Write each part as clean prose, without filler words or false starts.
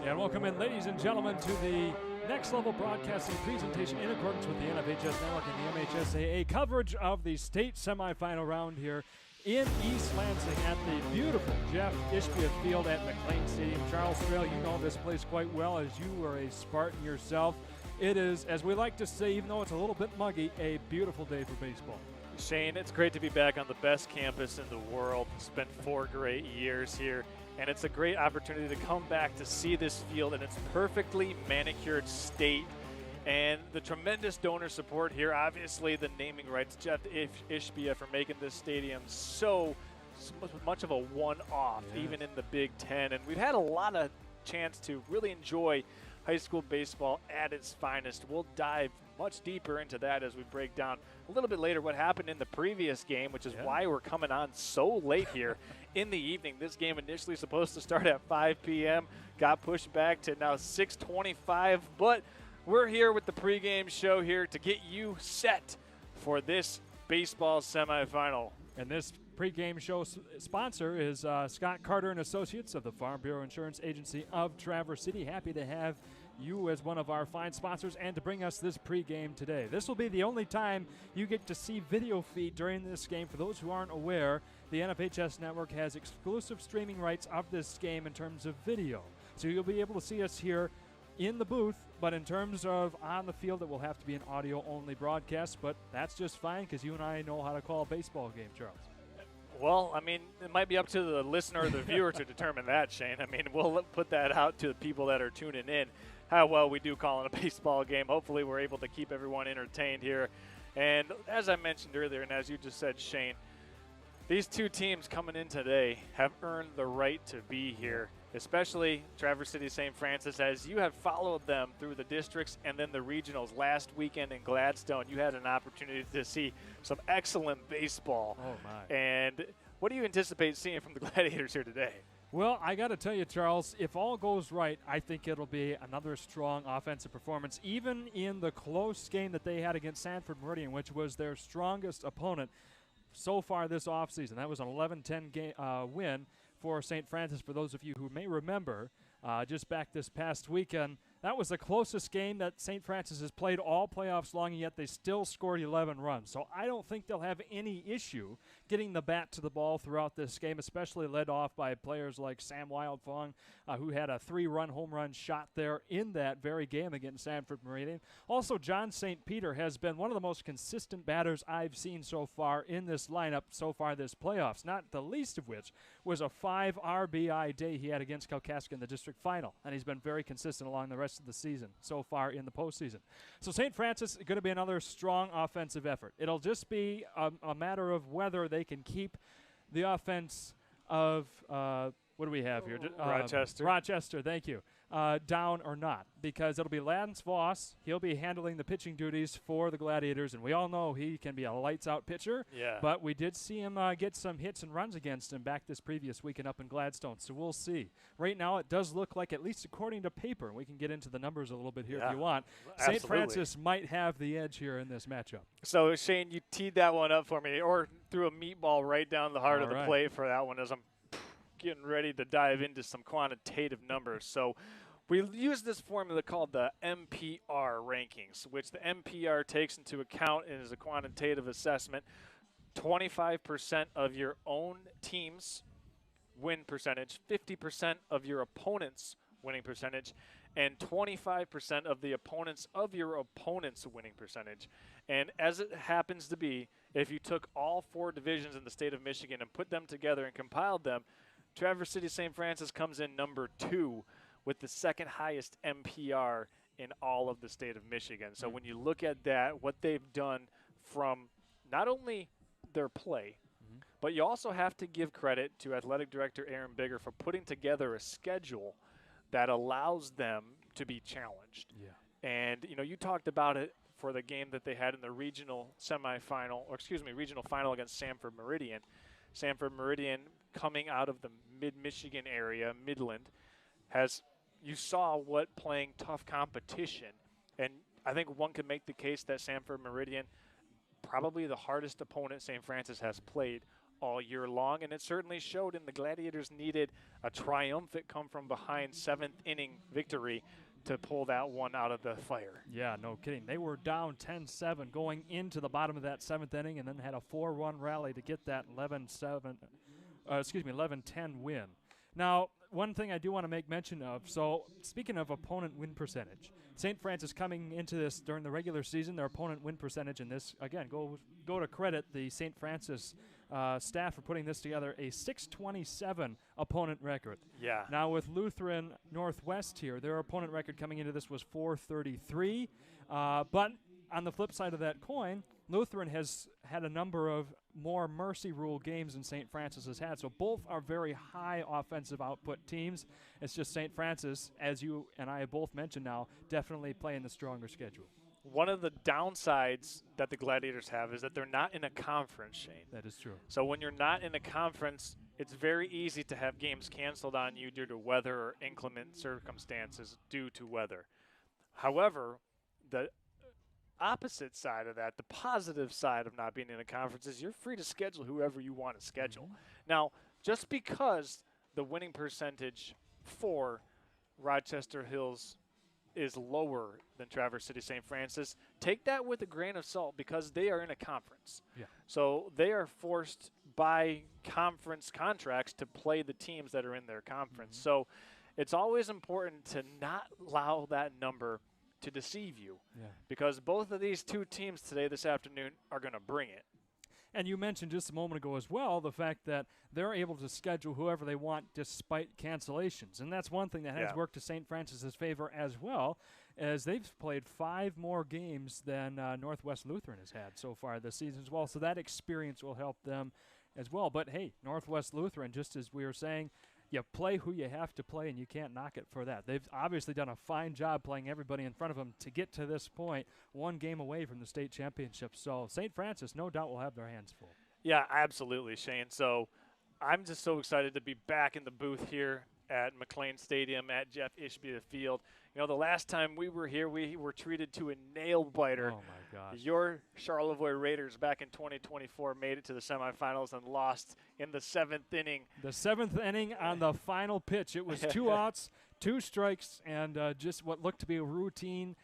And welcome in, ladies and gentlemen, to the next level broadcasting presentation in accordance with the NFHS Network and the MHSAA coverage of the state semifinal round here in East Lansing at the beautiful Jeff Ishbia Field at McLean Stadium. Charles Trail, you know this place quite well as you were a Spartan yourself. It is, as we like to say, even though it's a little bit muggy, a beautiful day for baseball. Shane, it's great to be back on the best campus in the world. Spent 4 great years here, and it's a great opportunity to come back to see this field in its perfectly manicured state and the tremendous donor support here. Obviously, the naming rights, Jeff Ishbia, for making this stadium so much of a one-off, even in the Big Ten. And we've had a lot of chance to really enjoy high school baseball at its finest. We'll dive much deeper into that as we break down a little bit later what happened in the previous game, which is why we're coming on so late here in the evening. This game initially supposed to start at 5 p.m., got pushed back to now 6:25, but we're here with the pregame show here to get you set for this baseball semifinal. And this pregame show sponsor is Scott Carter and Associates of the Farm Bureau Insurance Agency of Traverse City. Happy to have you as one of our fine sponsors and to bring us this pregame today. This will be the only time you get to see video feed during this game. For those who aren't aware, the NFHS Network has exclusive streaming rights of this game in terms of video. So you'll be able to see us here in the booth, but in terms of on the field, it will have to be an audio-only broadcast, but that's just fine because you and I know how to call a baseball game, Charles. Well, I mean, it might be up to the listener or the viewer to determine that, Shane. I mean, we'll put that out to the people that are tuning in, how well we do calling a baseball game. Hopefully we're able to keep everyone entertained here. And as I mentioned earlier, and as you just said, Shane, these two teams coming in today have earned the right to be here, especially Traverse City St. Francis, as you have followed them through the districts and then the regionals. Last weekend in Gladstone, you had an opportunity to see some excellent baseball. Oh, my. And what do you anticipate seeing from the Gladiators here today? Well, I got to tell you, Charles, if all goes right, I think it'll be another strong offensive performance, even in the close game that they had against Sanford Meridian, which was their strongest opponent so far this offseason. That was an 11-10 win for St. Francis. For those of you who may remember, just back this past weekend, that was the closest game that St. Francis has played all playoffs long, and yet they still scored 11 runs. So I don't think they'll have any issue getting the bat to the ball throughout this game, especially led off by players like Sam Wildfong, who had a 3-run home run shot there in that very game against Sanford Meridian. Also, John St. Peter has been one of the most consistent batters I've seen so far in this lineup so far this playoffs, not the least of which was a 5 RBI day he had against Kalkaska in the district final, and he's been very consistent along the rest of the season so far in the postseason. So St. Francis is going to be another strong offensive effort. It'll just be a matter of whether they can keep the offense of what do we have here? Rochester, thank you. Down or not, because it'll be Lance Voss. He'll be handling the pitching duties for the Gladiators, and we all know he can be a lights-out pitcher. Yeah. But we did see him get some hits and runs against him back this previous weekend up in Gladstone, so we'll see. Right now, it does look like, at least according to paper, and we can get into the numbers a little bit here if you want, St. Francis might have the edge here in this matchup. So, Shane, you teed that one up for me, or threw a meatball right down the heart of the plate for that one as I'm getting ready to dive into some quantitative numbers. So we use this formula called the MPR rankings, which the MPR takes into account and is a quantitative assessment. 25% of your own team's win percentage, 50% of your opponent's winning percentage, and 25% of the opponents of your opponent's winning percentage. And as it happens to be, if you took all 4 divisions in the state of Michigan and put them together and compiled them, Traverse City St. Francis comes in number 2 with the second highest MPR in all of the state of Michigan. So when you look at that, what they've done from not only their play, but you also have to give credit to Athletic Director Aaron Bigger for putting together a schedule that allows them to be challenged. Yeah. And, you know, you talked about it for the game that they had in the regional final against Sanford Meridian. Sanford Meridian, coming out of the mid-Michigan area, Midland, you saw what playing tough competition. And I think one could make the case that Sanford Meridian, probably the hardest opponent St. Francis has played all year long, and it certainly showed. And the Gladiators needed a triumphant come-from-behind 7th-inning victory to pull that one out of the fire. Yeah, no kidding. They were down 10-7 going into the bottom of that 7th inning, and then had a 4-run rally to get that 11-10 win. Now, one thing I do want to make mention of, so speaking of opponent win percentage, St. Francis coming into this during the regular season, their opponent win percentage in this, again, go to credit the St. Francis staff for putting this together, a .627 opponent record. Yeah. Now with Lutheran Northwest here, their opponent record coming into this was .433, but on the flip side of that coin, Lutheran has had a number of more mercy rule games than St. Francis has had. So both are very high offensive output teams. It's just St. Francis, as you and I have both mentioned now, definitely playing the stronger schedule. One of the downsides that the Gladiators have is that they're not in a conference, Shane. That is true. So when you're not in a conference, it's very easy to have games canceled on you due to weather or inclement circumstances due to weather. However, the opposite side of that, the positive side of not being in a conference, is you're free to schedule whoever you want to schedule. Now, just because the winning percentage for Rochester Hills is lower than Traverse City St. Francis, take that with a grain of salt because they are in a conference. Yeah. So they are forced by conference contracts to play the teams that are in their conference. So it's always important to not allow that number to deceive you, because both of these two teams this afternoon are going to bring it. And you mentioned just a moment ago as well the fact that they're able to schedule whoever they want despite cancellations. And that's one thing that has worked to St. Francis's favor as well, as they've played 5 more games than Northwest Lutheran has had so far this season as well. So that experience will help them as well. But, hey, Northwest Lutheran, just as we were saying, you play who you have to play, and you can't knock it for that. They've obviously done a fine job playing everybody in front of them to get to this point, 1 game away from the state championship. So St. Francis, no doubt, will have their hands full. Yeah, absolutely, Shane. So I'm just so excited to be back in the booth here at McLean Stadium at Jeff Ishbia Field. You know, the last time we were here, we were treated to a nail-biter. Oh, my gosh. Your Charlevoix Raiders back in 2024 made it to the semifinals and lost in the 7th inning. The 7th inning on the final pitch. It was 2 outs, 2 strikes, and just what looked to be a routine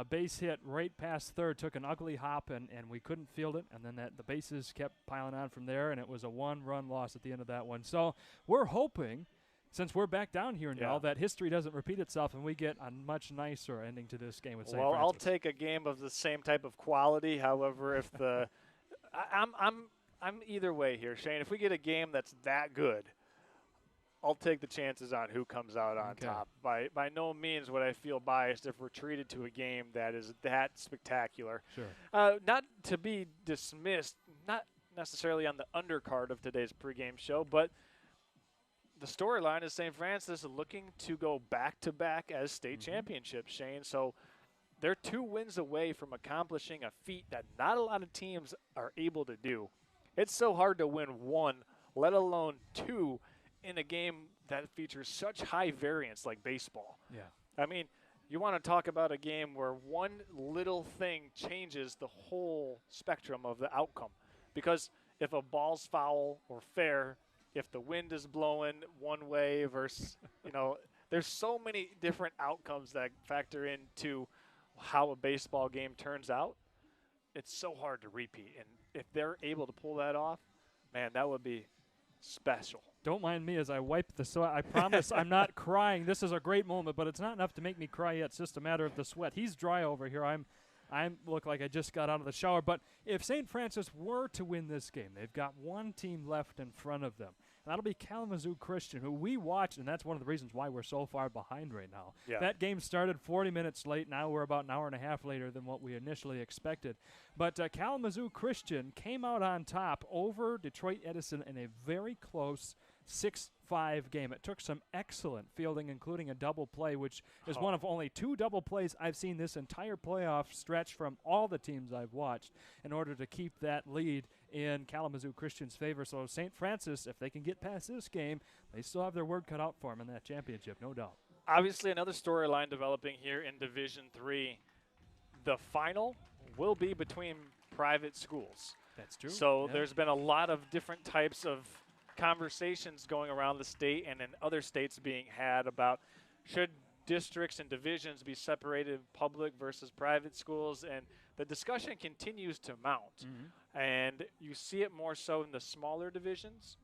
base hit right past third. Took an ugly hop, and we couldn't field it. And then the bases kept piling on from there, and it was a 1-run loss at the end of that one. So we're hoping, since we're back down here now, that history doesn't repeat itself and we get a much nicer ending to this game with St. Francis. I'll take a game of the same type of quality. However, if the I'm either way here, Shane. If we get a game that's that good, I'll take the chances on who comes out on top. By no means would I feel biased if we're treated to a game that is that spectacular. Sure. Not to be dismissed, not necessarily on the undercard of today's pregame show, but the storyline is St. Francis looking to go back-to-back as state championships, Shane. So they're 2 wins away from accomplishing a feat that not a lot of teams are able to do. It's so hard to win 1, let alone 2, in a game that features such high variance like baseball. Yeah. I mean, you want to talk about a game where one little thing changes the whole spectrum of the outcome. Because if a ball's foul or fair, if the wind is blowing one way versus, there's so many different outcomes that factor into how a baseball game turns out. It's so hard to repeat. And if they're able to pull that off, man, that would be special. Don't mind me as I wipe the sweat. I promise I'm not crying. This is a great moment, but it's not enough to make me cry yet. It's just a matter of the sweat. He's dry over here. I look like I just got out of the shower. But if St. Francis were to win this game, they've got 1 team left in front of them. And that'll be Kalamazoo Christian, who we watched, and that's one of the reasons why we're so far behind right now. Yeah. That game started 40 minutes late. Now we're about an hour and a half later than what we initially expected. But Kalamazoo Christian came out on top over Detroit Edison in a very close 6-5 game. It took some excellent fielding, including a double play, which is one of only 2 double plays I've seen this entire playoff stretch from all the teams I've watched in order to keep that lead in Kalamazoo Christian's favor. So St. Francis, if they can get past this game, they still have their word cut out for them in that championship, no doubt. Obviously, another storyline developing here in Division III. The final will be between private schools. That's true. So there's been a lot of different types of conversations going around the state and in other states being had about should districts and divisions be separated, public versus private schools, and the discussion continues to mount. And you see it more so in the smaller divisions.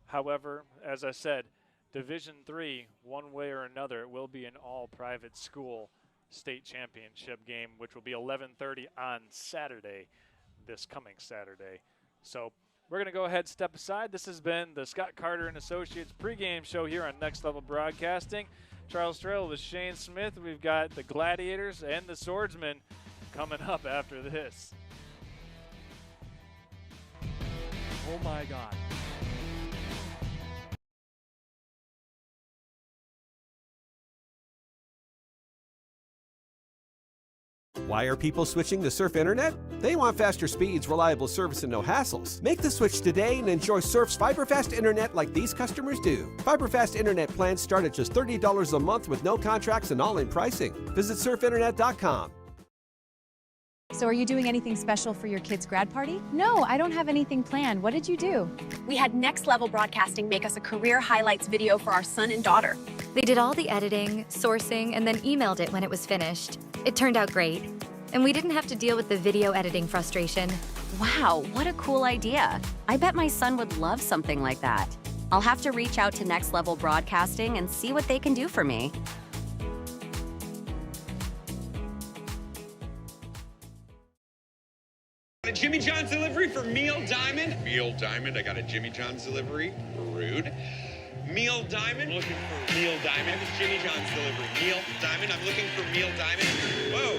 However, as I said, Division 3, one way or another, it will be an all-private school state championship game, which will be 11:30 on Saturday, this coming Saturday. So we're going to go ahead and step aside. This has been the Scott Carter and Associates pregame show here on Next Level Broadcasting. Charles Trail with Shane Smith. We've got the Gladiators and the Swordsmen coming up after this. Oh, my God. Why are people switching to Surf Internet? They want faster speeds, reliable service, and no hassles. Make the switch today and enjoy Surf's fiber-fast internet like these customers do. Fiber-fast internet plans start at just $30 a month with no contracts and all-in pricing. Visit surfinternet.com. So are you doing anything special for your kid's grad party? No, I don't have anything planned. What did you do? We had Next Level Broadcasting make us a career highlights video for our son and daughter. They did all the editing, sourcing, and then emailed it when it was finished. It turned out great. And we didn't have to deal with the video editing frustration. Wow, what a cool idea. I bet my son would love something like that. I'll have to reach out to Next Level Broadcasting and see what they can do for me. A Jimmy John's delivery for Meal Diamond. Meal Diamond, I got a Jimmy John's delivery. Rude. Meal Diamond. Looking for Meal Diamond. It's Jimmy John's delivery. Meal Diamond, I'm looking for Meal Diamond. Whoa.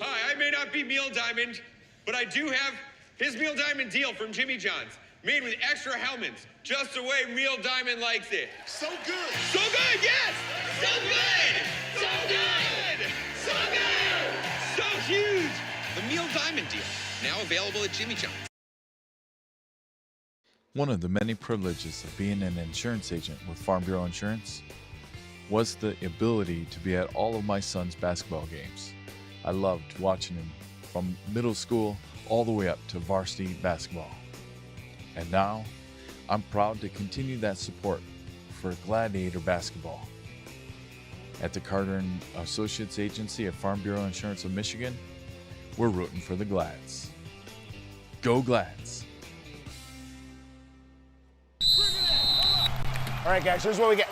Hi, I may not be Meal Diamond, but I do have his Meal Diamond deal from Jimmy John's. Made with extra helmets, just the way Meal Diamond likes it. So good. So good, yes! So good! So good! So good! So huge! The Meal Diamond deal, now available at Jimmy John's. One of the many privileges of being an insurance agent with Farm Bureau Insurance was the ability to be at all of my son's basketball games. I loved watching him from middle school all the way up to varsity basketball. And now, I'm proud to continue that support for Gladiator basketball. At the Carter and Associates Agency at Farm Bureau Insurance of Michigan, we're rooting for the Glads. Go Glads! All right, guys, here's what we get.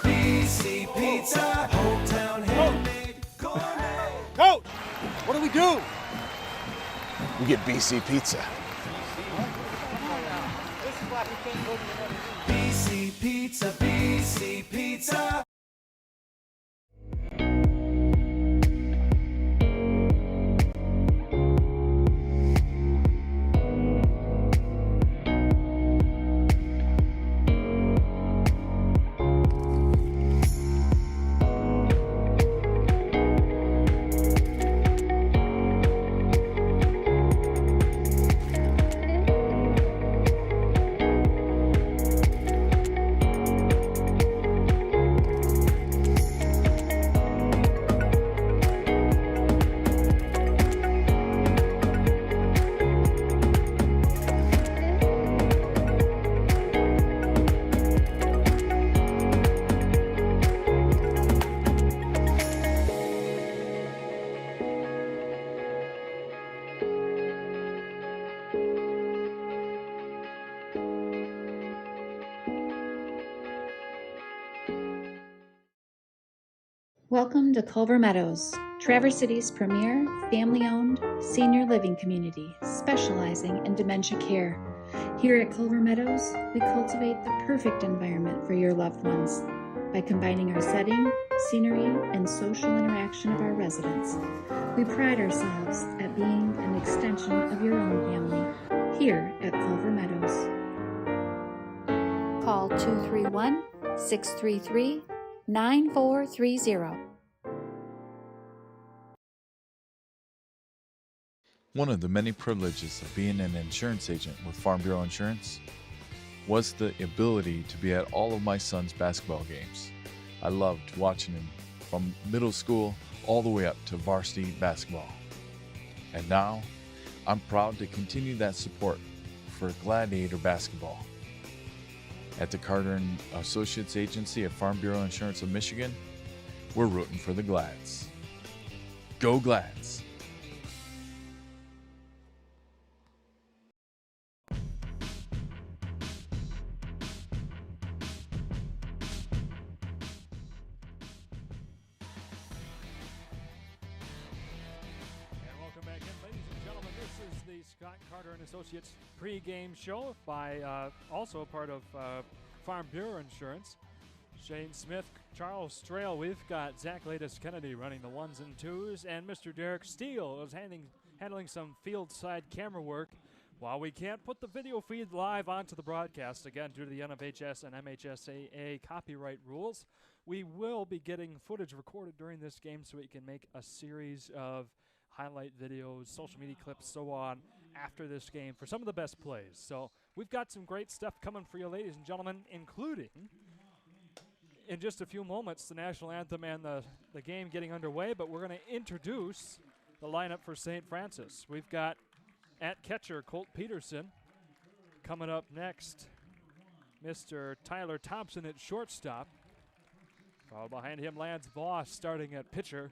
BC Pizza, hometown handmade gourmet. Coach, what do we do? We get BC Pizza. BC Pizza, BC Pizza. Welcome to Culver Meadows, Traverse City's premier family-owned senior living community specializing in dementia care. Here at Culver Meadows, we cultivate the perfect environment for your loved ones by combining our setting, scenery, and social interaction of our residents. We pride ourselves at being an extension of your own family here at Culver Meadows. Call 231-633-9430. One of the many privileges of being an insurance agent with Farm Bureau Insurance was the ability to be at all of my son's basketball games. I loved watching him from middle school all the way up to varsity basketball. And now, I'm proud to continue that support for Gladiator basketball. At the Carter & Associates Agency of Farm Bureau Insurance of Michigan, we're rooting for the Glads. Go Glads! Scott Carter and Associates pregame show by also part of Farm Bureau Insurance. Shane Smith, Charles Strail. We've got Zach Ladis Kennedy running the 1s and 2s, and Mr. Derek Steele is handling some field side camera work. While we can't put the video feed live onto the broadcast, again, due to the NFHS and MHSAA copyright rules, we will be getting footage recorded during this game so we can make a series of highlight videos, social media clips, so on, after this game for some of the best plays. So we've got some great stuff coming for you, ladies and gentlemen, including, in just a few moments, the national anthem and the game getting underway, but we're going to introduce the lineup for St. Francis. We've got, at catcher, Colt Peterson. Coming up next, Mr. Tyler Thompson at shortstop. Followed behind him, Lance Voss starting at pitcher.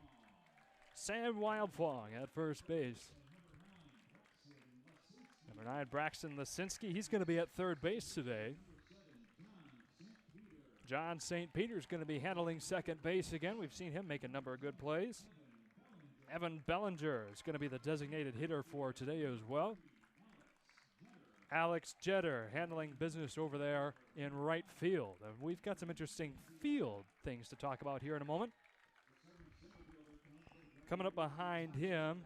Sam Wildfong at first base. Number 9, Braxton Lisinski. He's going to be at third base today. John St. Peter's going to be handling second base again. We've seen him make a number of good plays. Evan Bellinger is going to be the designated hitter for today as well. Alex Jetter handling business over there in right field. And we've got some interesting field things to talk about here in a moment. Coming up behind him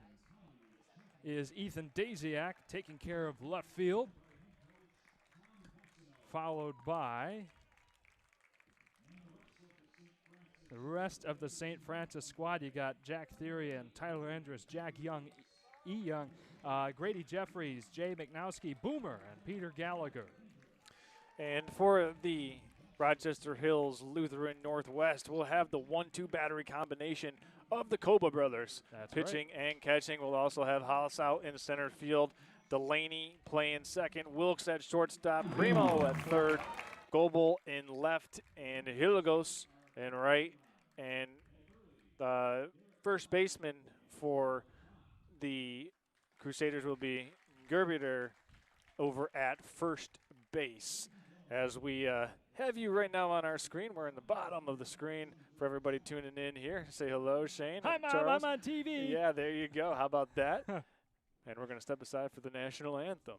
is Ethan Daziak taking care of left field. Followed by the rest of the St. Francis squad. You got Jack Theory and Tyler Andrus, Jack Young, E. Young, Grady Jeffries, Jay McNowski, Boomer, and Peter Gallagher. And for the Rochester Hills Lutheran Northwest, we'll have the 1-2 battery combination of the Koba brothers. That's pitching and catching. We'll also have Hollis out in center field, Delaney playing second, Wilkes at shortstop, Primo at third, Goebel in left, and Hilagos in right. And the first baseman for the Crusaders will be Gerbider over at first base. As we have you right now on our screen, we're in the bottom of the screen for everybody tuning in here. Say hello, Shane. Hi, Mom, Charles. I'm on TV. Yeah, there you go. How about that? And we're going to step aside for the national anthem.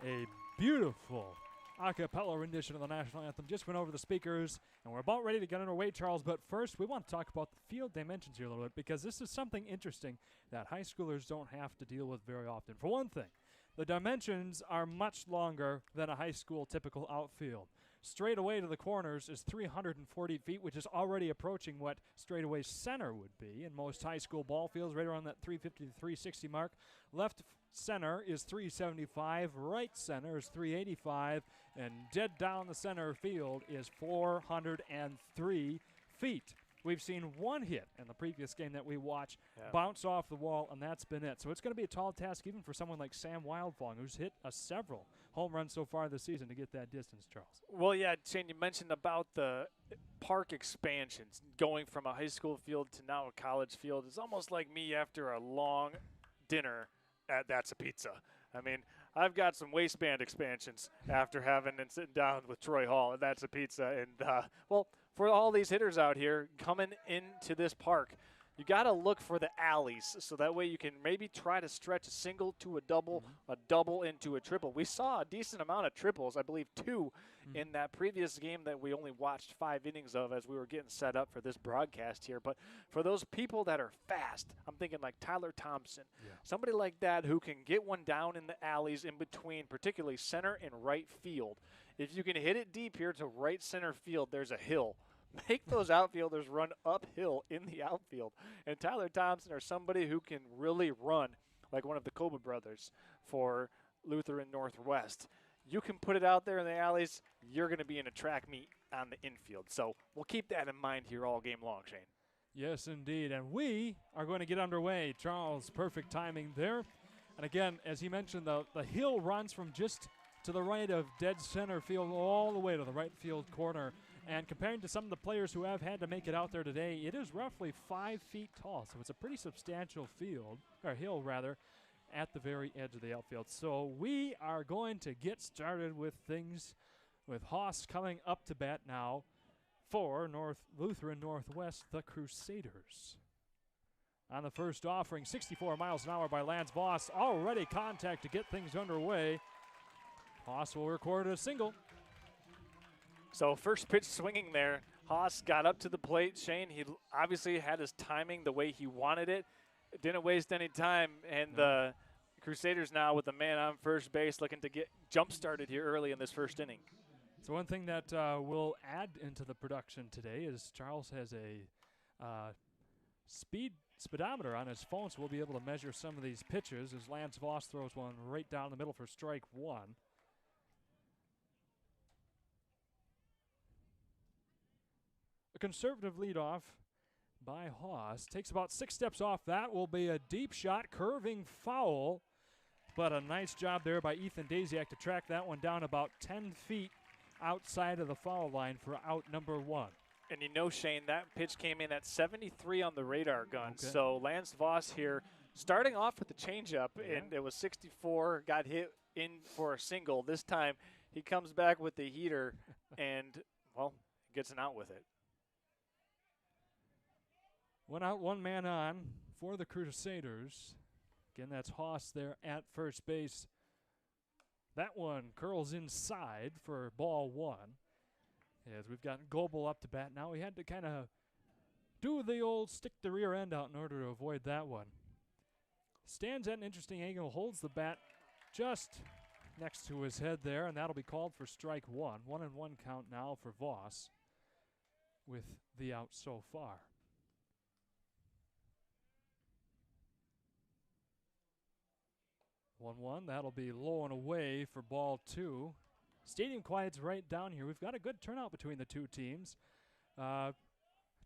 A beautiful a cappella rendition of the national anthem just went over the speakers, and we're about ready to get underway, Charles. But first, we want to talk about the field dimensions here a little bit, because this is something interesting that high schoolers don't have to deal with very often. For one thing, the dimensions are much longer than a high school typical outfield. straightaway to the corners is 340 feet, which is already approaching what straightaway center would be in most high school ball fields, right around that 350 to 360 mark. Left center is 375, right center is 385, and dead down the center field is 403 feet. We've seen one hit in the previous game that we watched bounce off the wall, and that's been it. So it's going to be a tall task even for someone like Sam Wildfong, who's hit several home runs so far this season to get that distance, Charles. Well, yeah, Shane, you mentioned about the park expansions, going from a high school field to now a college field. It's almost like me after a long dinner at That's a Pizza. I mean, I've got some waistband expansions after having and sitting down with Troy Hall at That's a Pizza. And, well, for all these hitters out here coming into this park, you got to look for the alleys so that way you can maybe try to stretch a single to a double into a triple. We saw a decent amount of triples, I believe 2 in that previous game that we only watched 5 innings of as we were getting set up for this broadcast here. But for those people that are fast, I'm thinking like Tyler Thompson, somebody like that who can get one down in the alleys in between, particularly center and right field. If you can hit it deep here to right center field, there's a hill. Make those outfielders run uphill in the outfield. And Tyler Thompson or somebody who can really run like one of the Koba brothers for Lutheran Northwest. You can put it out there in the alleys, you're going to be in a track meet on the infield. So we'll keep that in mind here all game long, Shane. Yes, indeed. And we are going to get underway. Charles, perfect timing there. And again, as he mentioned, the hill runs from just to the right of dead center field all the way to the right field corner. And comparing to some of the players who have had to make it out there today, it is roughly 5 feet tall. So it's a pretty substantial field, or hill rather, at the very edge of the outfield. So we are going to get started with things with Haas coming up to bat now for Lutheran Northwest, the Crusaders. On the first offering, 64 miles an hour by Lance Voss. Already contact to get things underway. Haas will record a single. So first pitch swinging there. Haas got up to the plate. Shane, he obviously had his timing the way he wanted it. Didn't waste any time. And the Crusaders now with a man on first base looking to get jump-started here early in this first inning. So one thing that we'll add into the production today is Charles has a speedometer on his phone, so we'll be able to measure some of these pitches as Lance Voss throws one right down the middle for strike 1. A conservative leadoff by Haas. Takes about 6 steps off. That will be a deep shot, curving foul. But a nice job there by Ethan Daziak to track that one down about 10 feet outside of the foul line for out number 1. And you know, Shane, that pitch came in at 73 on the radar gun. Okay. So Lance Voss here starting off with the changeup, and it was 64, got hit in for a single. This time he comes back with the heater and, well, gets an out with it. 1 out, 1 man on for the Crusaders. Again, that's Haas there at first base. That one curls inside for ball 1. As we've got Goebel up to bat now. We had to kind of do the old stick the rear end out in order to avoid that one. Stands at an interesting angle, holds the bat just next to his head there, and that'll be called for strike 1. 1-1 count now for Voss with the out so far. 1-1, that'll be low and away for ball 2. Stadium quiet's right down here. We've got a good turnout between the two teams.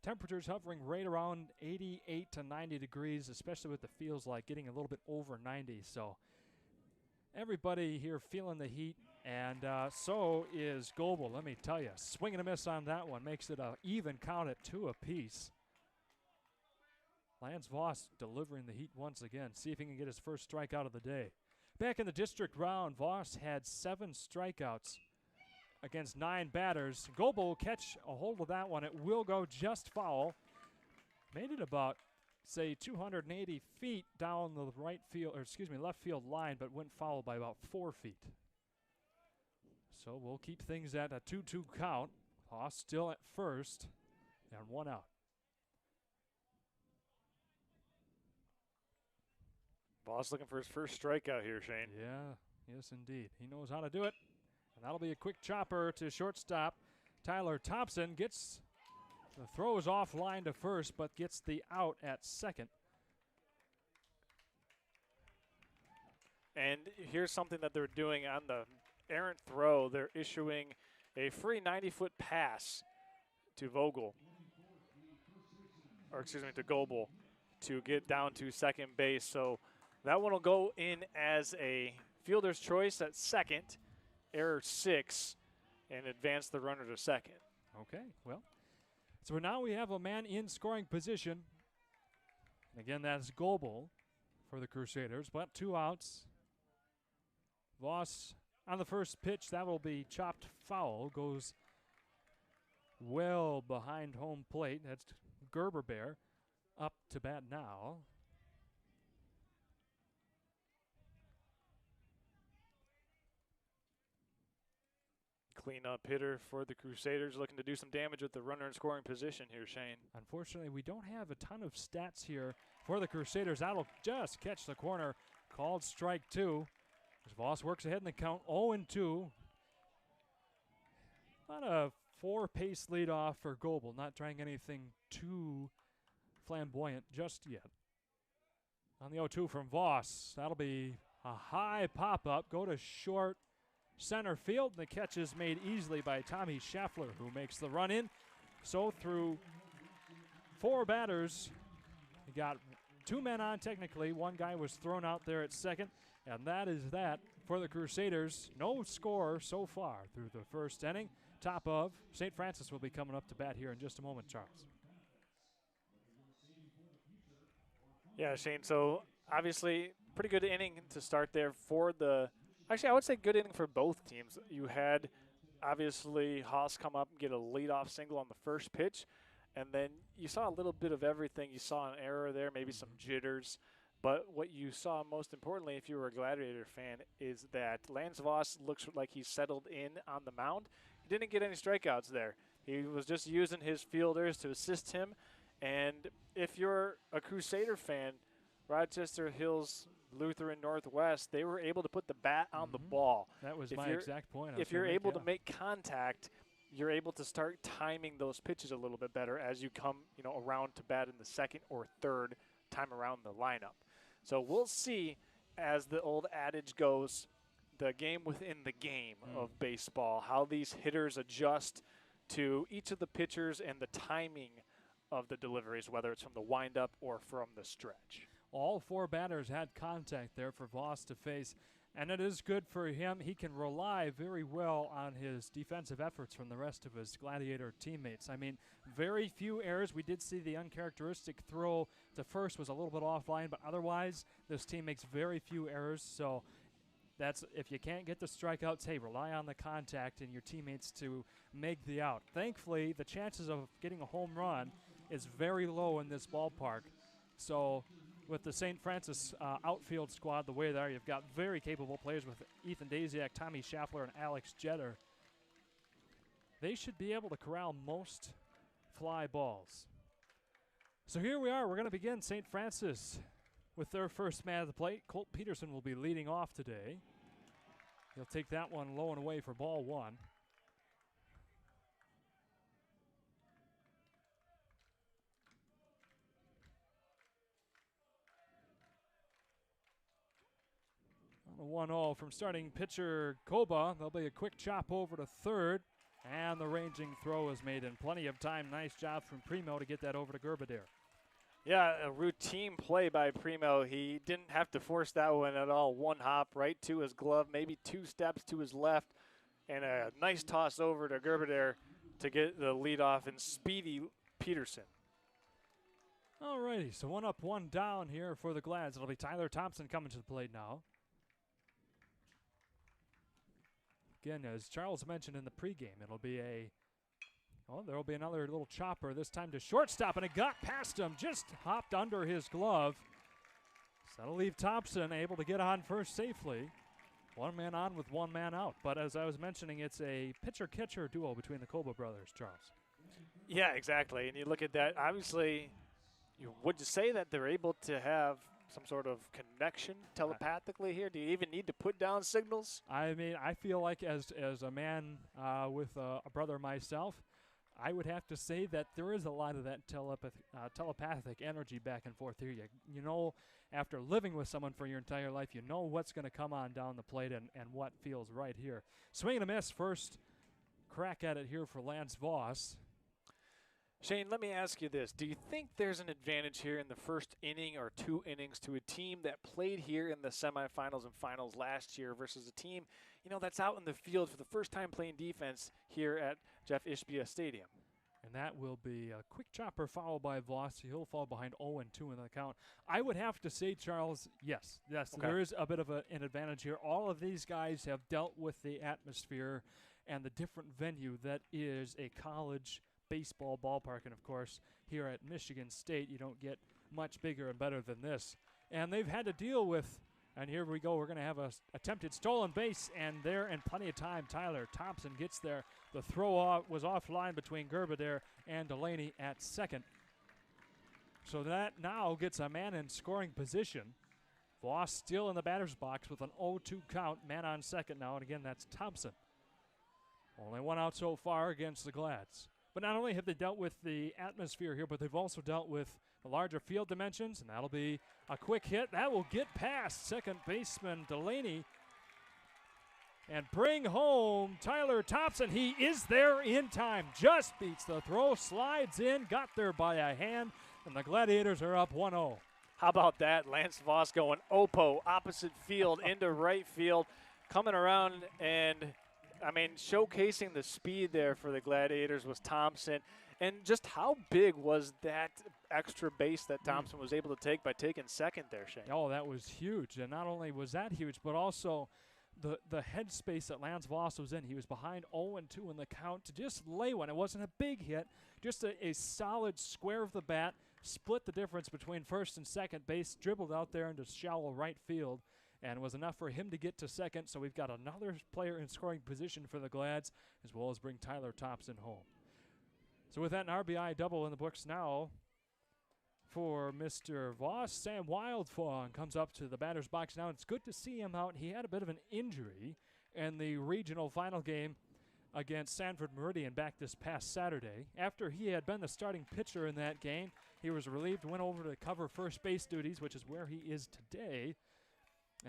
Temperatures hovering right around 88 to 90 degrees, especially with the feels like getting a little bit over 90. So everybody here feeling the heat, and so is Goebel, let me tell you. Swing and a miss on that one makes it an even count at 2 apiece. Lance Voss delivering the heat once again. See if he can get his first strikeout of the day. Back in the district round, Voss had 7 strikeouts against 9 batters. Goebel will catch a hold of that one. It will go just foul. Made it about, say, 280 feet down the left field line, but went foul by about 4 feet. So we'll keep things at a 2-2 count. Voss still at first, and 1 out. Voss looking for his first strikeout here, Shane. Yeah, yes, indeed. He knows how to do it. And that'll be a quick chopper to shortstop. Tyler Thompson gets the throws offline to first, but gets the out at second. And here's something that they're doing on the errant throw. They're issuing a free 90-foot pass to Vogel, or excuse me, to Goebel, to get down to second base. So that one will go in as a fielder's choice at second, error 6, and advance the runner to second. Okay, well, so now we have a man in scoring position. Again, that's Goebel for the Crusaders, but 2 outs. Voss on the first pitch, that will be chopped foul, goes well behind home plate. That's Gerber Bear up to bat now. Clean-up hitter for the Crusaders, looking to do some damage with the runner in scoring position here, Shane. Unfortunately, we don't have a ton of stats here for the Crusaders. That'll just catch the corner. Called strike 2. As Voss works ahead in the count, 0-2. Not a 4-pace leadoff for Goebel. Not trying anything too flamboyant just yet. On the 0-2 from Voss, that'll be a high pop-up. Go to short center field, and the catch is made easily by Tommy Schaffler, who makes the run in. So through 4 batters, he got 2 men on technically. 1 guy was thrown out there at second, and that is that for the Crusaders. No score so far through the first inning. Top of St. Francis will be coming up to bat here in just a moment, Charles. Yeah, Shane, so obviously pretty good inning to start there for the – actually, I would say good inning for both teams. You had, obviously, Haas come up and get a leadoff single on the first pitch, and then you saw a little bit of everything. You saw an error there, maybe some jitters. But what you saw most importantly, if you were a Gladiator fan, is that Lance Voss looks like he's settled in on the mound. He didn't get any strikeouts there. He was just using his fielders to assist him. And if you're a Crusader fan, Rochester Hills Lutheran Northwest, they were able to put the bat on the ball. That was my exact point. If you're able to make contact, you're able to start timing those pitches a little bit better as you come, around to bat in the second or third time around the lineup. So we'll see, as the old adage goes, the game within the game of baseball, how these hitters adjust to each of the pitchers and the timing of the deliveries, whether it's from the windup or from the stretch. All 4 batters had contact there for Voss to face, and it is good for him. He can rely very well on his defensive efforts from the rest of his Gladiator teammates. I mean, very few errors. We did see the uncharacteristic throw to first was a little bit offline, but otherwise this team makes very few errors. So that's, if you can't get the strikeouts, hey, rely on the contact and your teammates to make the out. Thankfully, the chances of getting a home run is very low in this ballpark. So with the St. Francis outfield squad the way they are, you've got very capable players with Ethan Daziak, Tommy Schaffler, and Alex Jeter. They should be able to corral most fly balls. So here we are. We're going to begin St. Francis with their first man at the plate. Colt Peterson will be leading off today. He'll take that one low and away for ball 1. On a 1-0 from starting pitcher Koba. There'll be a quick chop over to third, and the ranging throw is made in plenty of time. Nice job from Primo to get that over to Gerbadir. Yeah, a routine play by Primo. He didn't have to force that one at all. 1 hop right to his glove, maybe 2 steps to his left, and a nice toss over to Gerbadir to get the leadoff and speedy Peterson. All righty, so 1 up, 1 down here for the Glads. It'll be Tyler Thompson coming to the plate now. Again, as Charles mentioned in the pregame, it'll be there'll be another little chopper, this time to shortstop, and it got past him, just hopped under his glove. So that'll leave Thompson able to get on first safely. 1 man on with 1 man out. But as I was mentioning, it's a pitcher-catcher duo between the Koba brothers, Charles. Yeah, exactly. And you look at that, obviously, would you say that they're able to have some sort of connection telepathically here? Do you even need to put down signals? I mean, I feel like as a man with a brother myself, I would have to say that there is a lot of that telepathic energy back and forth here. You know, after living with someone for your entire life, you know what's going to come on down the plate and what feels right here. Swing and a miss, first crack at it here for Lance Voss. Shane, let me ask you this. Do you think there's an advantage here in the first inning or 2 innings to a team that played here in the semifinals and finals last year versus a team, you know, that's out in the field for the first time playing defense here at Jeff Ishbia Stadium? And that will be a quick chopper foul by Voss. He'll fall behind 0-2 in the count. I would have to say, Charles, yes, okay. There is a bit of an advantage here. All of these guys have dealt with the atmosphere and the different venue that is a college baseball ballpark. And, of course, here at Michigan State, you don't get much bigger and better than this. And they've had to deal with, and here we go, we're going to have a attempted stolen base, and there in plenty of time, Tyler Thompson gets there. The throw was offline between Gerbaudet and Delaney at second. So that now gets a man in scoring position. Voss still in the batter's box with an 0-2 count, man on second now, and again, that's Thompson. Only one out so far against the Glads. But not only have they dealt with the atmosphere here, but they've also dealt with the larger field dimensions, and that'll be a quick hit. That will get past second baseman Delaney and bring home Tyler Thompson. He is there in time, just beats the throw, slides in, got there by a hand, and the Gladiators are up 1-0. How about that? Lance Voss going oppo, opposite field, into right field, coming around and I mean, showcasing the speed there for the Gladiators was Thompson. And just how big was that extra base that Thompson was able to take by taking second there, Shane? Oh, that was huge. And not only was that huge, but also the headspace that Lance Voss was in. He was behind 0-2 in the count to just lay one. It wasn't a big hit, just a solid square of the bat, split the difference between first and second base, dribbled out there into shallow right field, and was enough for him to get to second. So we've got another player in scoring position for the Glads, as well as bring Tyler Thompson home. So with that, an RBI double in the books now for Mr. Voss. Sam Wildfong comes up to the batter's box now. It's good to see him out. He had a bit of an injury in the regional final game against Sanford Meridian back this past Saturday. After he had been the starting pitcher in that game, he was relieved, went over to cover first base duties, which is where he is today.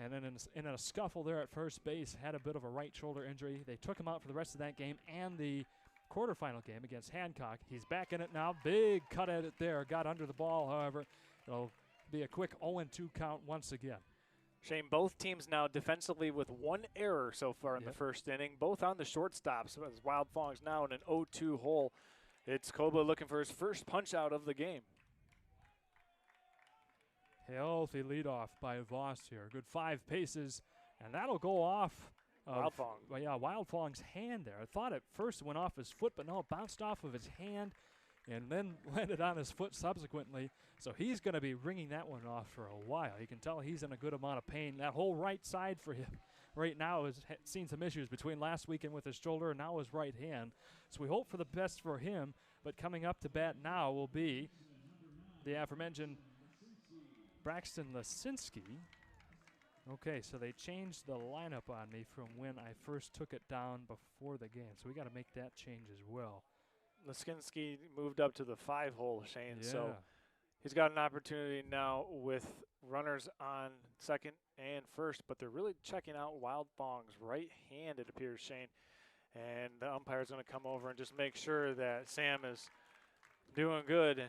And then in a scuffle there at first base, had a bit of a right shoulder injury. They took him out for the rest of that game and the quarterfinal game against Hancock. He's back in it now. Big cut at it there. Got under the ball, however. It'll be a quick 0-2 count once again. Shane, both teams now defensively with one error so far in the first inning, both on the shortstops. As Wildfong's now in an 0-2 hole. It's Koba looking for his first punch out of the game. Healthy leadoff by Voss here. Good 5 paces, and that'll go off Wildfong. Well, yeah, Wildfong's hand there. I thought at first it went off his foot, but no, it bounced off of his hand and then landed on his foot subsequently. So he's going to be ringing that one off for a while. You can tell he's in a good amount of pain. That whole right side for him right now has seen some issues between last weekend with his shoulder and now his right hand. So we hope for the best for him, but coming up to bat now will be the aforementioned Braxton Lesinski. Okay, so they changed the lineup on me from when I first took it down before the game. So we got to make that change as well. Lesinski moved up to the 5-hole, Shane. Yeah. So he's got an opportunity now with runners on second and first, but they're really checking out Wildfong's right hand, it appears, Shane. And the umpire's going to come over and just make sure that Sam is doing good.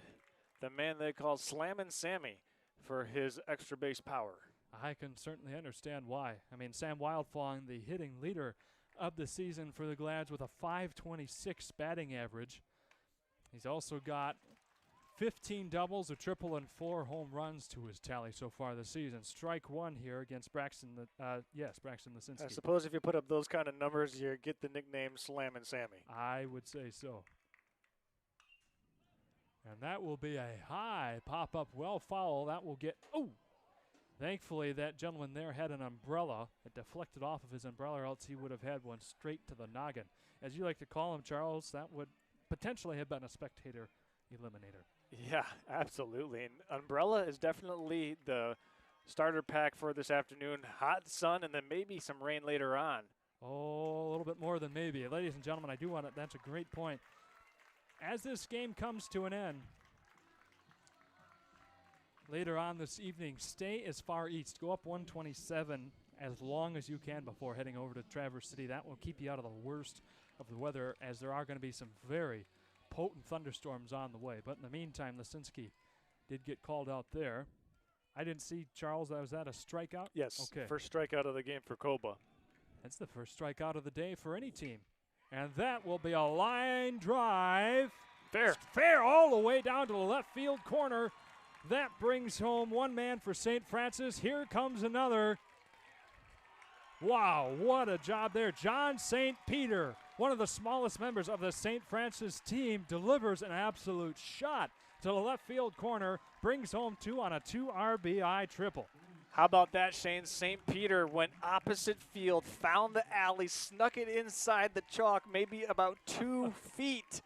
The man they call Slammin' Sammy for his extra base power. I can certainly understand why. I mean, Sam Wildfong, the hitting leader of the season for the Glads with a .526 batting average. He's also got 15 doubles, a triple, and 4 home runs to his tally so far this season. Strike one here against Braxton Lesinski. I suppose if you put up those kind of numbers, you get the nickname Slammin' Sammy. I would say so. And that will be a high pop-up well foul. That will get, thankfully that gentleman there had an umbrella. It deflected off of his umbrella, or else he would have had one straight to the noggin. As you like to call him, Charles, that would potentially have been a spectator eliminator. Yeah, absolutely. And umbrella is definitely the starter pack for this afternoon. Hot sun and then maybe some rain later on. Oh, a little bit more than maybe. Ladies and gentlemen, I do want to, that's a great point. As this game comes to an end, later on this evening, stay as far east. Go up 127 as long as you can before heading over to Traverse City. That will keep you out of the worst of the weather, as there are going to be some very potent thunderstorms on the way. But in the meantime, Lisinski did get called out there. I didn't see, Charles, was that a strikeout? Yes, okay. First strikeout of the game for Koba. That's the first strikeout of the day for any team. And that will be a line drive. Fair all the way down to the left field corner. That brings home one man for St. Francis. Here comes another. Wow, what a job there. John St. Peter, one of the smallest members of the St. Francis team, delivers an absolute shot to the left field corner, brings home 2 on a 2 RBI triple. How about that, Shane? St. Peter went opposite field, found the alley, snuck it inside the chalk, maybe about 2 feet.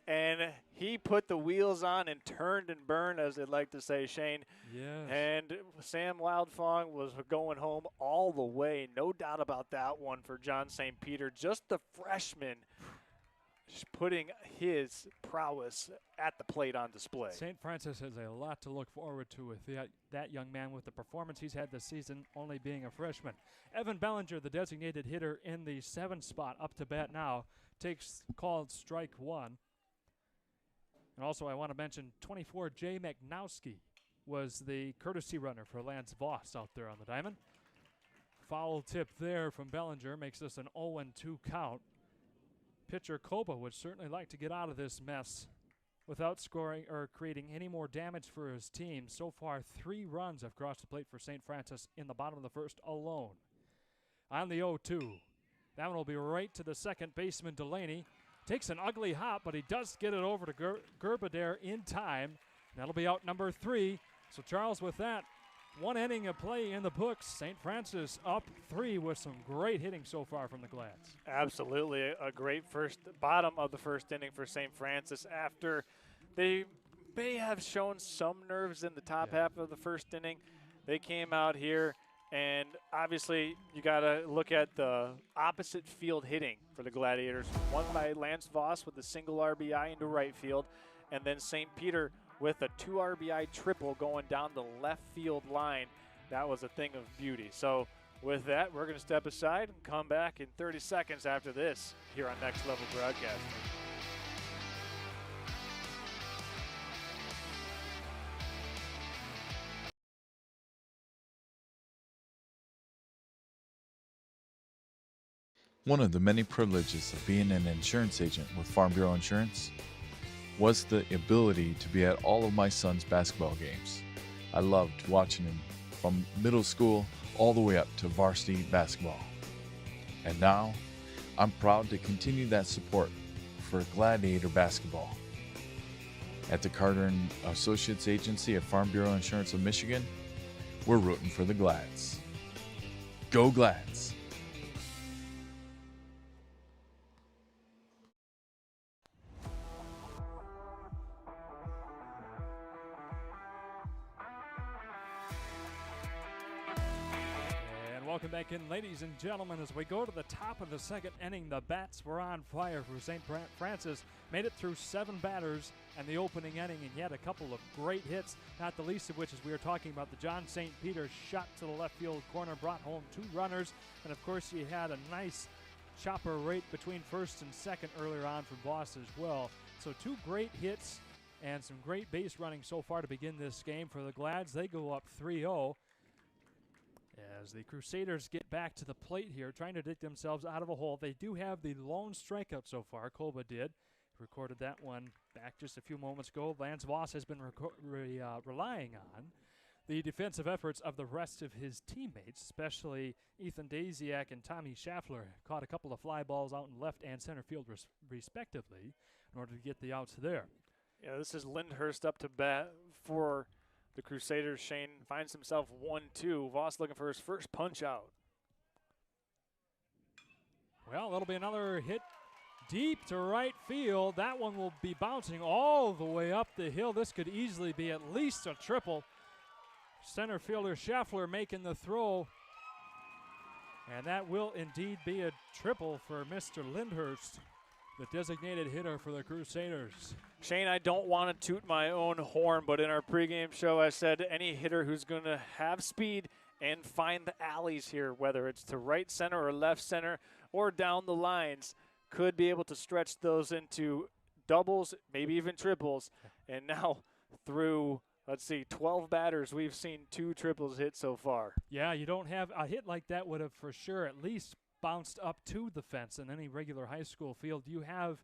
And he put the wheels on and turned and burned, as they'd like to say, Shane. Yes. And Sam Wildfong was going home all the way. No doubt about that one for John St. Peter. Just the freshman putting his prowess at the plate on display. St. Francis has a lot to look forward to with that young man, with the performance he's had this season, only being a freshman. Evan Bellinger, the designated hitter in the 7th spot, up to bat now, takes called strike 1. And also I want to mention 24 Jay Magnowski was the courtesy runner for Lance Voss out there on the diamond. Foul tip there from Bellinger makes this an 0-2 count. Pitcher Koba would certainly like to get out of this mess without scoring or creating any more damage for his team. So far, 3 runs have crossed the plate for St. Francis in the bottom of the first alone. On the 0-2, that one will be right to the second baseman, Delaney. Takes an ugly hop, but he does get it over to Gerbadair in time. That'll be out number 3. So Charles, with that, 1 inning of play in the books. St. Francis up 3 with some great hitting so far from the Glads. Absolutely, a great bottom of the first inning for St. Francis after they may have shown some nerves in the top half of the first inning. They came out here, and obviously you got to look at the opposite field hitting for the Gladiators. One by Lance Voss with a single RBI into right field, and then St. Peter with a 2 RBI triple going down the left field line. That was a thing of beauty. So with that, we're going to step aside and come back in 30 seconds after this here on Next Level Broadcasting. One of the many privileges of being an insurance agent with Farm Bureau Insurance was the ability to be at all of my son's basketball games. I loved watching him from middle school all the way up to varsity basketball. And now, I'm proud to continue that support for Gladiator basketball. At the Carter & Associates Agency of Farm Bureau Insurance of Michigan, we're rooting for the Glads. Go Glads! Welcome back in, ladies and gentlemen, as we go to the top of the second inning. The bats were on fire for St. Francis. Made it through 7 batters in the opening inning, and yet a couple of great hits, not the least of which, as we were talking about, the John St. Peter shot to the left field corner, brought home 2 runners, and of course you had a nice chopper right between first and second earlier on for Voss as well. So 2 great hits and some great base running so far to begin this game for the Glads. They go up 3-0. As the Crusaders get back to the plate here, trying to dig themselves out of a hole. They do have the lone strikeout so far. Koba did. Recorded that one back just a few moments ago. Lance Voss has been relying on the defensive efforts of the rest of his teammates, especially Ethan Daziak and Tommy Schaffler. Caught a couple of fly balls out in left and center field respectively in order to get the outs there. Yeah, this is Lindhurst up to bat for the Crusaders. Shane finds himself 1-2. Voss looking for his first punch out. Well, that'll be another hit deep to right field. That one will be bouncing all the way up the hill. This could easily be at least a triple. Center fielder Scheffler making the throw. And that will indeed be a triple for Mr. Lindhurst, the designated hitter for the Crusaders. Shane, I don't want to toot my own horn, but in our pregame show I said any hitter who's going to have speed and find the alleys here, whether it's to right center or left center or down the lines, could be able to stretch those into doubles, maybe even triples. And now through, let's see, 12 batters, we've seen 2 triples hit so far. Yeah, you don't have a hit like that would have for sure at least bounced up to the fence in any regular high school field. You have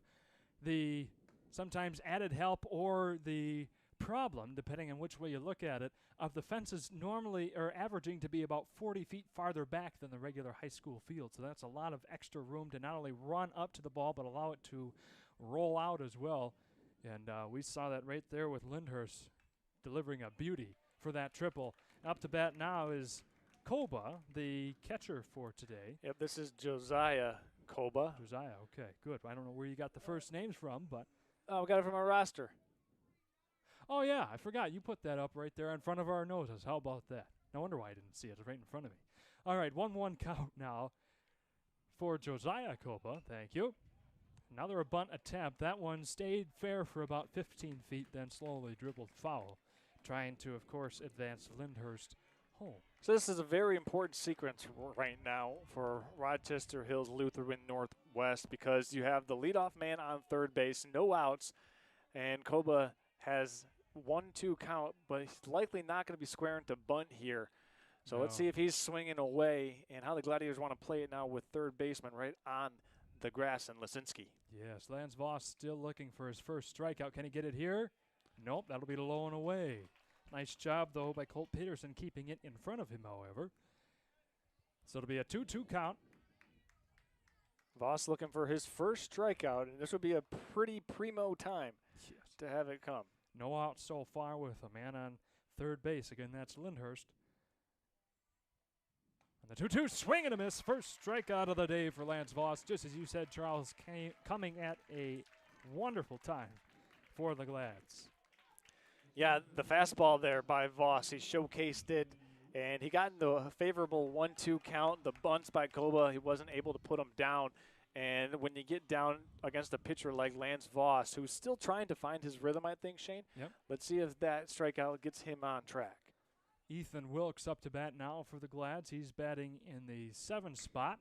the sometimes added help or the problem, depending on which way you look at it, of the fences normally are averaging to be about 40 feet farther back than the regular high school field. So that's a lot of extra room to not only run up to the ball, but allow it to roll out as well. And we saw that right there with Lindhurst delivering a beauty for that triple. Up to bat now is Koba, the catcher for today. Yep, this is Josiah Koba. Josiah, okay, good. I don't know where you got the first names from, but. Oh, we got it from our roster. Oh, yeah, I forgot. You put that up right there in front of our noses. How about that? No wonder why I didn't see it. It's right in front of me. All right, 1-1 count now for Josiah Koba. Thank you. Another bunt attempt. That one stayed fair for about 15 feet, then slowly dribbled foul, trying to, of course, advance Lindhurst home. So this is a very important sequence right now for Rochester Hills Lutheran Northwest, because you have the leadoff man on third base, no outs, and Koba has 1-2 count, but he's likely not going to be squaring to bunt here. So let's see if he's swinging away and how the Gladiators want to play it now with third baseman right on the grass and Lisinski. Yes, Lance Voss still looking for his first strikeout. Can he get it here? Nope, that'll be low and away. Nice job, though, by Colt Peterson keeping it in front of him, however. So it'll be a 2-2 count. Voss looking for his first strikeout, and this would be a pretty primo time to have it come. No out so far with a man on third base. Again, that's Lindhurst. And the 2-2 swing and a miss. First strikeout of the day for Lance Voss. Just as you said, Charles, coming at a wonderful time for the Glads. Yeah, the fastball there by Voss, he showcased it, and he got into a favorable 1-2 count. The bunts by Koba, he wasn't able to put him down. And when you get down against a pitcher like Lance Voss, who's still trying to find his rhythm, I think, Shane, let's see if that strikeout gets him on track. Ethan Wilkes up to bat now for the Glads. He's batting in the 7 spot.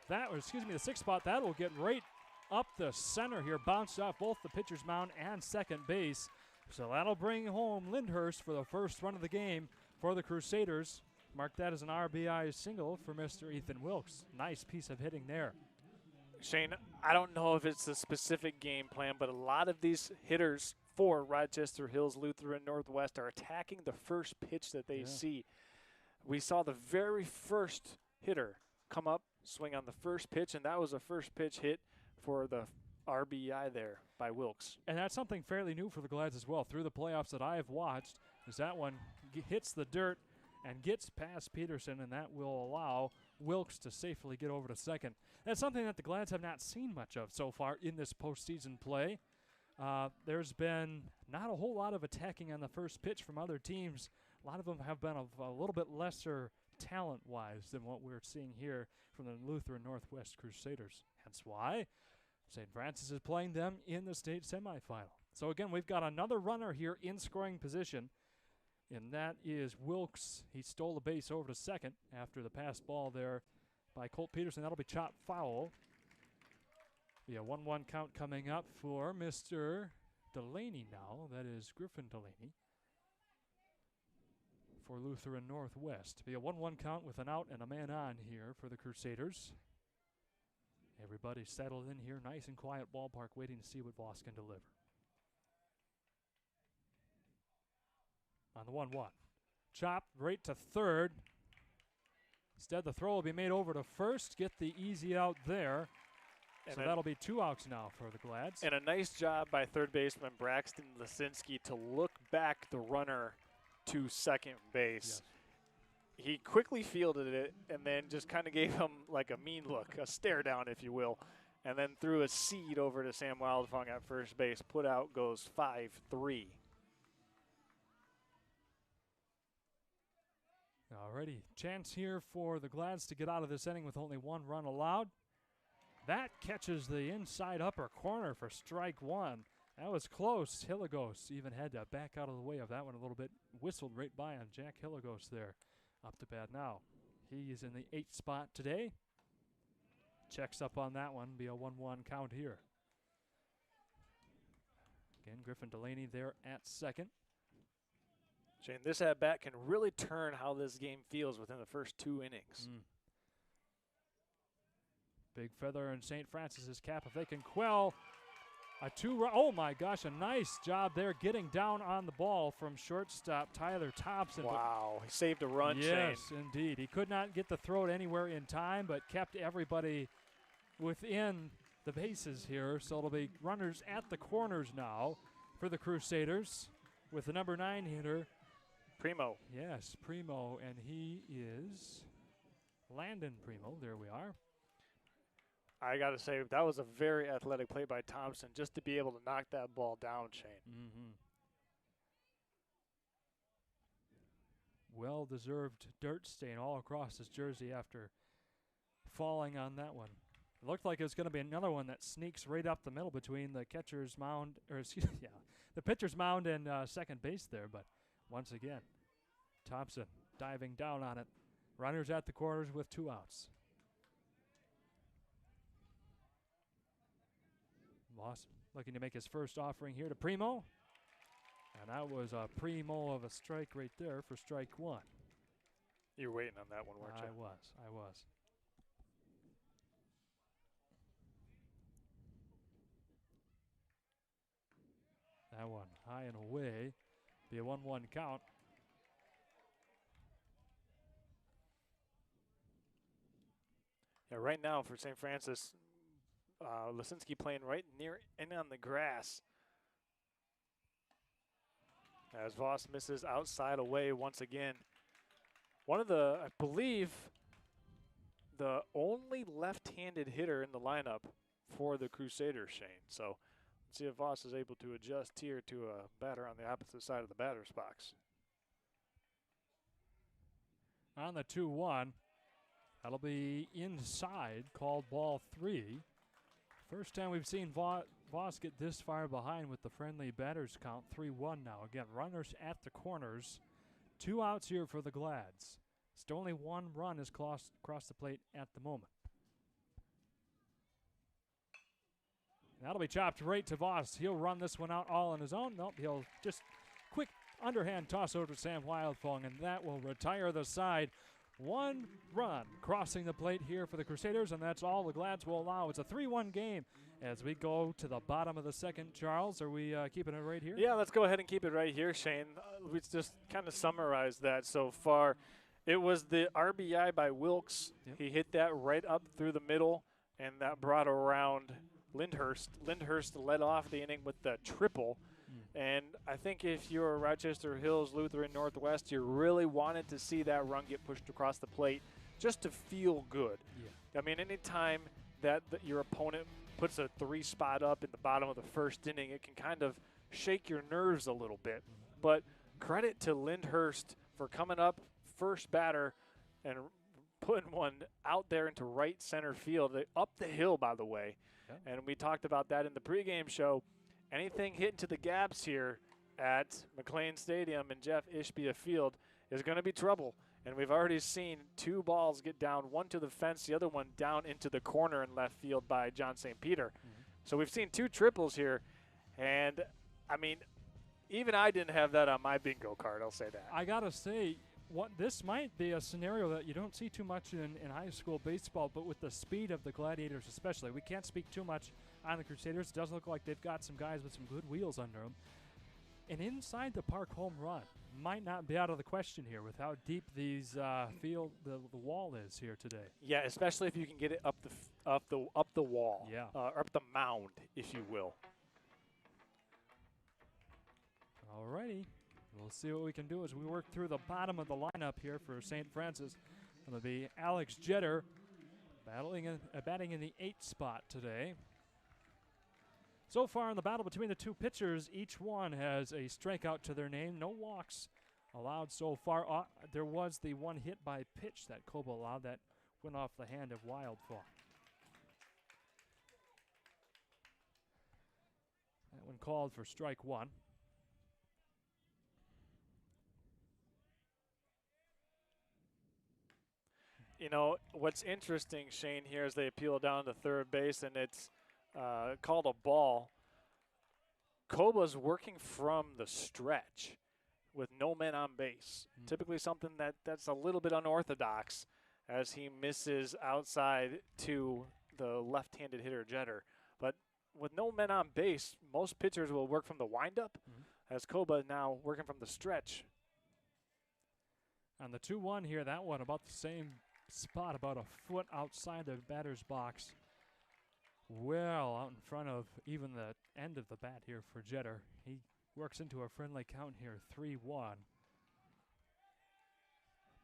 The 6 spot. That will get right up the center here, bounced off both the pitcher's mound and second base. So that'll bring home Lindhurst for the first run of the game for the Crusaders. Mark that as an RBI single for Mr. Ethan Wilkes. Nice piece of hitting there. Shane, I don't know if it's a specific game plan, but a lot of these hitters for Rochester Hills Lutheran Northwest are attacking the first pitch that they see. We saw the very first hitter come up, swing on the first pitch, and that was a first pitch hit for the RBI there by Wilkes. And that's something fairly new for the Glads as well. Through the playoffs that I have watched, is that one hits the dirt and gets past Peterson, and that will allow Wilkes to safely get over to second. That's something that the Glads have not seen much of so far in this postseason play. There's been not a whole lot of attacking on the first pitch from other teams. A lot of them have been of a little bit lesser talent-wise than what we're seeing here from the Lutheran Northwest Crusaders. Hence why St. Francis is playing them in the state semifinal. So again, we've got another runner here in scoring position, and that is Wilkes. He stole the base over to second after the pass ball there by Colt Peterson. That'll be chopped foul. Be a 1-1 count coming up for Mr. Delaney now. That is Griffin Delaney for Lutheran Northwest. Be a 1-1 count with an out and a man on here for the Crusaders. Everybody settled in here, nice and quiet ballpark, waiting to see what Voss can deliver. On the 1-1. Chop right to third. Instead, the throw will be made over to first. Get the easy out there. And so that'll be 2 outs now for the Glads. And a nice job by third baseman Braxton Lisinski to look back the runner to second base. Yes. He quickly fielded it and then just kind of gave him like a mean look, a stare down, if you will, and then threw a seed over to Sam Wildfung at first base. Put out goes 5-3. Alrighty, chance here for the Glads to get out of this inning with only 1 run allowed. That catches the inside upper corner for strike 1. That was close. Hilligos even had to back out of the way of that one a little bit. Whistled right by on Jack Hilligos there. Up to bat now. He is in the 8th spot today. Checks up on that one. Be a 1-1 count here. Again, Griffin Delaney there at second. Shane, this at-bat can really turn how this game feels within the first 2 innings. Big feather in St. Francis's cap if they can quell a 2-run. Oh my gosh, a nice job there getting down on the ball from shortstop Tyler Thompson. Wow, he saved a run, yes, Shane. Indeed. He could not get the throw anywhere in time, but kept everybody within the bases here. So it'll be runners at the corners now for the Crusaders with the number 9 hitter. Primo. Yes, Primo, and he is Landon Primo. There we are. I got to say, that was a very athletic play by Thompson just to be able to knock that ball down, Shane. Well-deserved dirt stain all across his jersey after falling on that one. It looked like it was going to be another one that sneaks right up the middle between the catcher's mound, or excuse me, the pitcher's mound and second base there, but once again, Thompson diving down on it. Runners at the corners with 2 outs. Voss looking to make his first offering here to Primo. And that was a Primo of a strike right there for strike 1. You were waiting on that one, weren't you? I was. That one high and away. Be a 1-1 count. Yeah, right now for St. Francis, Lisinski playing right near in on the grass. As Voss misses outside away once again. One of the, I believe, the only left-handed hitter in the lineup for the Crusaders, Shane. So let's see if Voss is able to adjust here to a batter on the opposite side of the batter's box. On the 2-1, that'll be inside, called ball 3. First time we've seen Voss get this far behind with the friendly batters count, 3-1 now. Again, runners at the corners. 2 outs here for the Glads. Still only 1 run is across the plate at the moment. That'll be chopped right to Voss. He'll run this one out all on his own. Nope, he'll just quick underhand toss over to Sam Wildfong, and that will retire the side. 1 run crossing the plate here for the Crusaders, and that's all the Glads will allow. It's a 3-1 game as we go to the bottom of the second. Charles, are we keeping it right here? Yeah, let's go ahead and keep it right here, Shane. We just kind of summarized that so far. It was the RBI by Wilkes. Yep. He hit that right up through the middle, and that brought around Lindhurst. Lindhurst led off the inning with the triple. And I think if you're Rochester Hills, Lutheran, Northwest, you really wanted to see that run get pushed across the plate just to feel good. Yeah. I mean, anytime that your opponent puts a 3 spot up in the bottom of the first inning, it can kind of shake your nerves a little bit. But credit to Lindhurst for coming up first batter and putting one out there into right center field, up the hill, by the way. Yeah. And we talked about that in the pregame show. Anything hitting to the gaps here at McLean Stadium and Jeff Ishbia Field is going to be trouble. And we've already seen 2 balls get down, one to the fence, the other one down into the corner in left field by John St. Peter. So we've seen 2 triples here. And, I mean, even I didn't have that on my bingo card, I'll say that. I got to say, this might be a scenario that you don't see too much in high school baseball, but with the speed of the Gladiators especially. We can't speak too much on the Crusaders. It does look like they've got some guys with some good wheels under them. An inside the park home run might not be out of the question here with how deep these the wall is here today. Yeah, especially if you can get it up the wall. Yeah. Up the mound, if you will. All righty. We'll see what we can do as we work through the bottom of the lineup here for St. Francis. It'll be Alex Jetter batting in the 8th spot today. So far in the battle between the 2 pitchers, each one has a strikeout to their name. No walks allowed so far. There was the one hit by pitch that Koba allowed that went off the hand of Wildfall. That one called for strike one. You know, what's interesting, Shane, here is they appeal down to third base, and it's called a ball. Koba's working from the stretch with no men on base. Typically something that's a little bit unorthodox as he misses outside to the left-handed hitter Jeter. But with no men on base, most pitchers will work from the windup, as Koba now working from the stretch. On the 2-1 here, that one about the same spot, about a foot outside the batter's box. Well out in front of even the end of the bat here for Jeter. He works into a friendly count here, 3-1.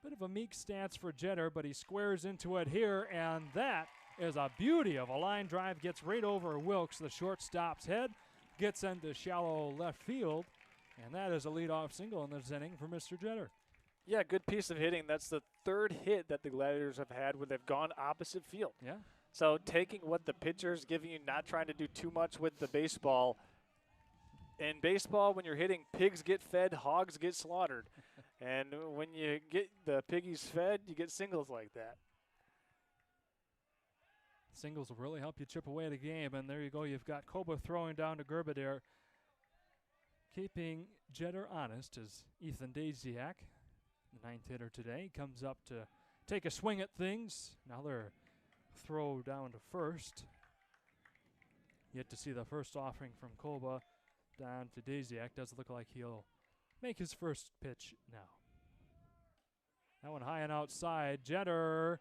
Bit of a meek stance for Jeter, but he squares into it here, and that is a beauty of a line drive. Gets right over Wilkes, the shortstop's head, gets into shallow left field, and that is a leadoff single in this inning for Mr. Jeter. Yeah, good piece of hitting. That's the third hit that the Gladiators have had where they've gone opposite field. Yeah. So taking what the pitcher's giving you, not trying to do too much with the baseball. In baseball, when you're hitting, pigs get fed, hogs get slaughtered. And when you get the piggies fed, you get singles like that. Singles will really help you chip away at a game. And there you go. You've got Koba throwing down to Gerbauer. Keeping Jeter honest is Ethan Daziak, the ninth hitter today. Comes up to take a swing at things. Another throw down to first. Yet to see the first offering from Koba down to Daziak. Does look like he'll make his first pitch now. That one high and outside. Jeter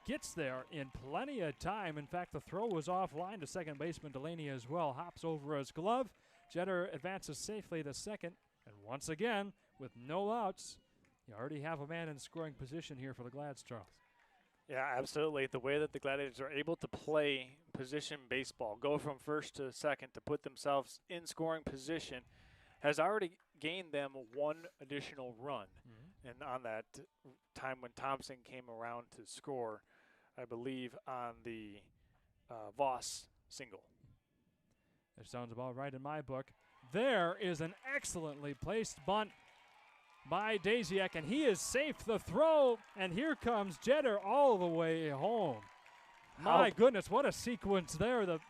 gets there in plenty of time. In fact, the throw was offline to second baseman Delaney as well. Hops over his glove. Jeter advances safely to second. And once again, with no outs, you already have a man in scoring position here for the Glads, Charles. Yeah, absolutely. The way that the Gladiators are able to play position baseball, go from first to second to put themselves in scoring position, has already gained them one additional run. And on that time when Thompson came around to score, I believe, on the Voss single. That sounds about right in my book. There is an excellently placed bunt by Daziak, and he is safe. The throw, and here comes Jeter all the way home. My goodness, what a sequence there. The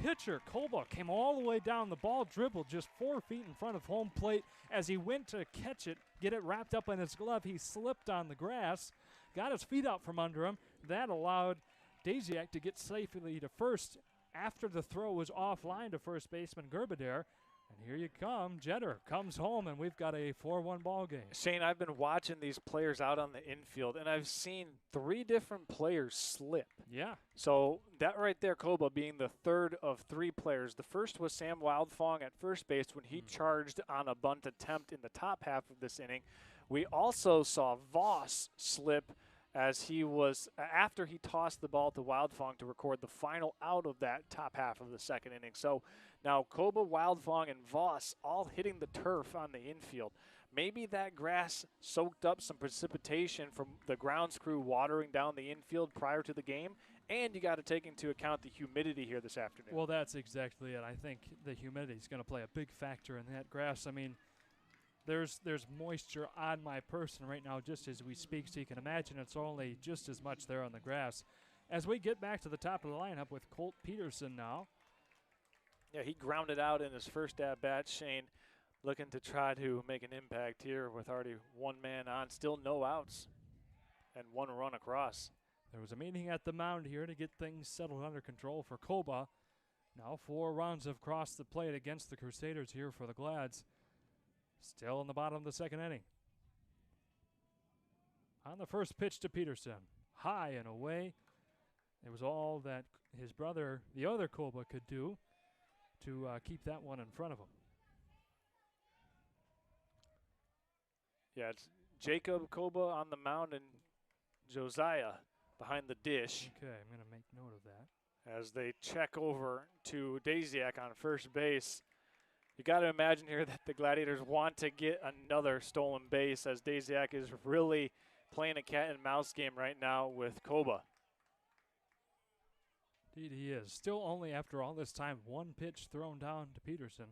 pitcher, Koba, came all the way down. The ball dribbled just 4 feet in front of home plate. As he went to catch it, get it wrapped up in his glove, he slipped on the grass, got his feet out from under him. That allowed Daziak to get safely to first after the throw was offline to first baseman Gerbauer. And here you come. Jeter comes home, and we've got a 4-1 ball game. Shane, I've been watching these players out on the infield, and I've seen 3 different players slip. Yeah. So that right there, Koba being the third of 3 players. The first was Sam Wildfong at first base when he charged on a bunt attempt in the top half of this inning. We also saw Voss slip as he was, after he tossed the ball to Wildfong to record the final out of that top half of the second inning. So now Koba, Wildfong, and Voss all hitting the turf on the infield. Maybe that grass soaked up some precipitation from the grounds crew watering down the infield prior to the game, and you got to take into account the humidity here this afternoon. Well, that's exactly it. I think the humidity is going to play a big factor in that grass. I mean, there's moisture on my person right now just as we speak, so you can imagine it's only just as much there on the grass. As we get back to the top of the lineup with Colt Peterson now. Yeah, he grounded out in his first at-bat. Shane looking to try to make an impact here with already 1 man on. Still no outs and 1 run across. There was a meeting at the mound here to get things settled under control for Koba. Now 4 runs have crossed the plate against the Crusaders here for the Glads. Still in the bottom of the second inning. On the first pitch to Peterson. High and away. It was all that his brother, the other Koba, could do to keep that one in front of him. Yeah, it's Jacob Koba on the mound and Josiah behind the dish. Okay, I'm going to make note of that. As they check over to Daziak on first base. You got to imagine here that the Gladiators want to get another stolen base, as Daziak is really playing a cat and mouse game right now with Koba. Indeed he is. Still only, after all this time, one pitch thrown down to Peterson.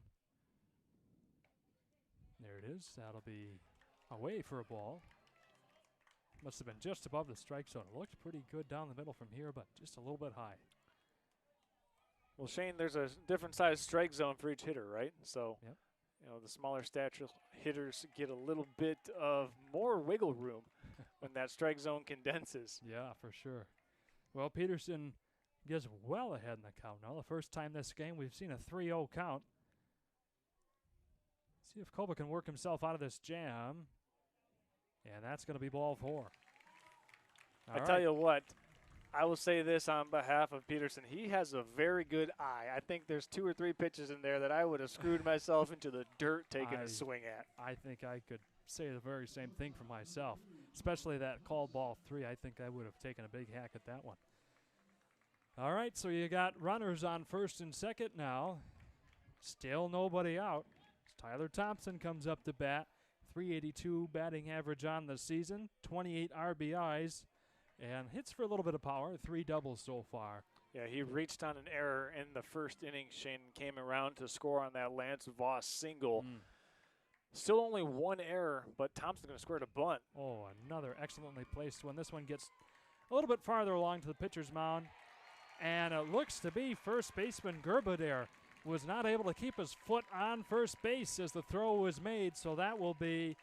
There it is. That'll be away for a ball. Must have been just above the strike zone. It looked pretty good down the middle from here, but just a little bit high. Well, Shane, there's a different size strike zone for each hitter, right? So, yep. You know, the smaller stature hitters get a little bit of more wiggle room when that strike zone condenses. Yeah, for sure. Well, Peterson gets well ahead in the count now. The first time this game, we've seen a 3-0 count. See if Koba can work himself out of this jam. And that's going to be ball 4. I tell you what, I will say this on behalf of Peterson. He has a very good eye. I think there's 2 or 3 pitches in there that I would have screwed myself into the dirt taking a swing at. I think I could say the very same thing for myself, especially that called ball 3. I think I would have taken a big hack at that one. All right, so you got runners on first and second now. Still nobody out. Tyler Thompson comes up to bat. 382 batting average on the season, 28 RBIs, and hits for a little bit of power, 3 doubles so far. Yeah, he reached on an error in the first inning. Shane came around to score on that Lance Voss single. Still only 1 error, but Thompson's going to score to bunt. Oh, another excellently placed one. This one gets a little bit farther along to the pitcher's mound, and it looks to be first baseman Gerbaudet was not able to keep his foot on first base as the throw was made, so that will be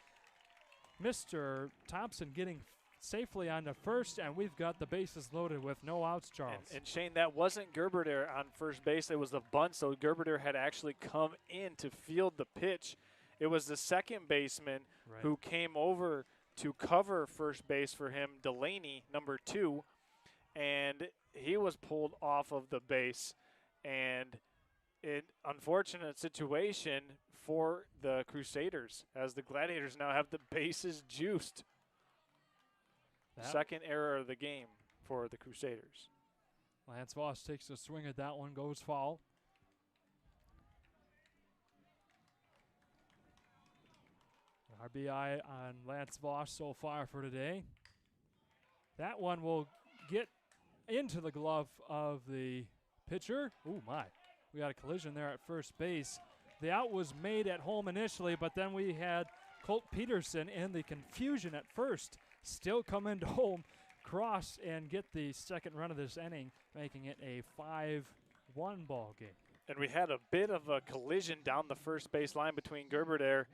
Mr. Thompson getting safely on to first, and we've got the bases loaded with no outs, Charles. And Shane, that wasn't Gerbaudet on first base. It was the bunt, so Gerbaudet had actually come in to field the pitch. It was the second baseman who came over to cover first base for him, Delaney, number 2, and he was pulled off of the base. And an unfortunate situation for the Crusaders, as the Gladiators now have the bases juiced. Second error of the game for the Crusaders. Lance Voss takes a swing at that one, goes foul. RBI on Lance Voss so far for today. That one will get into the glove of the pitcher. Oh my, we got a collision there at first base. The out was made at home initially, but then we had Colt Peterson in the confusion at first still come into home, cross, and get the second run of this inning, making it a 5-1 ball game. And we had a bit of a collision down the first base line between Gerbaudet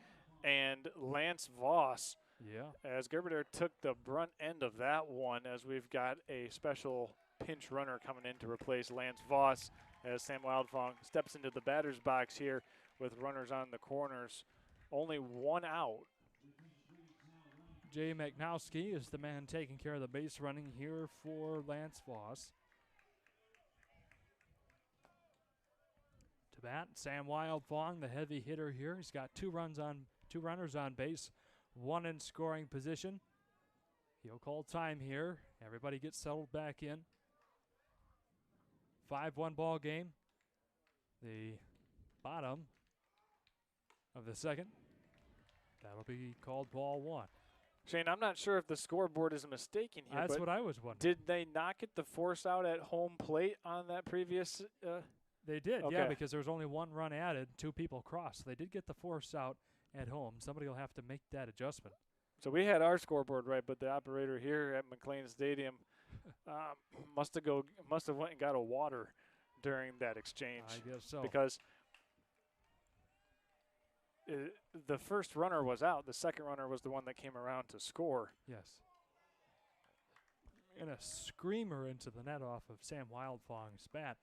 and Lance Voss. Yeah. As Gerbaudet took the brunt end of that one, as we've got a special pinch runner coming in to replace Lance Voss, as Sam Wildfong steps into the batter's box here with runners on the corners. Only 1 out. Jay Magnowski is the man taking care of the base running here for Lance Voss. To bat, Sam Wildfong, the heavy hitter here. He's got 2 runners on base, 1 in scoring position. He'll call time here. Everybody gets settled back in. 5-1 ball game. The bottom of the second. That'll be called ball 1. Shane, I'm not sure if the scoreboard is mistaken here. That's what I was wondering. Did they not get the force out at home plate on that previous? They did, okay. yeah, because there was only 1 run added, 2 people crossed. They did get the force out at home. Somebody will have to make that adjustment. So we had our scoreboard right, but the operator here at McLean Stadium must have went and got a water during that exchange. I guess so. Because the first runner was out. The second runner was the one that came around to score. Yes. And a screamer into the net off of Sam Wildfong's bat.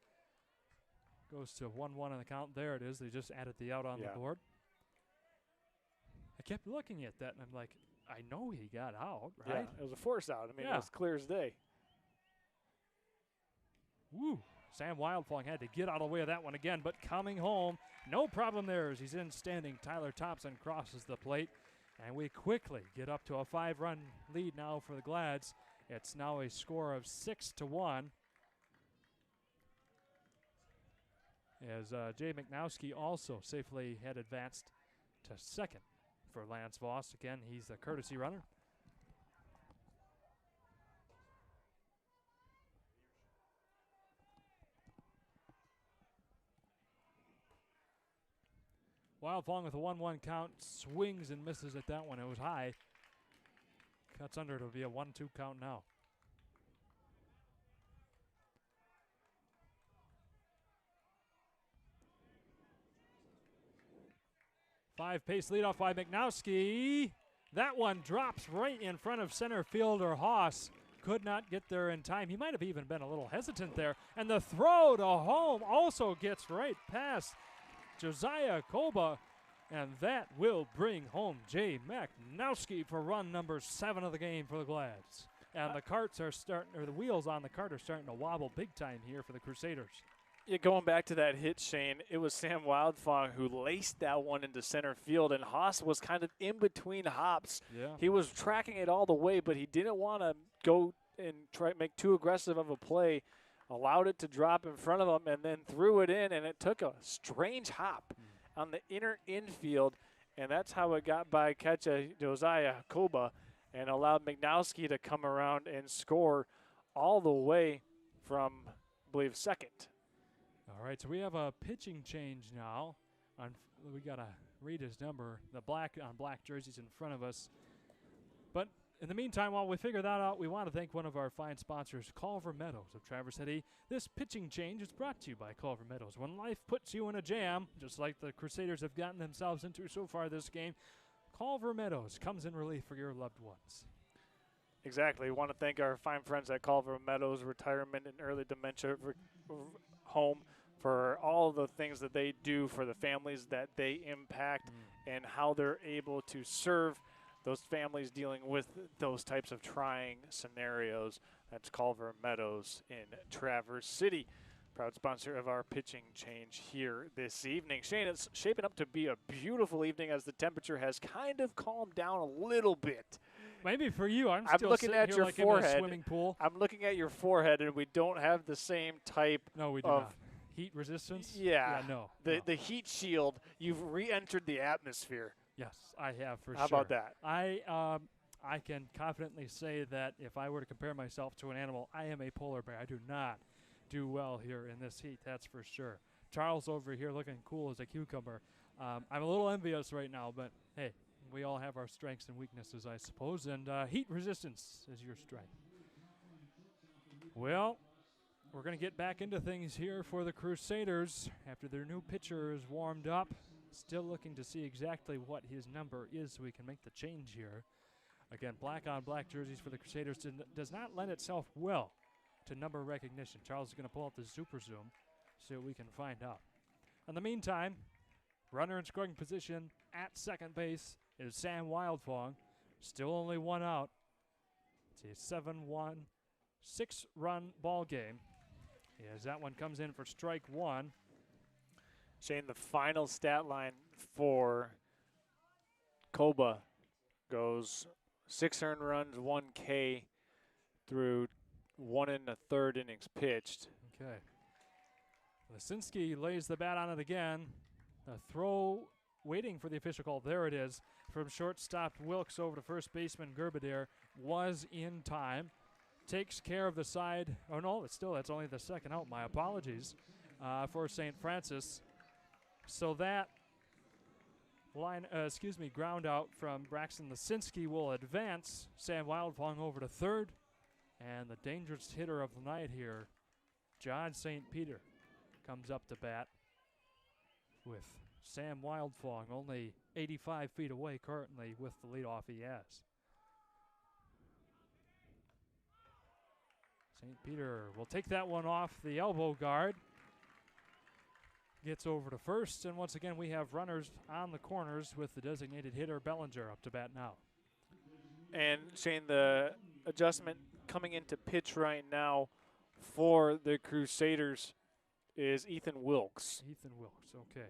Goes to 1-1 on the count. There it is. They just added the out on the board. I kept looking at that, and I'm like, I know he got out, right? Yeah, it was a force out. I mean, it was clear as day. Woo. Sam Wildfong had to get out of the way of that one again, but coming home, no problem there as he's in standing. Tyler Thompson crosses the plate, and we quickly get up to a 5-run lead now for the Glads. It's now a score of 6-1. as Jay McNowski also safely had advanced to second for Lance Voss. Again, he's a courtesy runner. Wildfong with a 1-1 count, swings and misses at that one. It was high. Cuts under, it'll be a 1-2 count now. Five-pace leadoff by McNowski. That one drops right in front of center fielder Haas. Could not get there in time. He might have even been a little hesitant there. And the throw to home also gets right past Josiah Koba. And that will bring home Jay McNowski for run number 7 of the game for the Glads. And the carts are starting, or the wheels on the cart are starting to wobble big time here for the Crusaders. Yeah, going back to that hit, Shane, it was Sam Wildfong who laced that one into center field, and Haas was kind of in between hops. Yeah. He was tracking it all the way, but he didn't want to go and try to make too aggressive of a play, allowed it to drop in front of him, and then threw it in, and it took a strange hop on the inner infield, and that's how it got by catcher Josiah Koba and allowed McNowski to come around and score all the way from, I believe, second. All right, so we have a pitching change now. We got to read his number, the black on black jerseys in front of us. But in the meantime, while we figure that out, we want to thank one of our fine sponsors, Culver Meadows of Traverse City. This pitching change is brought to you by Culver Meadows. When life puts you in a jam, just like the Crusaders have gotten themselves into so far this game, Culver Meadows comes in relief for your loved ones. Exactly. We want to thank our fine friends at Culver Meadows Retirement and Early Dementia Home for all the things that they do for the families that they impact and how they're able to serve those families dealing with those types of trying scenarios. That's Culver Meadows in Traverse City, proud sponsor of our pitching change here this evening. Shane, it's shaping up to be a beautiful evening as the temperature has kind of calmed down a little bit. Maybe for you, I'm still looking sitting at here your like forehead. in a swimming pool. I'm looking at your forehead, and we don't have the same type No, we do of not. Heat resistance? Yeah, no. The heat shield, you've re-entered the atmosphere. Yes, I have for How sure. about that? I can confidently say that if I were to compare myself to an animal, I am a polar bear. I do not do well here in this heat, that's for sure. Charles over here looking cool as a cucumber. I'm a little envious right now, but hey, we all have our strengths and weaknesses, I suppose, and heat resistance is your strength. Well, we're going to get back into things here for the Crusaders after their new pitcher is warmed up. Still looking to see exactly what his number is so we can make the change here. Again, black on black jerseys for the Crusaders does not lend itself well to number recognition. Charles is going to pull out the super zoom so we can find out. In the meantime, runner in scoring position at second base is Sam Wildfong. Still only one out. It's a 7-1, 6-run ball game. As that one comes in for strike one. Shane, the final stat line for Koba goes 6 earned runs, 1 K through 1 1/3 innings pitched. Okay. Lisinski lays the bat on it again. A throw waiting for the official call. There it is. From shortstop Wilkes over to first baseman Gerbedair was in time. Takes care of the side. Oh, no, that's only the second out. My apologies for St. Francis. So that ground out from Braxton Lisinski will advance Sam Wildfong over to third. And the dangerous hitter of the night here, John St. Peter, comes up to bat with Sam Wildfong only 85 feet away currently with the leadoff he has. St. Peter will take that one off the elbow guard. Gets over to first, and once again we have runners on the corners with the designated hitter Bellinger up to bat now. And Shane, the adjustment coming into pitch right now for the Crusaders is Ethan Wilkes. Ethan Wilkes, okay.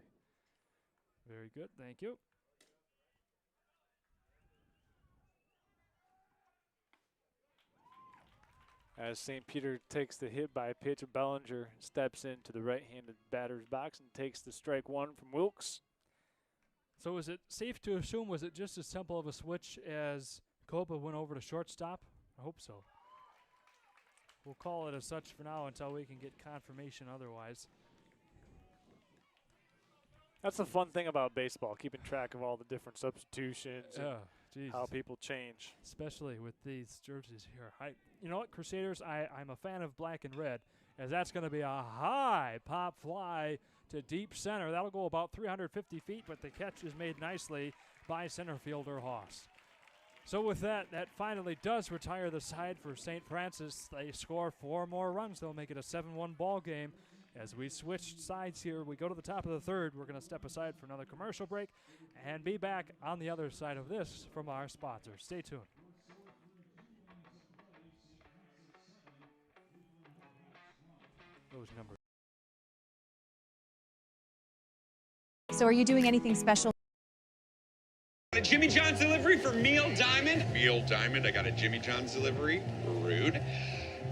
Very good, thank you. As St. Peter takes the hit by a pitch, Bellinger steps into the right-handed batter's box and takes the strike one from Wilkes. So is it safe to assume, was it just as simple of a switch as Copa went over to shortstop? I hope so. We'll call it as such for now until we can get confirmation otherwise. That's the fun thing about baseball, keeping track of all the different substitutions and how people change. Especially with these jerseys here. You know what, Crusaders, I'm a fan of black and red, as that's going to be a high pop fly to deep center. That'll go about 350 feet, but the catch is made nicely by center fielder Haas. So with that, that finally does retire the side for St. Francis. They score 4 more runs. They'll make it a 7-1 ball game. As we switch sides here, we go to the top of the third. We're going to step aside for another commercial break and be back on the other side of this from our sponsors. Stay tuned. Those numbers. So are you doing anything special? A Jimmy John's delivery for Meal Diamond. Meal Diamond, I got a Jimmy John's delivery. Rude.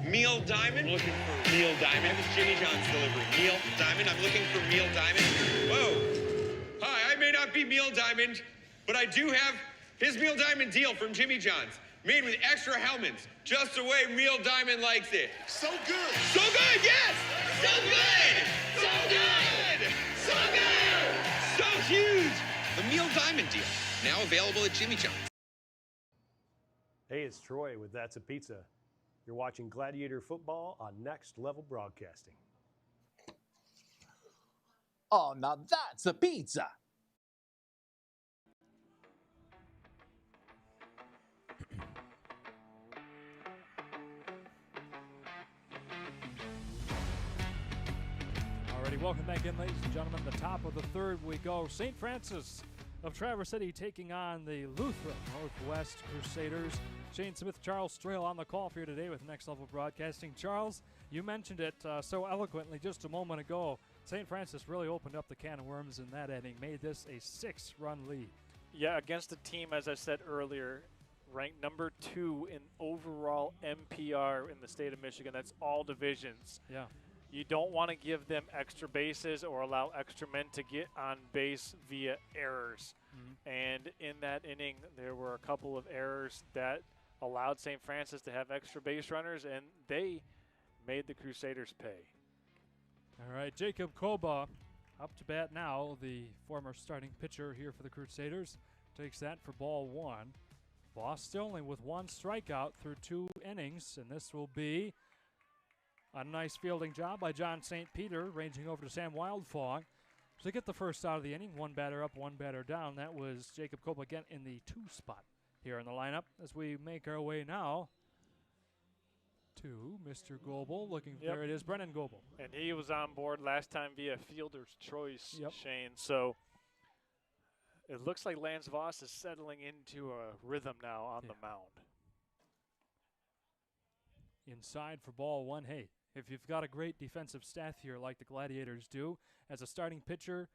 Meal Diamond. Looking for Meal Diamond. It's Jimmy John's delivery. Meal Diamond, I'm looking for Meal Diamond. Whoa. Hi, I may not be Meal Diamond, but I do have his Meal Diamond deal from Jimmy John's. Made with extra helmets, just the way Meal Diamond likes it. So good. So good, yes. So good. So good. So good. So huge. The Meal Diamond deal. Now available at Jimmy John's. Hey, it's Troy with That's a Pizza. You're watching Gladiator football on Next Level Broadcasting. Oh, now that's a pizza. Alrighty, welcome back in, ladies and gentlemen. The top of the third we go. St. Francis of Traverse City taking on the Lutheran Northwest Crusaders. Shane Smith, Charles Strail on the call for you today with Next Level Broadcasting. Charles, you mentioned it so eloquently just a moment ago. St. Francis really opened up the can of worms in that inning, made this a 6-run lead. Yeah, against a team, as I said earlier, ranked number 2 in overall MPR in the state of Michigan. That's all divisions. Yeah. You don't want to give them extra bases or allow extra men to get on base via errors. Mm-hmm. And in that inning, there were a couple of errors that allowed St. Francis to have extra base runners, and they made the Crusaders pay. All right, Jacob Koba up to bat now, the former starting pitcher here for the Crusaders. Takes that for ball 1. Voss still only with 1 strikeout through 2 innings, and this will be a nice fielding job by John St. Peter, ranging over to Sam Wildfong. So they get the first out of the inning, 1 batter up, 1 batter down. That was Jacob Koba again in the 2 spot here in the lineup as we make our way now to Mr. Goebel. There it is, Brennan Goebel. And he was on board last time via fielder's choice, Shane. So it looks like Lance Voss is settling into a rhythm now on the mound. Inside for ball 1. Hey, if you've got a great defensive staff here like the Gladiators do, as a starting pitcher,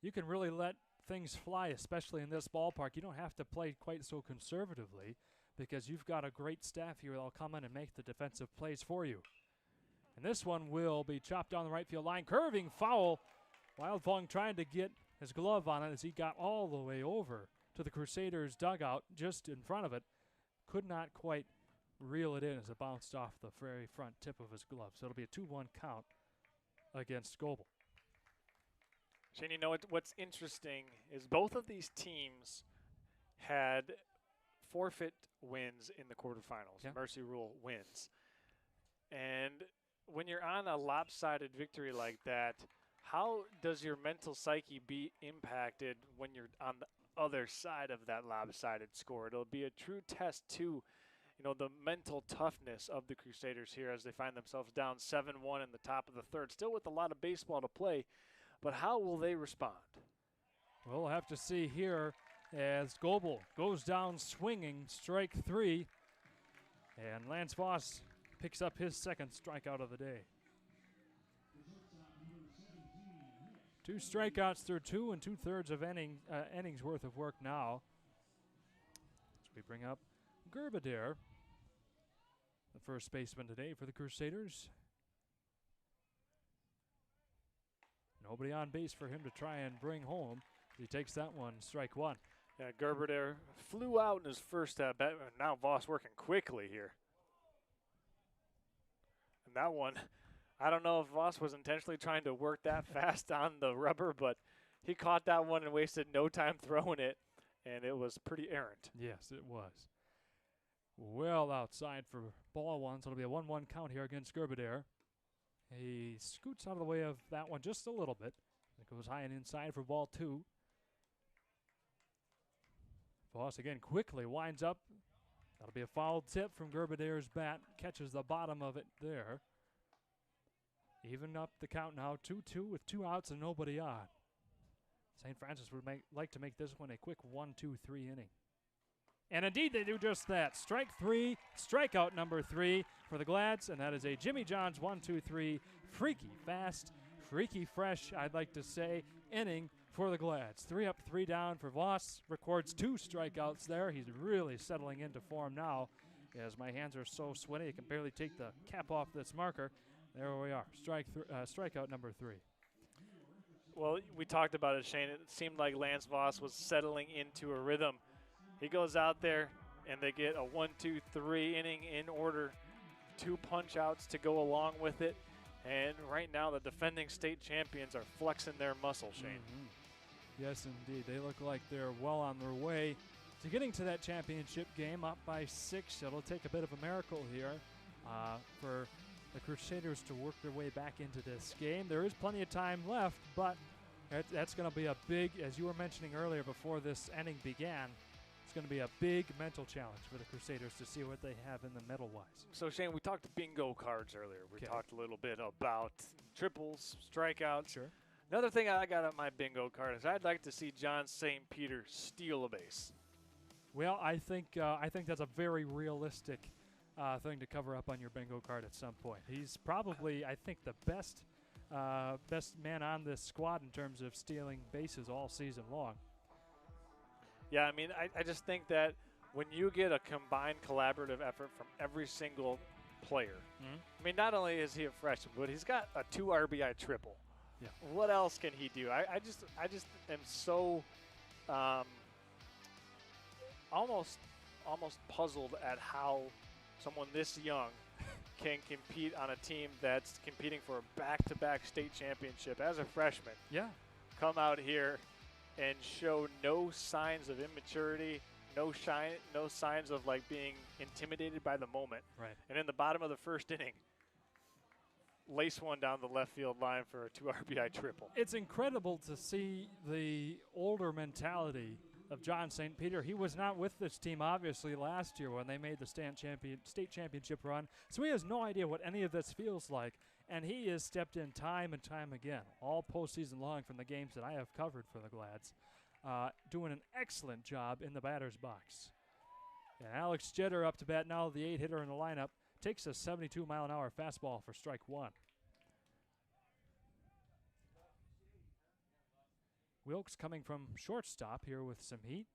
you can really let things fly, especially in this ballpark. You don't have to play quite so conservatively because you've got a great staff here that'll come in and make the defensive plays for you. And this one will be chopped down the right field line. Curving foul. Wildfong trying to get his glove on it as he got all the way over to the Crusaders' dugout just in front of it. Could not quite reel it in as it bounced off the very front tip of his glove. So it'll be a 2-1 count against Goebel. Shane, you know what's interesting is both of these teams had forfeit wins in the quarterfinals, Mercy Rule wins. And when you're on a lopsided victory like that, how does your mental psyche be impacted when you're on the other side of that lopsided score? It'll be a true test to the mental toughness of the Crusaders here as they find themselves down 7-1 in the top of the third, still with a lot of baseball to play. But how will they respond? Well, we'll have to see here as Goebel goes down swinging, strike 3. And Lance Voss picks up his 2nd strikeout of the day. 2 strikeouts through 2 2/3 of innings worth of work now. So we bring up Gerbaudier. the first baseman today for the Crusaders. Nobody on base for him to try and bring home. He takes that one, strike one. Yeah, Gerber there flew out in his first at bat. Now Voss working quickly here. And that one, I don't know if Voss was intentionally trying to work that fast on the rubber, but he caught that one and wasted no time throwing it, and it was pretty errant. Yes, it was. Well outside for ball one, so it'll be a 1-1 count here against Gerberdare. He scoots out of the way of that one just a little bit. It goes high and inside for ball two. Voss again quickly winds up. That'll be a foul tip from Gerberdare's bat. Catches the bottom of it there. Even up the count now, 2-2 with 2 outs and nobody on. St. Francis would like to make this one a quick 1-2-3 inning. And indeed they do just that. Strike three, strikeout number 3 for the Glads, and that is a Jimmy John's 1-2-3 freaky fast, freaky fresh, I'd like to say, inning for the Glads. 3 up, 3 down for Voss. Records 2 strikeouts there. He's really settling into form now, as my hands are so sweaty I can barely take the cap off this marker. There we are, strikeout number 3. Well, we talked about it, Shane. It seemed like Lance Voss was settling into a rhythm. He goes out there, and they get a 1-2-3 inning in order. 2 punch-outs to go along with it. And right now, the defending state champions are flexing their muscle, Shane. Mm-hmm. Yes, indeed. They look like they're well on their way to getting to that championship game, up by 6. It'll take a bit of a miracle here for the Crusaders to work their way back into this game. There is plenty of time left, but that's going to be a big, as you were mentioning earlier before this inning began, it's going to be a big mental challenge for the Crusaders to see what they have in the middle-wise. So, Shane, we talked bingo cards earlier. We talked a little bit about triples, strikeouts. Sure. Another thing I got on my bingo card is I'd like to see John St. Peter steal a base. Well, I think that's a very realistic thing to cover up on your bingo card at some point. He's probably, I think, the best man on this squad in terms of stealing bases all season long. Yeah, I mean, I just think that when you get a combined collaborative effort from every single player, I mean, not only is he a freshman, but he's got a 2 RBI triple. Yeah. What else can he do? I just am so almost puzzled at how someone this young can compete on a team that's competing for a back-to-back state championship as a freshman. Yeah. Come out here and show no signs of immaturity, no signs of like being intimidated by the moment. Right. And in the bottom of the first inning, lace one down the left field line for a 2 RBI triple. It's incredible to see the older mentality of John St. Peter. He was not with this team, obviously, last year when they made the state championship run, so he has no idea what any of this feels like, and he has stepped in time and time again, all postseason long from the games that I have covered for the Glads, doing an excellent job in the batter's box. And Alex Jeter up to bat now, the 8-hitter in the lineup, takes a 72-mile-an-hour fastball for strike 1. Wilkes coming from shortstop here with some heat.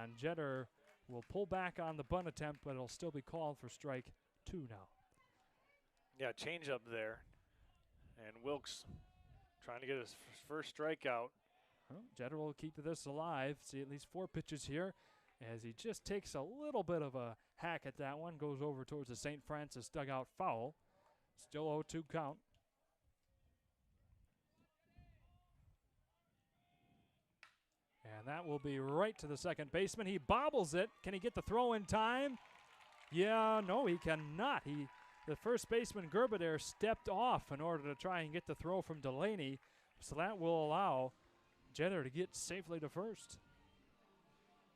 And Jeter will pull back on the bunt attempt, but it'll still be called for strike 2 now. Yeah, change up there. And Wilkes trying to get his first strikeout. Well, Jeter will keep this alive. See at least 4 pitches here as he just takes a little bit of a hack at that one. Goes over towards the St. Francis dugout foul. Still 0-2 count. And that will be right to the second baseman. He bobbles it. Can he get the throw in time? Yeah, no, he cannot. The first baseman, Gerberdare, stepped off in order to try and get the throw from Delaney. So that will allow Jeter to get safely to first.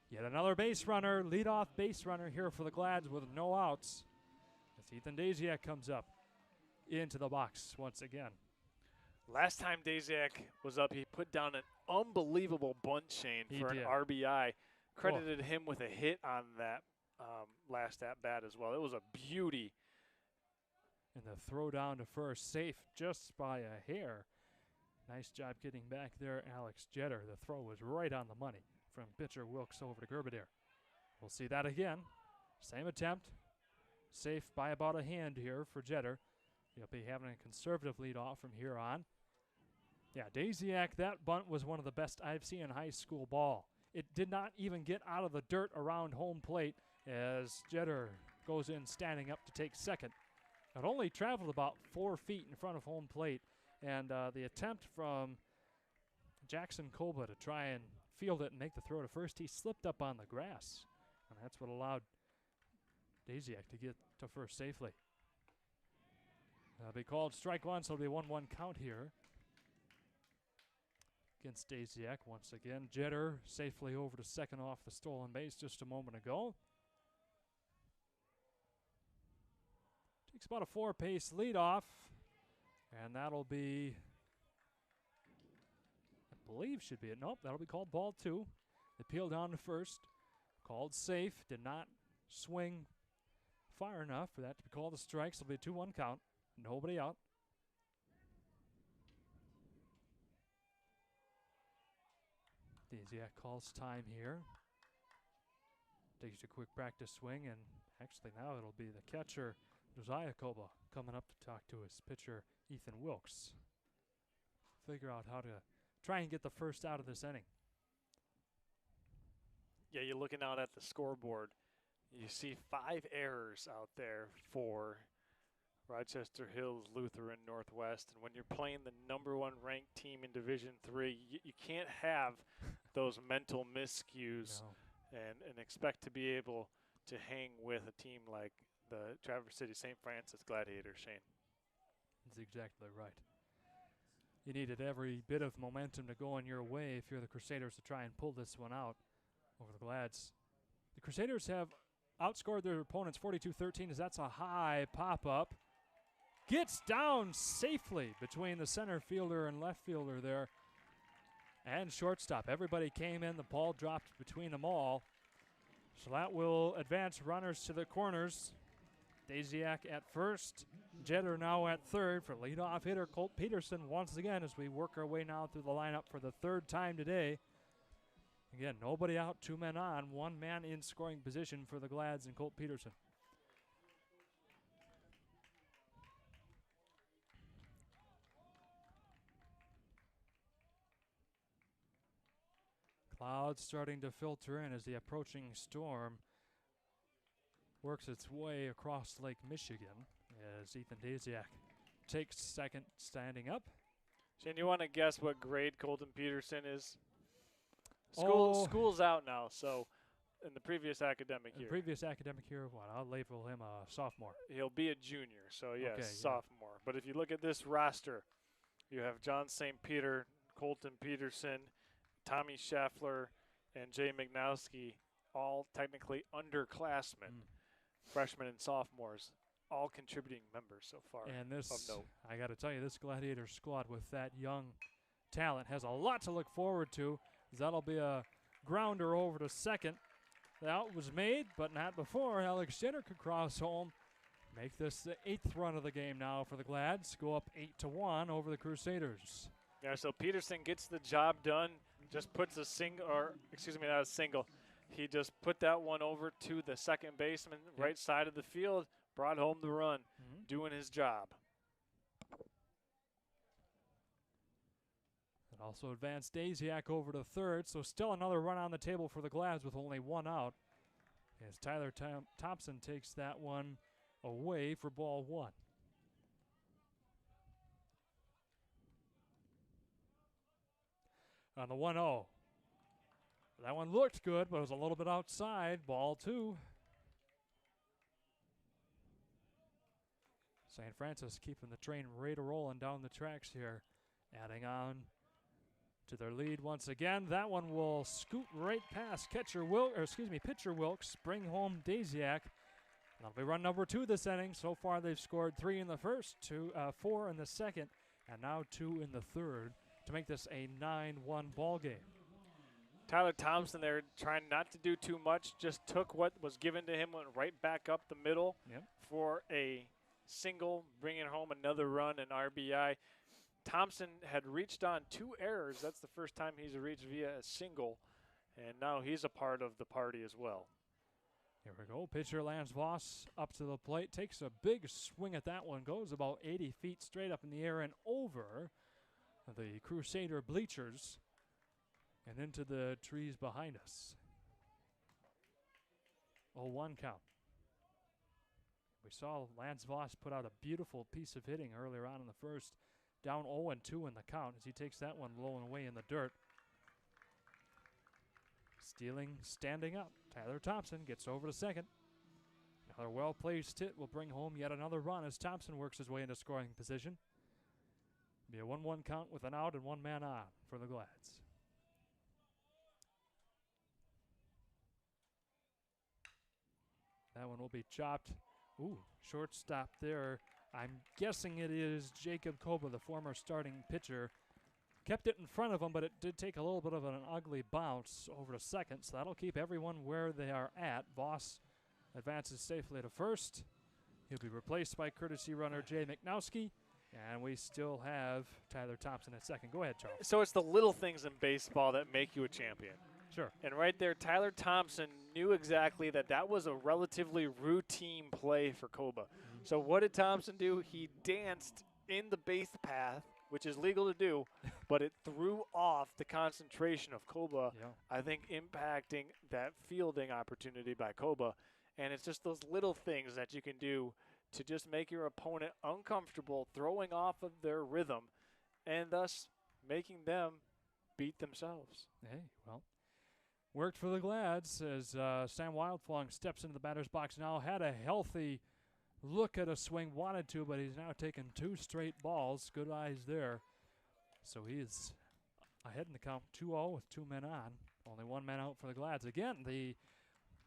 Yet another base runner, leadoff base runner here for the Glads with no outs. As Ethan Daziak comes up into the box once again. Last time Daziak was up, he put down an unbelievable bunt chain for an RBI. Credited him with a hit on that last at-bat as well. It was a beauty. And the throw down to first, safe just by a hair. Nice job getting back there, Alex Jeter. The throw was right on the money from pitcher Wilkes over to Gerberdare. We'll see that again. Same attempt. safe by about a hand here for Jeter. He'll be having a conservative lead off from here on. Yeah, Daisiak, that bunt was one of the best I've seen in high school ball. It did not even get out of the dirt around home plate as Jeter goes in standing up to take second. It only traveled about 4 feet in front of home plate, and the attempt from Jackson Kolba to try and field it and make the throw to first, he slipped up on the grass, and that's what allowed Daisiak to get to first safely. That'll be called strike one, so it'll be 1-1 count here against Daisiak. Once again, Jeter safely over to second off the stolen base just a moment ago. Takes about a 4-pace leadoff, and that'll be, I believe should be it. Nope, that'll be called ball 2. The peel down to first, called safe, did not swing far enough for that to be called a strike, so it'll be a 2-1 count. Nobody out. Daisiak calls time here. Takes a quick practice swing, and actually now it'll be the catcher, Josiah Koba, coming up to talk to his pitcher, Ethan Wilkes. Figure out how to try and get the first out of this inning. Yeah, you're looking out at the scoreboard. You see 5 errors out there for Rochester Hills Lutheran Northwest, and when you're playing the #1 ranked team in Division III, you can't have those mental miscues and expect to be able to hang with a team like the Traverse City St. Francis Gladiators, Shane. That's exactly right. You needed every bit of momentum to go in your way if you're the Crusaders to try and pull this one out over the Glads. The Crusaders have outscored their opponents 42-13 as that's a high pop-up. Gets down safely between the center fielder and left fielder there. And shortstop. Everybody came in. The ball dropped between them all. So that will advance runners to the corners. Daisiak at first. Jeter now at third for leadoff hitter Colt Peterson once again as we work our way now through the lineup for the 3rd time today. Again, nobody out, 2 men on, 1 man in scoring position for the Glads and Colt Peterson. Clouds starting to filter in as the approaching storm works its way across Lake Michigan as Ethan Daisiak takes second standing up. Shane, you want to guess what grade Colton Peterson is? School's out now, so in the previous academic year. What? I'll label him a sophomore. He'll be a junior, so yes, okay, sophomore. Yeah. But if you look at this roster, you have John St. Peter, Colton Peterson, Tommy Schaffler, and Jay Mignowski, all technically underclassmen, freshmen and sophomores, all contributing members so far. And this, of note. I got to tell you, this Gladiator squad with that young talent has a lot to look forward to. That'll be a grounder over to second. The out was made, but not before. Alex Jenner could cross home, make this the 8th run of the game now for the Glads. Go up 8-1 over the Crusaders. Yeah, so Peterson gets the job done. Just puts a single, or excuse me, not a single. He just put that one over to the second baseman, right side of the field, brought home the run, doing his job. And also advanced Daisiak over to third, so still another run on the table for the Glads with only 1 out. As Tyler Thompson takes that one away for ball 1. On the 1-0. That one looked good, but it was a little bit outside. Ball 2. St. Francis keeping the train right rolling down the tracks here. Adding on to their lead once again. That one will scoot right past pitcher Wilkes, bring home Daisiak. That'll be run number 2 this inning. So far they've scored 3 in the first, 4 in the second, and now 2 in the third to make this a 9-1 ball game. Tyler Thompson there trying not to do too much, just took what was given to him, went right back up the middle for a single, bringing home another run and RBI. Thompson had reached on 2 errors. That's the first time he's reached via a single, and now he's a part of the party as well. Here we go. Pitcher Lance Voss up to the plate. Takes a big swing at that one. Goes about 80 feet straight up in the air and over the Crusader bleachers and into the trees behind us. 0-1 count. We saw Lance Voss put out a beautiful piece of hitting earlier on in the first. Down 0-2 in the count as he takes that one low and away in the dirt. Stealing, standing up. Tyler Thompson gets over to second. Another well-placed hit will bring home yet another run as Thompson works his way into scoring position. Be a 1-1 count with an out and one man on for the Glads. That one will be chopped. Ooh, shortstop there. I'm guessing it is Jacob Koba, the former starting pitcher. Kept it in front of him, but it did take a little bit of an ugly bounce over to second, so that'll keep everyone where they are at. Voss advances safely to first. He'll be replaced by courtesy runner Jay McNowski, and we still have Tyler Thompson at second. Go ahead, Charles. So it's the little things in baseball that make you a champion. Sure. And right there, Tyler Thompson knew exactly that that was a relatively routine play for Koba. So what did Thompson do? He danced in the base path, which is legal to do, but it threw off the concentration of Koba, I think impacting that fielding opportunity by Koba. And it's just those little things that you can do to just make your opponent uncomfortable, throwing off of their rhythm, and thus making them beat themselves. Hey, well, worked for the Glads as Sam Wildflong steps into the batter's box now. Had a healthy look at a swing, wanted to, but he's now taken 2 straight balls. Good eyes there. So he is ahead in the count 2-0 with 2 men on. Only 1 man out for the Glads. Again, the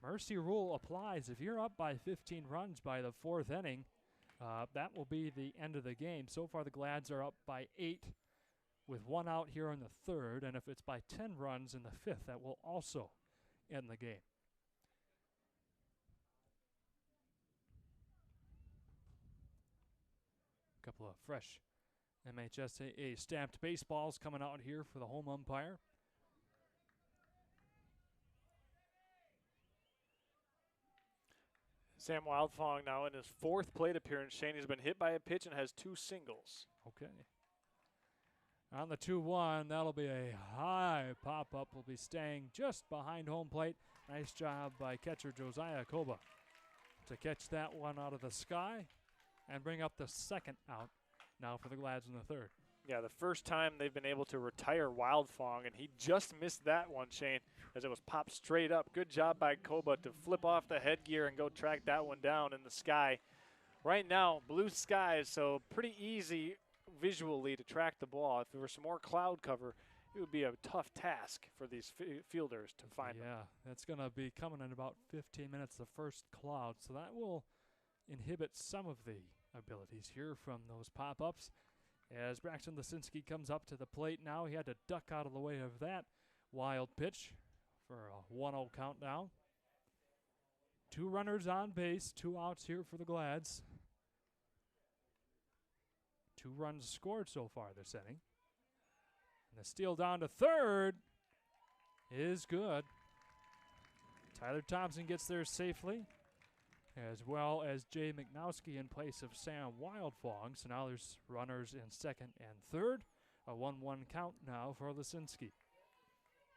mercy rule applies. If you're up by 15 runs by the 4th inning, that will be the end of the game. So far, the Glads are up by 8 with 1 out here in the 3rd. And if it's by 10 runs in the 5th, that will also end the game. Couple of fresh MHSAA stamped baseballs coming out here for the home umpire. Sam Wildfong now in his 4th plate appearance. Shane has been hit by a pitch and has 2 singles. Okay. On the 2-1, that'll be a high pop-up. Will be staying just behind home plate. Nice job by catcher Josiah Koba to catch that one out of the sky and bring up the 2nd out now for the Glads in the 3rd. Yeah, the first time they've been able to retire Wildfong, and he just missed that one, Shane, as it was popped straight up. Good job by Koba to flip off the headgear and go track that one down in the sky. Right now, blue skies, so pretty easy visually to track the ball. If there were some more cloud cover, it would be a tough task for these fielders to find them. Yeah, that's going to be coming in about 15 minutes, the first cloud, so that will inhibit some of the abilities here from those pop-ups. As Braxton Lisinski comes up to the plate now, he had to duck out of the way of that wild pitch for a 1-0 count now. 2 runners on base, 2 outs here for the Glads. 2 runs scored so far this inning. And the steal down to 3rd is good. Tyler Thompson gets there safely, as well as Jay McNowski in place of Sam Wildfong. So now there's runners in 2nd and 3rd. A 1-1 count now for Lisinski.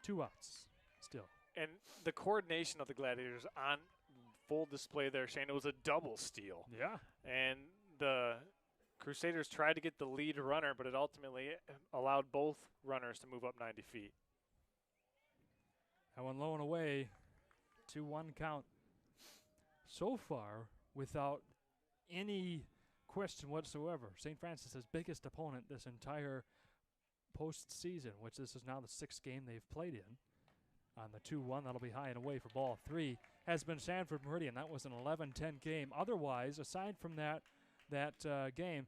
2 outs still. And the coordination of the Gladiators on full display there, Shane. It was a double steal. Yeah. And the Crusaders tried to get the lead runner, but it ultimately allowed both runners to move up 90 feet. That one low and away. 2-1 count. So far, without any question whatsoever, St. Francis's biggest opponent this entire postseason, which this is now the 6th game they've played in. On the 2-1, that'll be high and away for ball 3, has been Sanford Meridian. That was an 11-10 game. Otherwise, aside from that game,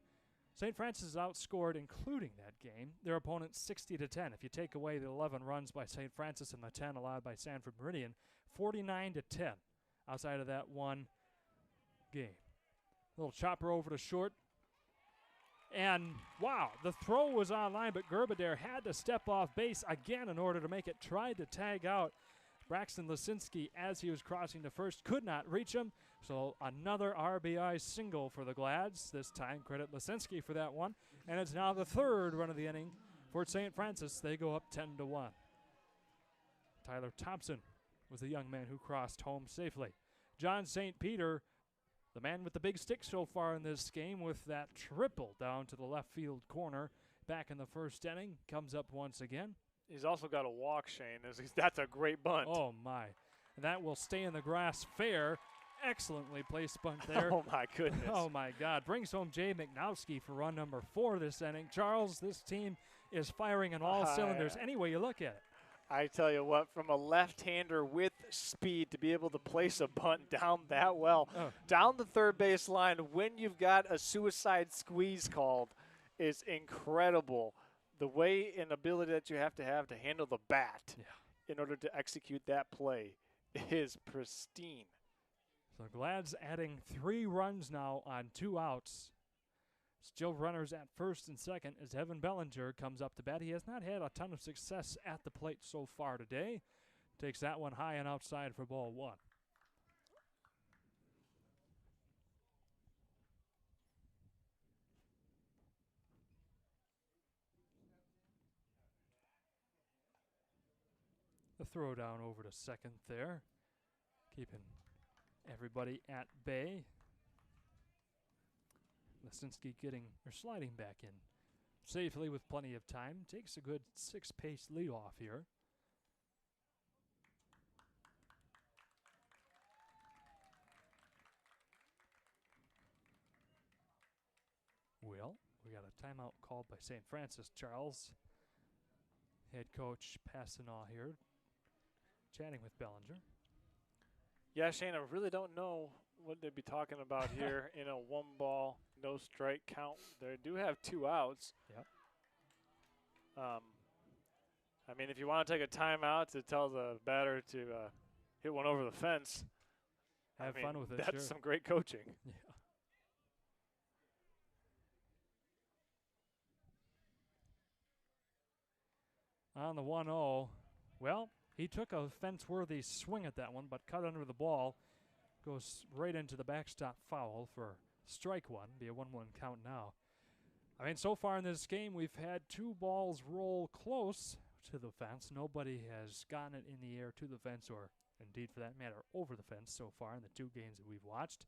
St. Francis has outscored, including that game, their opponents 60-10. If you take away the 11 runs by St. Francis and the 10 allowed by Sanford Meridian, 49-10 outside of that one game. Little chopper over to short. And, wow, the throw was online, but Gerbadair had to step off base again in order to make it. Tried to tag out Braxton Lisinski, as he was crossing to first, could not reach him. So another RBI single for the Glads. This time, credit Lisinski for that one. And it's now the third run of the inning for St. Francis. They go up 10-1. Tyler Thompson was the young man who crossed home safely. John St. Peter, the man with the big stick so far in this game, with that triple down to the left field corner back in the first inning, comes up once again. He's also got a walk, Shane. That's a great bunt. Oh, my. That will stay in the grass fair. Excellently placed bunt there. Oh, my goodness. Oh, my God. Brings home Jay McNowski for run number 4 this inning. Charles, this team is firing on all cylinders any way you look at it. I tell you what, from a left-hander with speed to be able to place a bunt down that well, down the third base line when you've got a suicide squeeze called is incredible. The way and ability that you have to handle the bat in order to execute that play is pristine. So Glad's adding 3 runs now on 2 outs. Still runners at first and second as Evan Bellinger comes up to bat. He has not had a ton of success at the plate so far today. Takes that one high and outside for ball 1. The throw down over to second there, keeping everybody at bay. Lisinski sliding back in safely with plenty of time. Takes a good 6-pace leadoff here. Well, we got a timeout called by St. Francis. Charles, head coach Passanal here, chatting with Bellinger. Yeah, Shane, I really don't know what they'd be talking about here in a 1-ball, no-strike count. They do have 2 outs. Yep. I mean, if you want to take a timeout to tell the batter to hit one over the fence, have fun with it. That's some great coaching. Yeah. On the 1-0, well, he took a fence-worthy swing at that one, but cut under the ball. Goes right into the backstop foul for strike 1. Be a 1-1 count now. I mean, so far in this game, we've had 2 balls roll close to the fence. Nobody has gotten it in the air to the fence, or indeed, for that matter, over the fence so far in the 2 games that we've watched.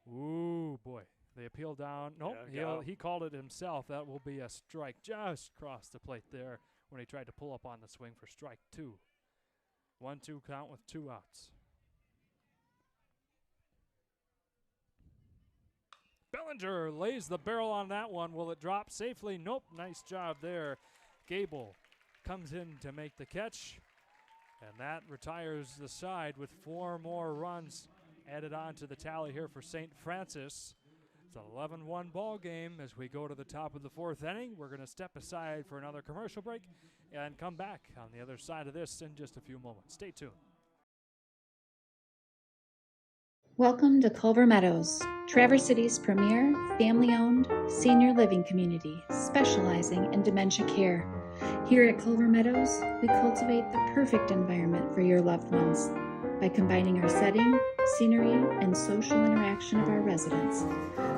Ooh, boy. They appeal down. Nope, he called it himself. That will be a strike just across the plate there when he tried to pull up on the swing for strike 2. 1-2 count with 2 outs. Bellinger lays the barrel on that one. Will it drop safely? Nope. Nice job there. Gable comes in to make the catch, and that retires the side with 4 more runs added on to the tally here for St. Francis. It's an 11-1 ball game as we go to the top of the 4th inning. We're going to step aside for another commercial break and come back on the other side of this in just a few moments. Stay tuned. Welcome to Culver Meadows, Traverse City's premier family-owned senior living community specializing in dementia care. Here at Culver Meadows, we cultivate the perfect environment for your loved ones by combining our setting, scenery, and social interaction of our residents.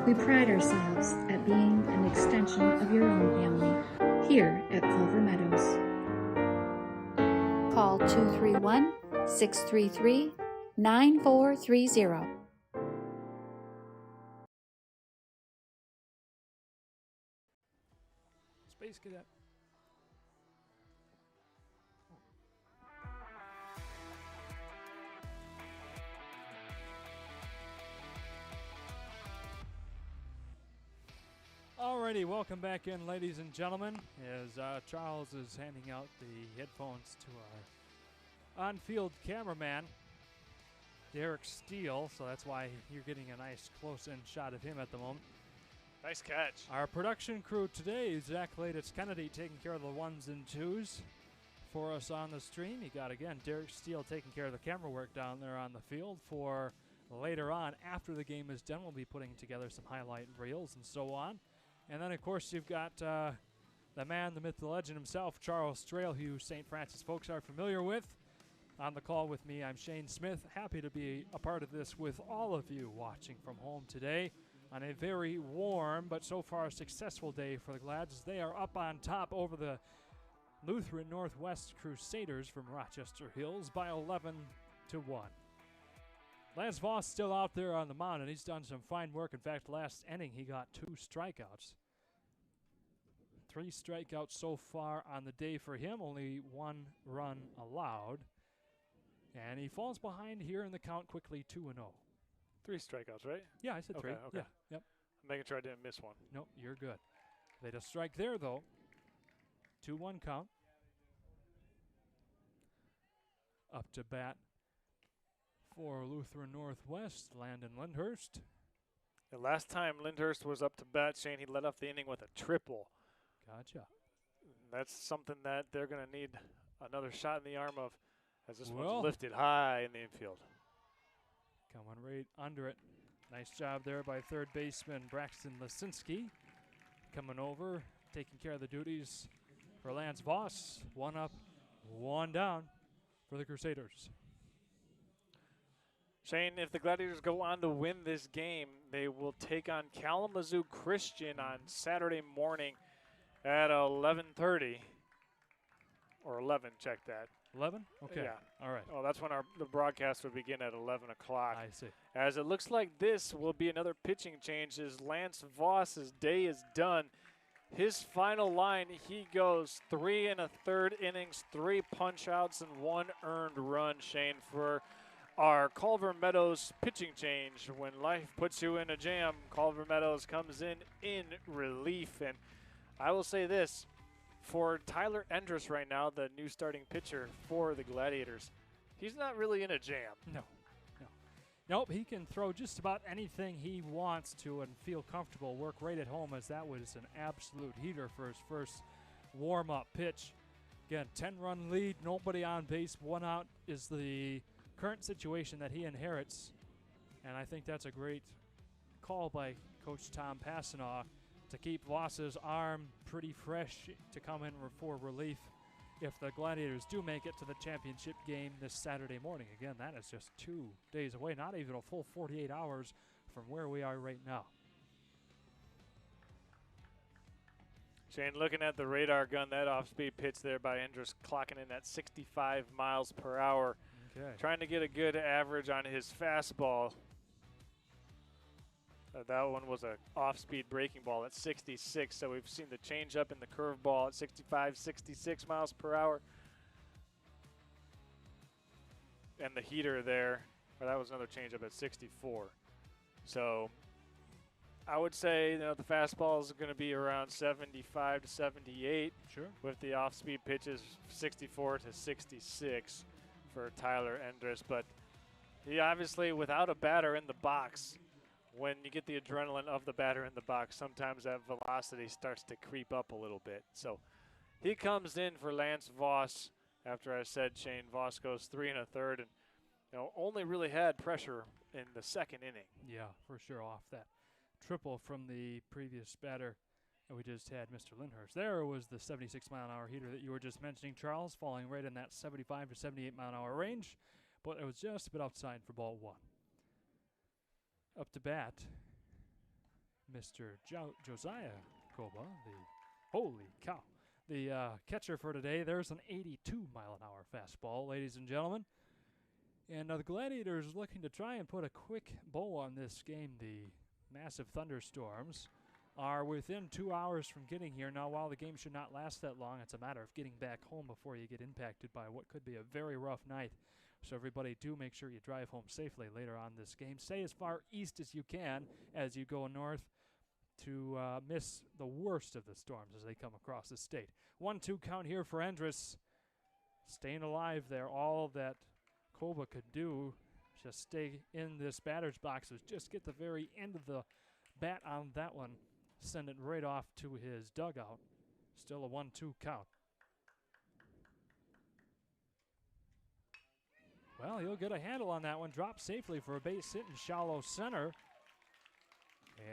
We pride ourselves at being an extension of your own family here at Culver Meadows. Call 231-633-9430. Space Cadet. Alrighty, welcome back in, ladies and gentlemen, as Charles is handing out the headphones to our on-field cameraman, Derek Steele, so that's why you're getting a nice close-in shot of him at the moment. Nice catch. Our production crew today is Zach Laditz Kennedy taking care of the 1s and 2s for us on the stream. You got, again, Derek Steele taking care of the camera work down there on the field for later on. After the game is done, we'll be putting together some highlight reels and so on. And then, of course, you've got the man, the myth, the legend himself, Charles Strail, who St. Francis folks are familiar with. On the call with me, I'm Shane Smith. Happy to be a part of this with all of you watching from home today on a very warm but so far successful day for the Glads. They are up on top over the Lutheran Northwest Crusaders from Rochester Hills by 11-1. Lance Voss still out there on the mound, and he's done some fine work. In fact, last inning he got 2 strikeouts. 3 strikeouts so far on the day for him, only 1 run allowed. And he falls behind here in the count quickly, 2-0. 3 strikeouts, right? Yeah, I said 3. Okay. Yeah, yep. I'm making sure I didn't miss one. Nope, you're good. They just strike there, though. 2-1 count. Up to bat for Lutheran Northwest, Landon Lindhurst. The last time Lindhurst was up to bat, Shane, he led off the inning with a triple. Gotcha. That's something that they're going to need another shot in the arm of, as this one's lifted high in the infield. Coming right under it. Nice job there by third baseman Braxton Lasinski. Coming over, taking care of the duties for Lance Voss. 1 up, 1 down for the Crusaders. Shane, if the Gladiators go on to win this game, they will take on Kalamazoo Christian on Saturday morning at 11:30. Or 11, check that. 11? Okay. Yeah. All right. Oh, that's when the broadcast would begin at 11 o'clock. I see. As it looks like this will be another pitching change as Lance Voss's day is done. His final line, he goes 3 1/3 innings, 3 punch-outs, and 1 earned run, Shane, for our Culver Meadows pitching change. When life puts you in a jam, Culver Meadows comes in relief. And I will say this, for Tyler Endress right now, the new starting pitcher for the Gladiators, he's not really in a jam. Nope, he can throw just about anything he wants to and feel comfortable, work right at home, as that was an absolute heater for his first warm-up pitch. Again, 10-run lead, nobody on base, 1 out is the current situation that he inherits. And I think that's a great call by Coach Tom Passanaugh to keep Voss's arm pretty fresh to come in for relief if the Gladiators do make it to the championship game this Saturday morning. Again, that is just 2 days away, not even a full 48 hours from where we are right now. Shane, looking at the radar gun, that off-speed pitch there by Endress clocking in at 65 miles per hour. Okay. Trying to get a good average on his fastball. That one was a off-speed breaking ball at 66, so we've seen the change-up in the curveball at 65, 66 miles per hour. And the heater there, that was another change-up at 64. So I would say the fastball is going to be around 75 to 78. Sure. With the off-speed pitches 64 to 66 for Tyler Endress. But he obviously, without a batter in the box, when you get the adrenaline of the batter in the box, sometimes that velocity starts to creep up a little bit. So he comes in for Lance Voss. After I said Shane, Voss goes 3 1/3 and only really had pressure in the second inning. Yeah, for sure, off that triple from the previous batter that we just had, Mr. Lindhurst. There was the 76-mile-an-hour heater that you were just mentioning, Charles, falling right in that 75 to 78-mile-an-hour range, but it was just a bit outside for ball 1. Up to bat, Mr. Josiah Koba, the catcher for today. There's an 82-mile-an-hour fastball, ladies and gentlemen. And the Gladiators looking to try and put a quick bow on this game. The massive thunderstorms are within 2 hours from getting here. Now, while the game should not last that long, it's a matter of getting back home before you get impacted by what could be a very rough night. So everybody do make sure you drive home safely later on this game. Stay as far east as you can as you go north to miss the worst of the storms as they come across the state. 1-2 count here for Endress. Staying alive there. All that Koba could do, just stay in this batter's box, was just get the very end of the bat on that one. Send it right off to his dugout. Still a 1-2 count. Well, he'll get a handle on that one. Drop safely for a base hit in shallow center.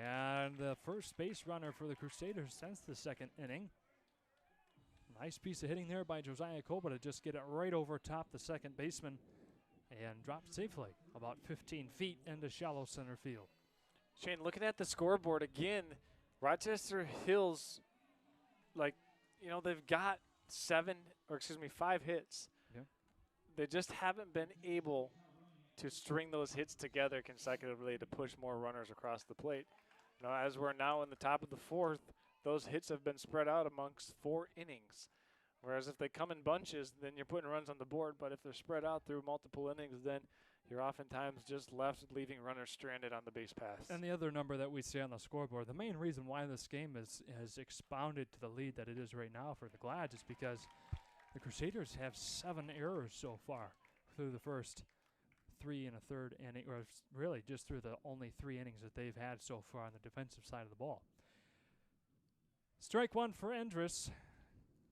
And the first base runner for the Crusaders since the second inning. Nice piece of hitting there by Josiah Colbert to just get it right over top the second baseman and drop safely about 15 feet into shallow center field. Shane, looking at the scoreboard again, Rochester Hills, like, you know, they've got 5 hits. Yeah. They just haven't been able to string those hits together consecutively to push more runners across the plate. You know, as we're now in the top of the fourth, those hits have been spread out amongst 4 innings. Whereas if they come in bunches, then you're putting runs on the board. But if they're spread out through multiple innings, then you're oftentimes just left leaving runners stranded on the base paths. And the other number that we see on the scoreboard, the main reason why this game has expounded to the lead that it is right now for the Glads is because the Crusaders have 7 errors so far through the first 3 and a third inning, or really just through the only 3 innings that they've had so far on the defensive side of the ball. Strike 1 for Endress,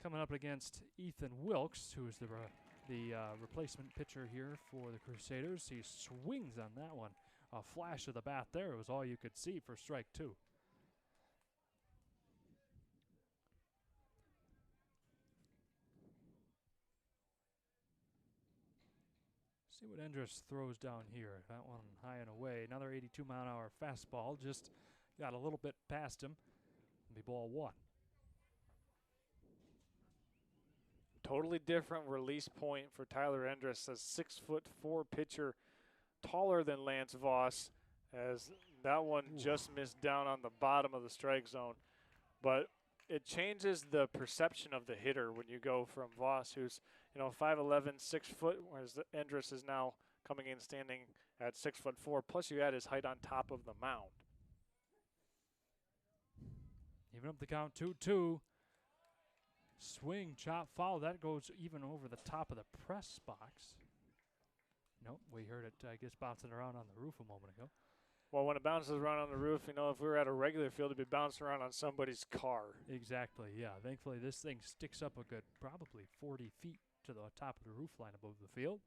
coming up against Ethan Wilkes, who is the replacement pitcher here for the Crusaders. He swings on that one. A flash of the bat there was all you could see for strike 2. See what Endress throws down here. That one high and away. Another 82-mile-an-hour fastball. Just got a little bit past him. It'll be ball 1. Totally different release point for Tyler Endress, a 6'4" pitcher, taller than Lance Voss, as that one just missed down on the bottom of the strike zone. But it changes the perception of the hitter when you go from Voss, who's 5'11", 6 foot, whereas Endress is now coming in standing at 6'4". Plus, you add his height on top of the mound. Even up the count, 2-2. Swing, chop, foul. That goes even over the top of the press box. Nope, we heard it, I guess, bouncing around on the roof a moment ago. Well, when it bounces around on the roof, if we were at a regular field, it'd be bouncing around on somebody's car. Exactly, yeah. Thankfully, this thing sticks up a good probably 40 feet to the top of the roof line above the field.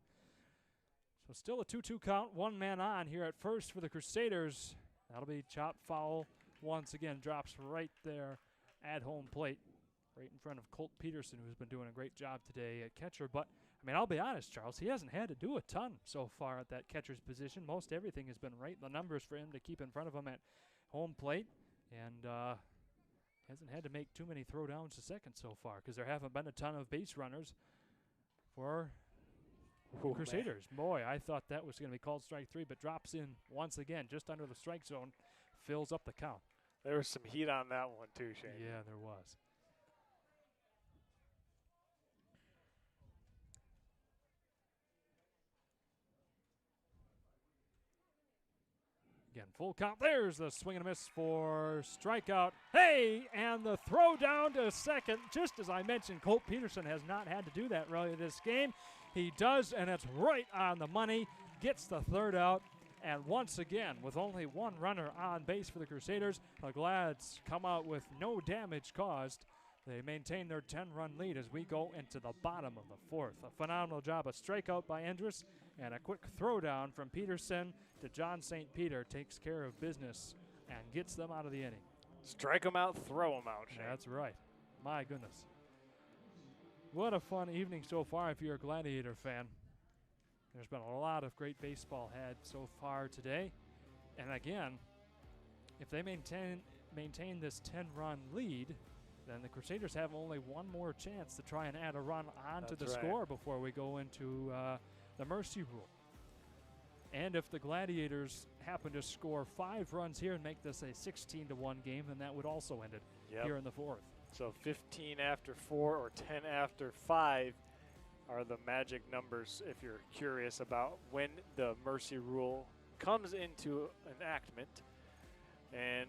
So still a 2-2 count, 1 man on here at first for the Crusaders. That'll be chop foul once again, drops right there at home plate, right in front of Colt Peterson, who's been doing a great job today at catcher. But, I mean, I'll be honest, Charles, he hasn't had to do a ton so far at that catcher's position. Most everything has been right in the numbers for him to keep in front of him at home plate, and hasn't had to make too many throwdowns to second so far because there haven't been a ton of base runners for Crusaders. Man. Boy, I thought that was going to be called strike 3, but drops in once again just under the strike zone, fills up the count. There was some heat on that one too, Shane. Yeah, there was. Again, full count. There's the swing and a miss for strikeout. Hey, and the throw down to second. Just as I mentioned, Colt Peterson has not had to do that really this game. He does, and it's right on the money. Gets the third out. And once again, with only 1 runner on base for the Crusaders, the Glads come out with no damage caused. They maintain their 10-run lead as we go into the bottom of the 4th. A phenomenal job, a strikeout by Endress, and a quick throwdown from Peterson to John St. Peter takes care of business and gets them out of the inning. Strike them out, throw them out, Shane. That's right. My goodness. What a fun evening so far if you're a Gladiator fan. There's been a lot of great baseball had so far today. And again, if they maintain this 10-run lead, then the Crusaders have only 1 more chance to try and add a run onto the score before we go into the mercy rule. And if the Gladiators happen to score 5 runs here and make this a 16-1 game, then that would also end it here in the 4th. So 15 after 4 or 10 after 5 are the magic numbers if you're curious about when the mercy rule comes into enactment. And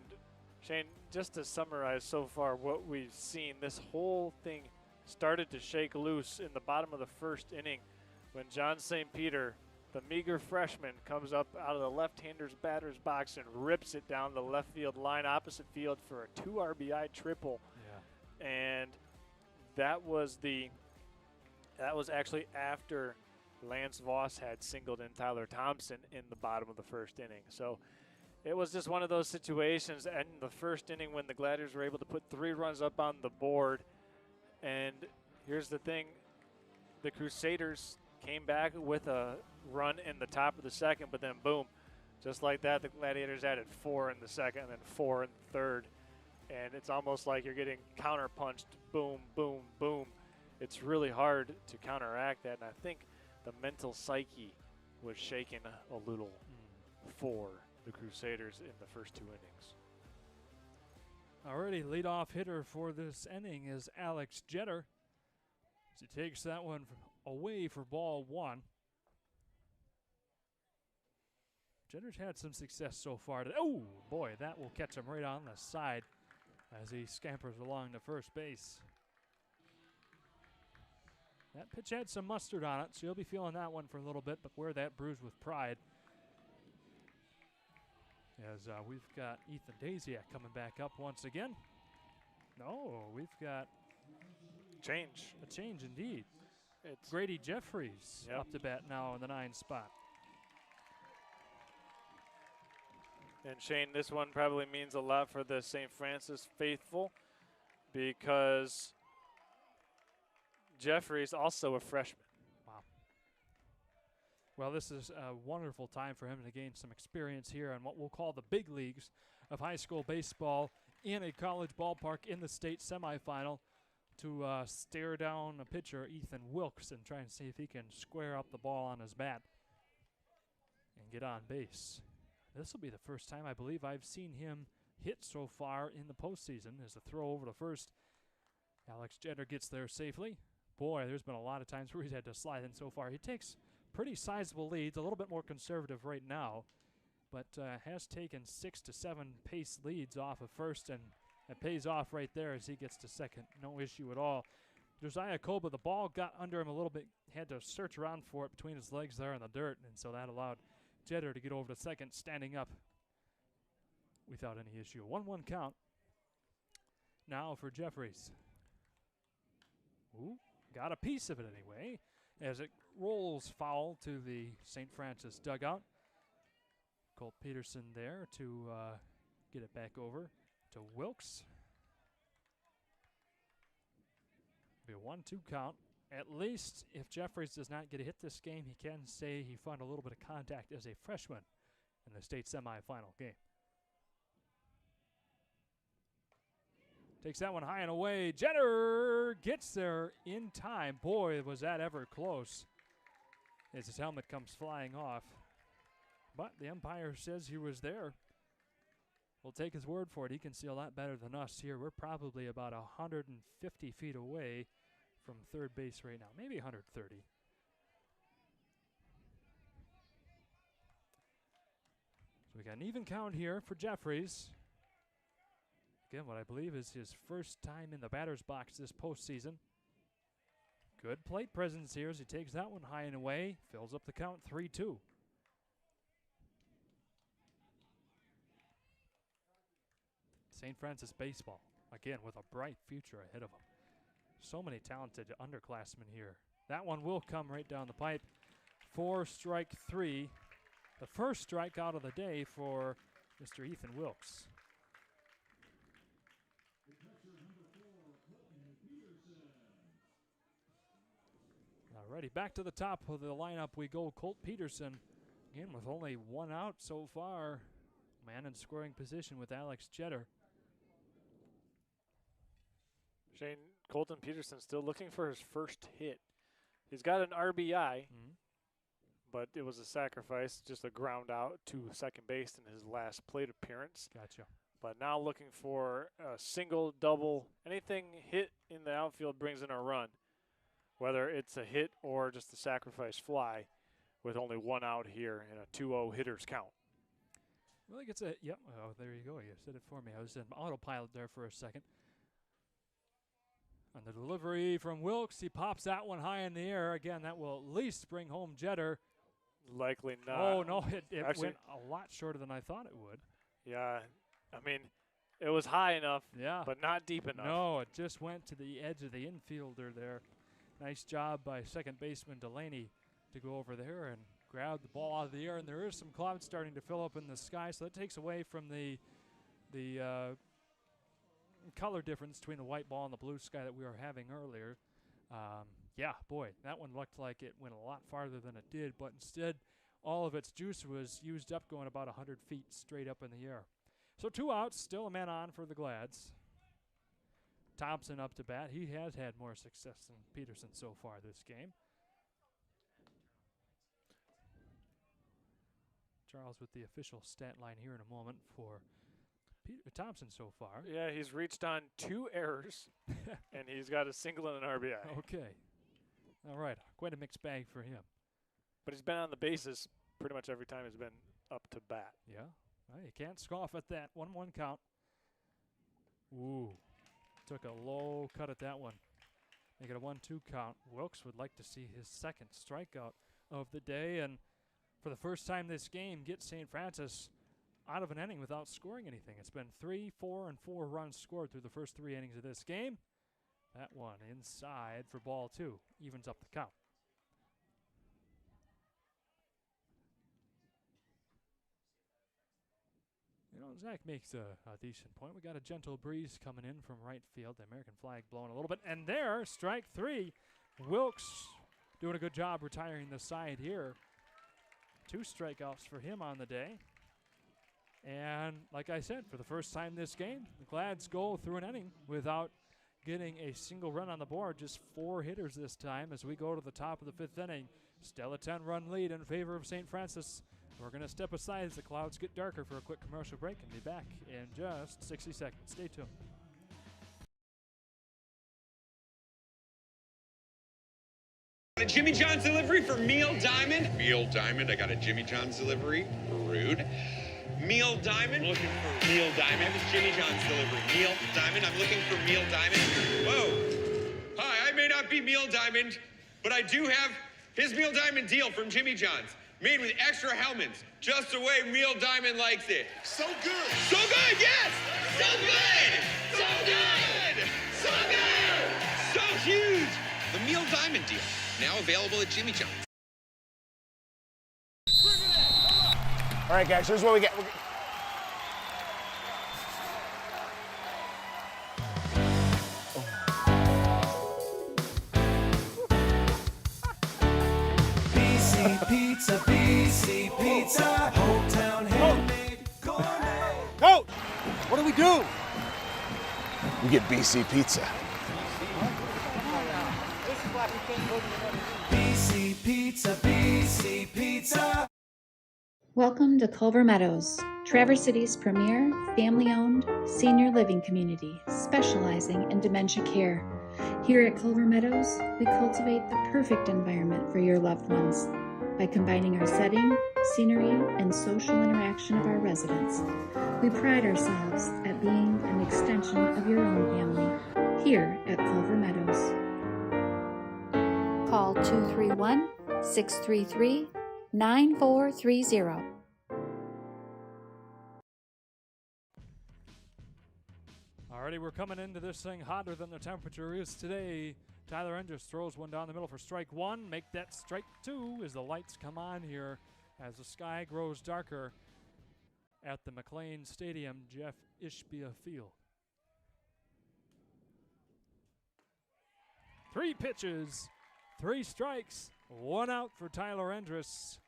Shane, just to summarize so far what we've seen, this whole thing started to shake loose in the bottom of the 1st inning when John St. Peter, the meager freshman, comes up out of the left-hander's batter's box and rips it down the left field line opposite field for a 2 RBI triple. Yeah. And that was actually after Lance Voss had singled in Tyler Thompson in the bottom of the 1st inning. So it was just one of those situations in the 1st inning when the Gladiators were able to put 3 runs up on the board, and here's the thing. The Crusaders came back with a run in the top of the second, but then boom, just like that, the Gladiators added 4 in the second and then 4 in the third. And it's almost like you're getting counter-punched, boom, boom, boom. It's really hard to counteract that, and I think the mental psyche was shaken a little for the Crusaders in the first 2 innings. Already leadoff hitter for this inning is Alex Jeter. He takes that one away for ball 1. Jetter's had some success so far today. Oh, boy, that will catch him right on the side as he scampers along to first base. That pitch had some mustard on it, so you'll be feeling that one for a little bit, but wear that bruise with pride. As we've got Ethan Daziak coming back up once again. No, we've got change. A change indeed. It's Grady Jeffries up to bat now in the 9 spot. And Shane, this one probably means a lot for the St. Francis faithful because Jeffries also a freshman. Wow. Well, this is a wonderful time for him to gain some experience here on what we'll call the big leagues of high school baseball in a college ballpark in the state semifinal to stare down a pitcher, Ethan Wilkes, and try and see if he can square up the ball on his bat and get on base. This will be the first time I believe I've seen him hit so far in the postseason as a throw over to first. Alex Jeter gets there safely. Boy, there's been a lot of times where he's had to slide in so far. He takes pretty sizable leads, a little bit more conservative right now, but has taken 6 to 7 pace leads off of first, and it pays off right there as he gets to second. No issue at all. Josiah Koba, the ball got under him a little bit, had to search around for it between his legs there in the dirt, and so that allowed Jeter to get over to second, standing up without any issue. 1-1 count now for Jeffries. Ooh, got a piece of it anyway, as it rolls foul to the St. Francis dugout. Colt Peterson there to get it back over to Wilkes. Be a 1-2 count. At least if Jeffries does not get a hit this game, he can say he found a little bit of contact as a freshman in the state semifinal game. Takes that one high and away. Jeter gets there in time. Boy, was that ever close as his helmet comes flying off. But the umpire says he was there. We'll take his word for it. He can see a lot better than us here. We're probably about 150 feet away from third base right now, maybe 130. So we got an even count here for Jeffries. Again, what I believe is his first time in the batter's box this postseason. Good plate presence here as he takes that one high and away, fills up the count 3-2. St. Francis baseball, again, with a bright future ahead of them. So many talented underclassmen here. That one will come right down the pipe for strike 3. The first strikeout of the day for Mr. Ethan Wilkes. Alrighty, back to the top of the lineup we go. Colt Peterson, again, with only 1 out so far. Man in scoring position with Alex Jeter. Shane, Colton Peterson still looking for his first hit. He's got an RBI, but it was a sacrifice, just a ground out to second base in his last plate appearance. Gotcha. But now looking for a single, double, anything hit in the outfield brings in a run, whether it's a hit or just a sacrifice fly with only 1 out here in a 2-0 hitters count. Really gets a, yep, oh, there you go. You said it for me. I was in autopilot there for a second. On the delivery from Wilkes, he pops that one high in the air. Again, that will at least bring home Jeter. Likely not. Oh, no, it Actually, went a lot shorter than I thought it would. Yeah, I mean, it was high enough, yeah, but not deep enough. No, it just went to the edge of the infielder there. Nice job by second baseman Delaney to go over there and grab the ball out of the air. And there is some clouds starting to fill up in the sky, so that takes away from the color difference between the white ball and the blue sky that we were having earlier. Yeah, boy, that one looked like it went a lot farther than it did, but instead all of its juice was used up going about 100 feet straight up in the air. So 2 outs, still a man on for the Glads. Thompson up to bat. He has had more success than Peterson so far this game. Charles with the official stat line here in a moment for Thompson so far. Yeah, he's reached on 2 errors, and he's got a single and an RBI. Okay. All right, quite a mixed bag for him. But he's been on the bases pretty much every time he's been up to bat. Yeah, well, you can't scoff at that. 1-1 count. Ooh, took a low cut at that one. Make it a 1-2 count. Wilkes would like to see his second strikeout of the day, and for the first time this game, get St. Francis out of an inning without scoring anything. It's been 3, 4, and 4 runs scored through the first 3 innings of this game. That one inside for ball 2. Evens up the count. You know, Zach makes a decent point. We got a gentle breeze coming in from right field. The American flag blowing a little bit. And there, strike 3. Wilkes doing a good job retiring the side here. 2 strikeouts for him on the day. And like I said, for the first time this game, the Glads go through an inning without getting a single run on the board. Just 4 hitters this time as we go to the top of the 5th inning. Still a 10-run lead in favor of St. Francis. We're going to step aside as the clouds get darker for a quick commercial break and be back in just 60 seconds. Stay tuned. A Jimmy John's delivery for Meal Diamond. Meal Diamond, I got a Jimmy John's delivery. Rude. Meal Diamond. Looking for Meal Diamond. It's Jimmy John's delivery. Meal Diamond. I'm looking for Meal Diamond. Whoa. Hi, I may not be Meal Diamond, but I do have his Meal Diamond deal from Jimmy John's. Made with extra helmets, just the way Meal Diamond likes it. So good. So good, yes. So good. So good. So good. So huge. The Meal Diamond deal, now available at Jimmy John's. All right, guys, here's what we get. BC Pizza, hometown handmade gourmet. Coach, what do we do? We get BC Pizza. BC Pizza. Welcome to Culver Meadows, Traverse City's premier family-owned senior living community specializing in dementia care. Here at Culver Meadows, we cultivate the perfect environment for your loved ones by combining our setting, scenery, and social interaction of our residents. We pride ourselves at being an extension of your own family here at Culver Meadows. Call 231-633-9430. Alrighty, we're coming into this thing hotter than the temperature is today. Tyler Enders throws one down the middle for strike 1. Make that strike 2 as the lights come on here as the sky grows darker at the McLean Stadium, Jeff Ishbia Field. 3 pitches, 3 strikes, 1 out for Tyler Enders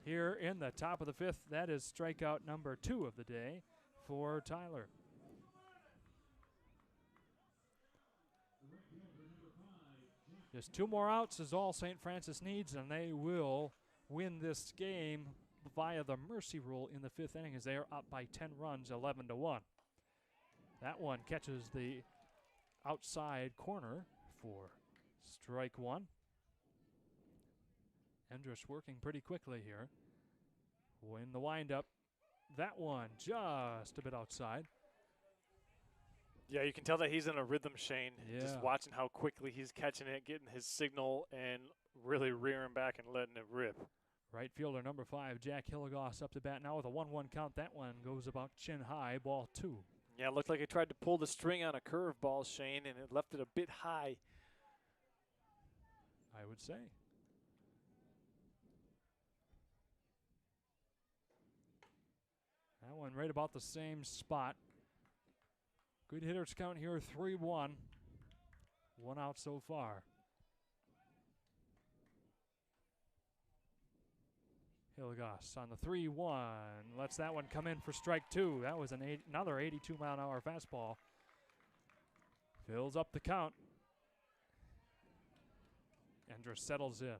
here in the top of the 5th. That is strikeout number 2 of the day for Tyler. Just 2 more outs is all St. Francis needs, and they will win this game via the mercy rule in the 5th inning as they are up by 10 runs, 11-1. That one catches the outside corner for strike 1. Endress working pretty quickly here. Win the windup. That one just a bit outside. Yeah, you can tell that he's in a rhythm, Shane. Yeah. Just watching how quickly he's catching it, getting his signal, and really rearing back and letting it rip. Right fielder number 5, Jack Hilligoss up to bat now with a 1-1 count. That one goes about chin high, ball 2. Yeah, it looked like he tried to pull the string on a curveball, Shane, and it left it a bit high. I would say. That one right about the same spot. Good hitters count here, 3-1. 1 out so far. Hilligoss on the 3-1. Lets that one come in for strike two. That was another 82-mile-an-hour fastball. Fills up the count. Endress settles in.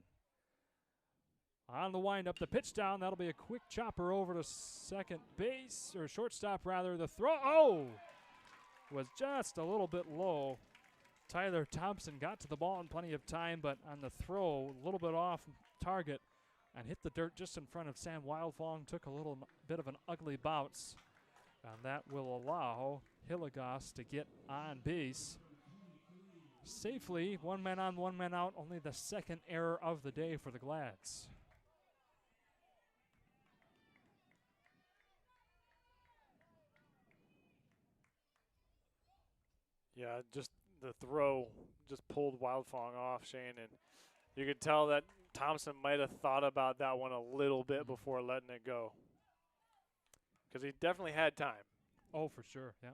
On the windup, the pitch down. That'll be a quick chopper over to second base, or shortstop rather. The throw, was just a little bit low. Tyler Thompson got to the ball in plenty of time, but on the throw, a little bit off target and hit the dirt just in front of Sam Wildfong. Took a little bit of an ugly bounce, and that will allow Hilligoss to get on base safely. 1 man on, 1 man out. Only the second error of the day for the Glads. Yeah, just the throw just pulled Wildfong off, Shane, and you could tell that Thompson might have thought about that one a little bit before letting it go, because he definitely had time. Oh, for sure, yeah.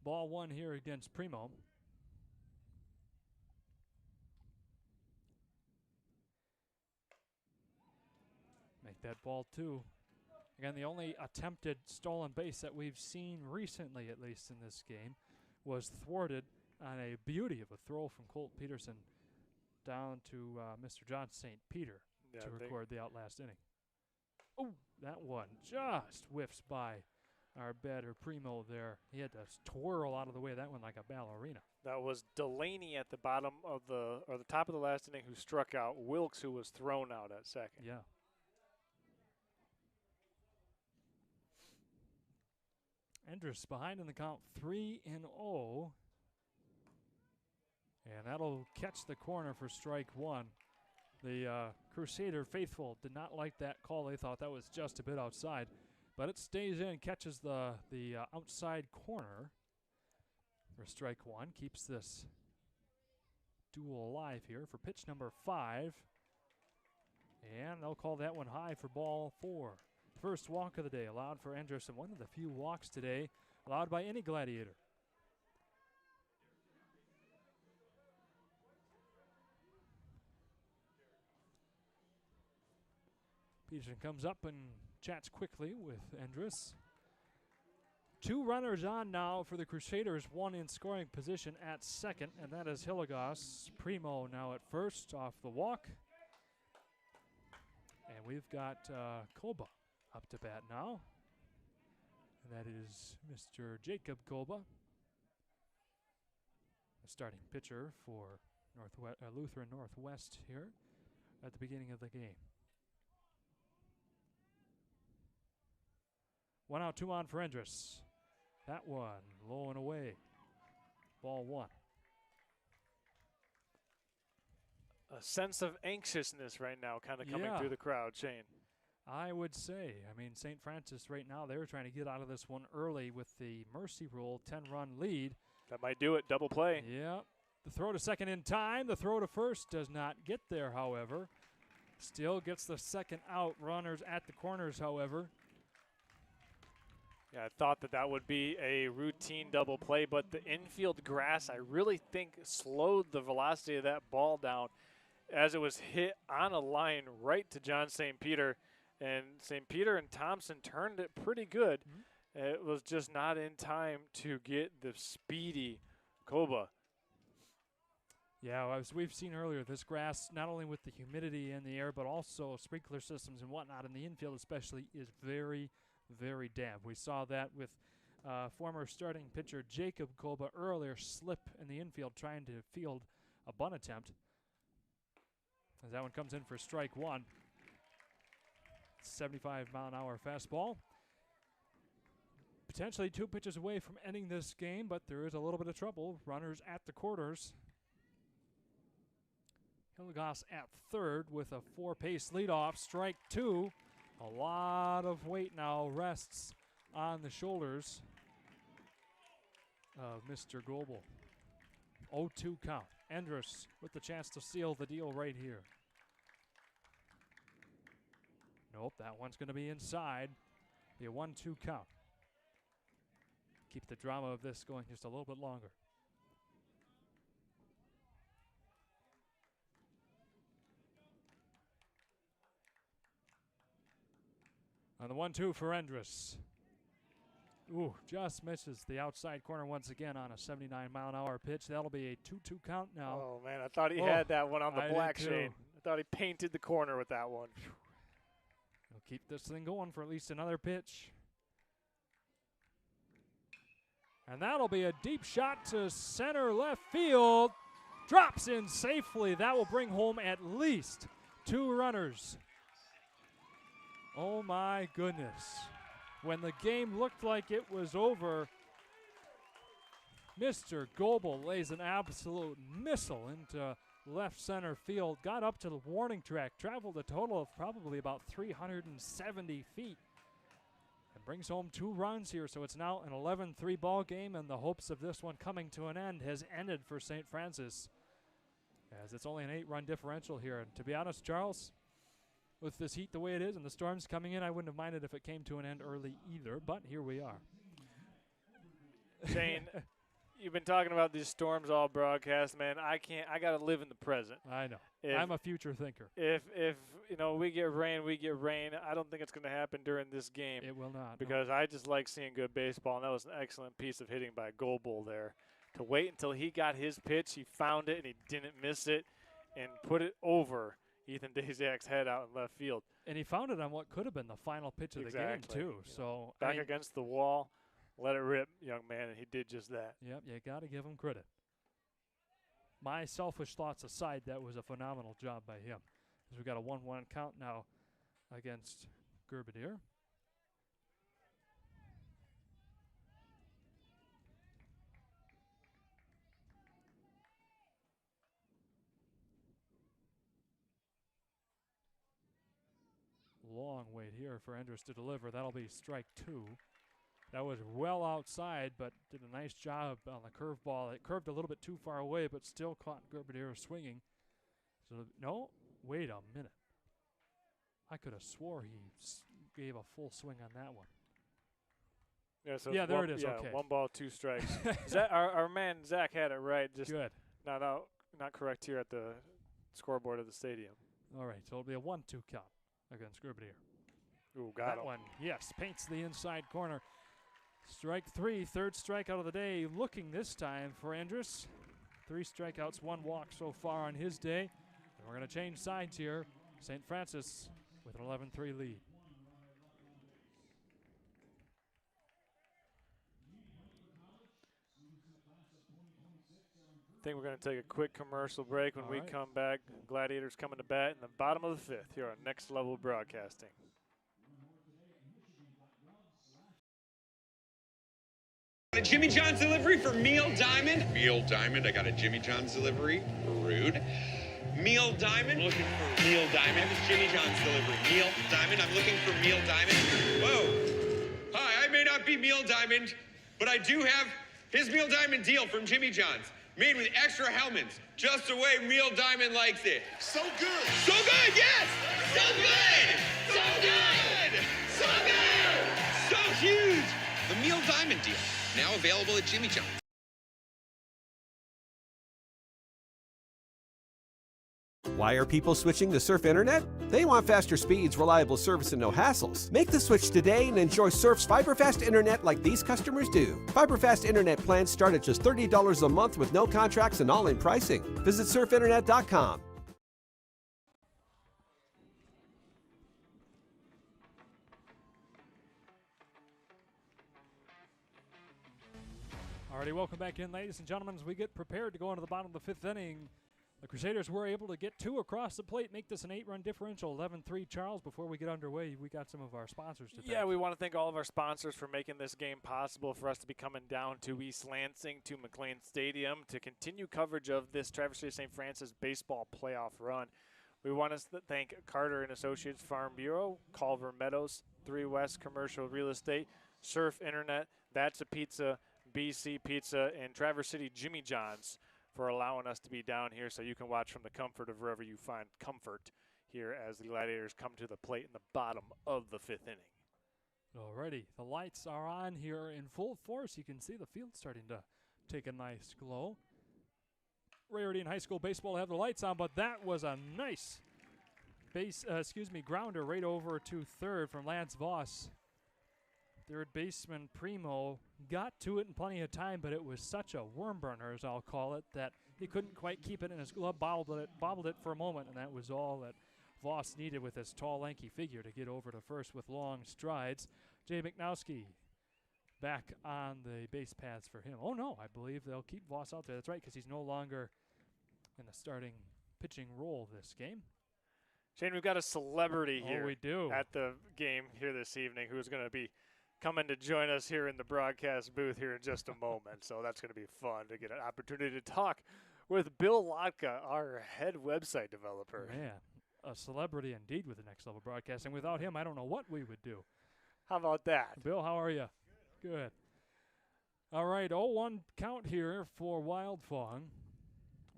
Ball one here against Primo. Make that ball two. Again, the only attempted stolen base that we've seen recently, at least in this game, was thwarted on a beauty of a throw from Colt Peterson down to Mr. John St. Peter to record the outlast inning. Oh, that one just whiffs by our batter Primo there. He had to twirl out of the way of that one like a ballerina. That was Delaney at the bottom of the top of the last inning who struck out. Wilkes, who was thrown out at second. Yeah. Endress behind in the count, 3-0. And that'll catch the corner for strike one. The Crusader faithful did not like that call. They thought that was just a bit outside. But it stays in, catches the outside corner for strike one. Keeps this duel alive here for pitch number 5. And they'll call that one high for ball 4. First walk of the day allowed for Endress, and one of the few walks today allowed by any Gladiator. Peterson comes up and chats quickly with Endress. 2 runners on now for the Crusaders, 1 in scoring position at second, and that is Hilligoss. Primo now at first off the walk. And we've got Kolba up to bat now. And that is Mr. Jacob Kolba, the starting pitcher for Lutheran Northwest here at the beginning of the game. 1 out, 2 on for Endress. That one low and away. Ball 1. A sense of anxiousness right now kind of coming through the crowd, Shane. I would say. I mean, St. Francis right now, they're trying to get out of this one early with the mercy rule 10-run lead. That might do it. Double play. Yeah. The throw to second in time. The throw to first does not get there, however. Still gets the second out. Runners at the corners, however. Yeah, I thought that would be a routine double play, but the infield grass, I really think, slowed the velocity of that ball down as it was hit on a line right to John St. Peter. And St. Peter and Thompson turned it pretty good. Mm-hmm. It was just not in time to get the speedy Kolba. Yeah, as we've seen earlier, this grass, not only with the humidity in the air, but also sprinkler systems and whatnot in the infield especially, is very, very damp. We saw that with former starting pitcher Jacob Kolba earlier slip in the infield trying to field a bunt attempt. As that one comes in for strike one. 75-mile-an-hour fastball. Potentially 2 pitches away from ending this game, but there is a little bit of trouble. Runners at the quarters. Hilligoss at third with a 4-pace leadoff. Strike 2. A lot of weight now rests on the shoulders of Mr. Goebel. 0-2 count. Endress with the chance to seal the deal right here. Nope, that one's going to be inside. Be a 1-2 count. Keep the drama of this going just a little bit longer. On the 1-2 for Endress. Ooh, just misses the outside corner once again on a 79-mile-an-hour pitch. That'll be a 2-2 count now. Oh, man, I thought he had that one on the black shade. I thought he painted the corner with that one. He'll keep this thing going for at least another pitch. And that'll be a deep shot to center left field. Drops in safely. That will bring home at least 2 runners. Oh, my goodness. When the game looked like it was over, Mr. Goebel lays an absolute missile into left center field, got up to the warning track, traveled a total of probably about 370 feet, and brings home 2 runs here. So it's now an 11-3 ball game, and the hopes of this one coming to an end has ended for St. Francis, as it's only an 8-run differential here. And to be honest, Charles, with this heat the way it is and the storms coming in, I wouldn't have minded if it came to an end early either, but here we are. Shane, you've been talking about these storms all broadcast, man. I got to live in the present. I know. I'm a future thinker. If you know, we get rain, we get rain. I don't think it's going to happen during this game. It will not. Because I just like seeing good baseball, and that was an excellent piece of hitting by Goebel there. To wait until he got his pitch, he found it, and he didn't miss it, and put it over Ethan Daszak's head out in left field. And he found it on what could have been the final pitch of the game, too. So back against the wall, let it rip, young man, and he did just that. Yep, you got to give him credit. My selfish thoughts aside, that was a phenomenal job by him. As we've got a 1-1 count now against Gerbidier. Long wait here for Endress to deliver. That'll be strike 2. That was well outside, but did a nice job on the curveball. It curved a little bit too far away, but still caught Gerbidier swinging. So, no, wait a minute. I could have swore he gave a full swing on that one. Yeah, so yeah, there it is. Okay. 1 ball, 2 strikes. Our man Zach had it right. Just good. Not correct here at the scoreboard of the stadium. All right, so it'll be a 1-2 count against Gerbidier. Ooh, got that one. Yes, paints the inside corner. Strike 3, 3rd strikeout of the day. Looking this time for Endress. 3 strikeouts, 1 walk so far on his day. And we're going to change sides here. St. Francis with an 11-3 lead. I think we're going to take a quick commercial break. When we come back, Gladiators coming to bat in the bottom of the 5th here on Next Level Broadcasting. A Jimmy John's delivery for Meal Diamond. Meal Diamond, I got a Jimmy John's delivery. Rude. Meal Diamond. Looking for Meal Diamond. It's Jimmy John's delivery. Meal Diamond, I'm looking for Meal Diamond. Whoa. Hi, I may not be Meal Diamond, but I do have his Meal Diamond deal from Jimmy John's. Made with extra helmets, just the way Meal Diamond likes it. So good. So good, yes. So good. So good. So good. So huge. The Meal Diamond deal, now available at Jimmy John's. Why are people switching to Surf Internet? They want faster speeds, reliable service, and no hassles. Make the switch today and enjoy Surf's fiber-fast internet like these customers do. Fiber-fast internet plans start at just $30 a month with no contracts and all-in pricing. Visit surfinternet.com. Alrighty, welcome back in, ladies and gentlemen, as we get prepared to go into the bottom of the 5th inning. The Crusaders were able to get 2 across the plate, make this an 8-run differential, 11-3. Charles, before we get underway, we got some of our sponsors to thank. Yeah, we want to thank all of our sponsors for making this game possible for us to be coming down to East Lansing, to McLean Stadium, to continue coverage of this Traverse City St. Francis baseball playoff run. We want to thank Carter & Associates Farm Bureau, Culver Meadows, 3 West Commercial Real Estate, Surf Internet, That's a Pizza, BC Pizza, and Traverse City Jimmy John's for allowing us to be down here so you can watch from the comfort of wherever you find comfort here as the Gladiators come to the plate in the bottom of the 5th inning. Alrighty, the lights are on here in full force. You can see the field starting to take a nice glow. Rarity in high school baseball have the lights on, but that was a nice grounder right over to third from Lance Voss. Third baseman Primo got to it in plenty of time, but it was such a worm burner, as I'll call it, that he couldn't quite keep it in his glove, bobbled it for a moment, and that was all that Voss needed with his tall, lanky figure to get over to first with long strides. Jay Michnowski back on the base paths for him. Oh, no, I believe they'll keep Voss out there. That's right, because he's no longer in the starting pitching role this game. Shane, we've got a celebrity here we do. At the game here this evening who's going to be coming to join us here in the broadcast booth here in just a moment. So that's going to be fun to get an opportunity to talk with Bill Lotka, our head website developer. Man, a celebrity indeed with the Next Level Broadcasting. Without him, I don't know what we would do. How about that? Bill, how are you? Good. All right, 0-1 count here for Wildfang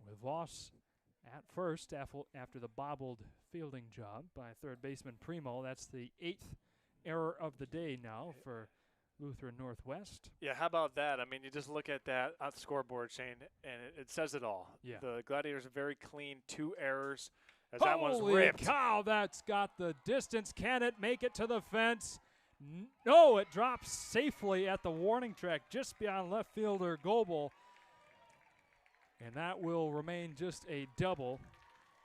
with Voss at first after the bobbled fielding job by third baseman Primo. That's the 8th error of the day now for Lutheran Northwest. Yeah, how about that? I mean, you just look at that on the scoreboard, Shane, and it says it all. Yeah. The Gladiators are very clean, 2 errors as that one's Holy ripped. cow, that's got the distance. Can it make it to the fence? No, it drops safely at the warning track just beyond left fielder Goebel. And that will remain just a double.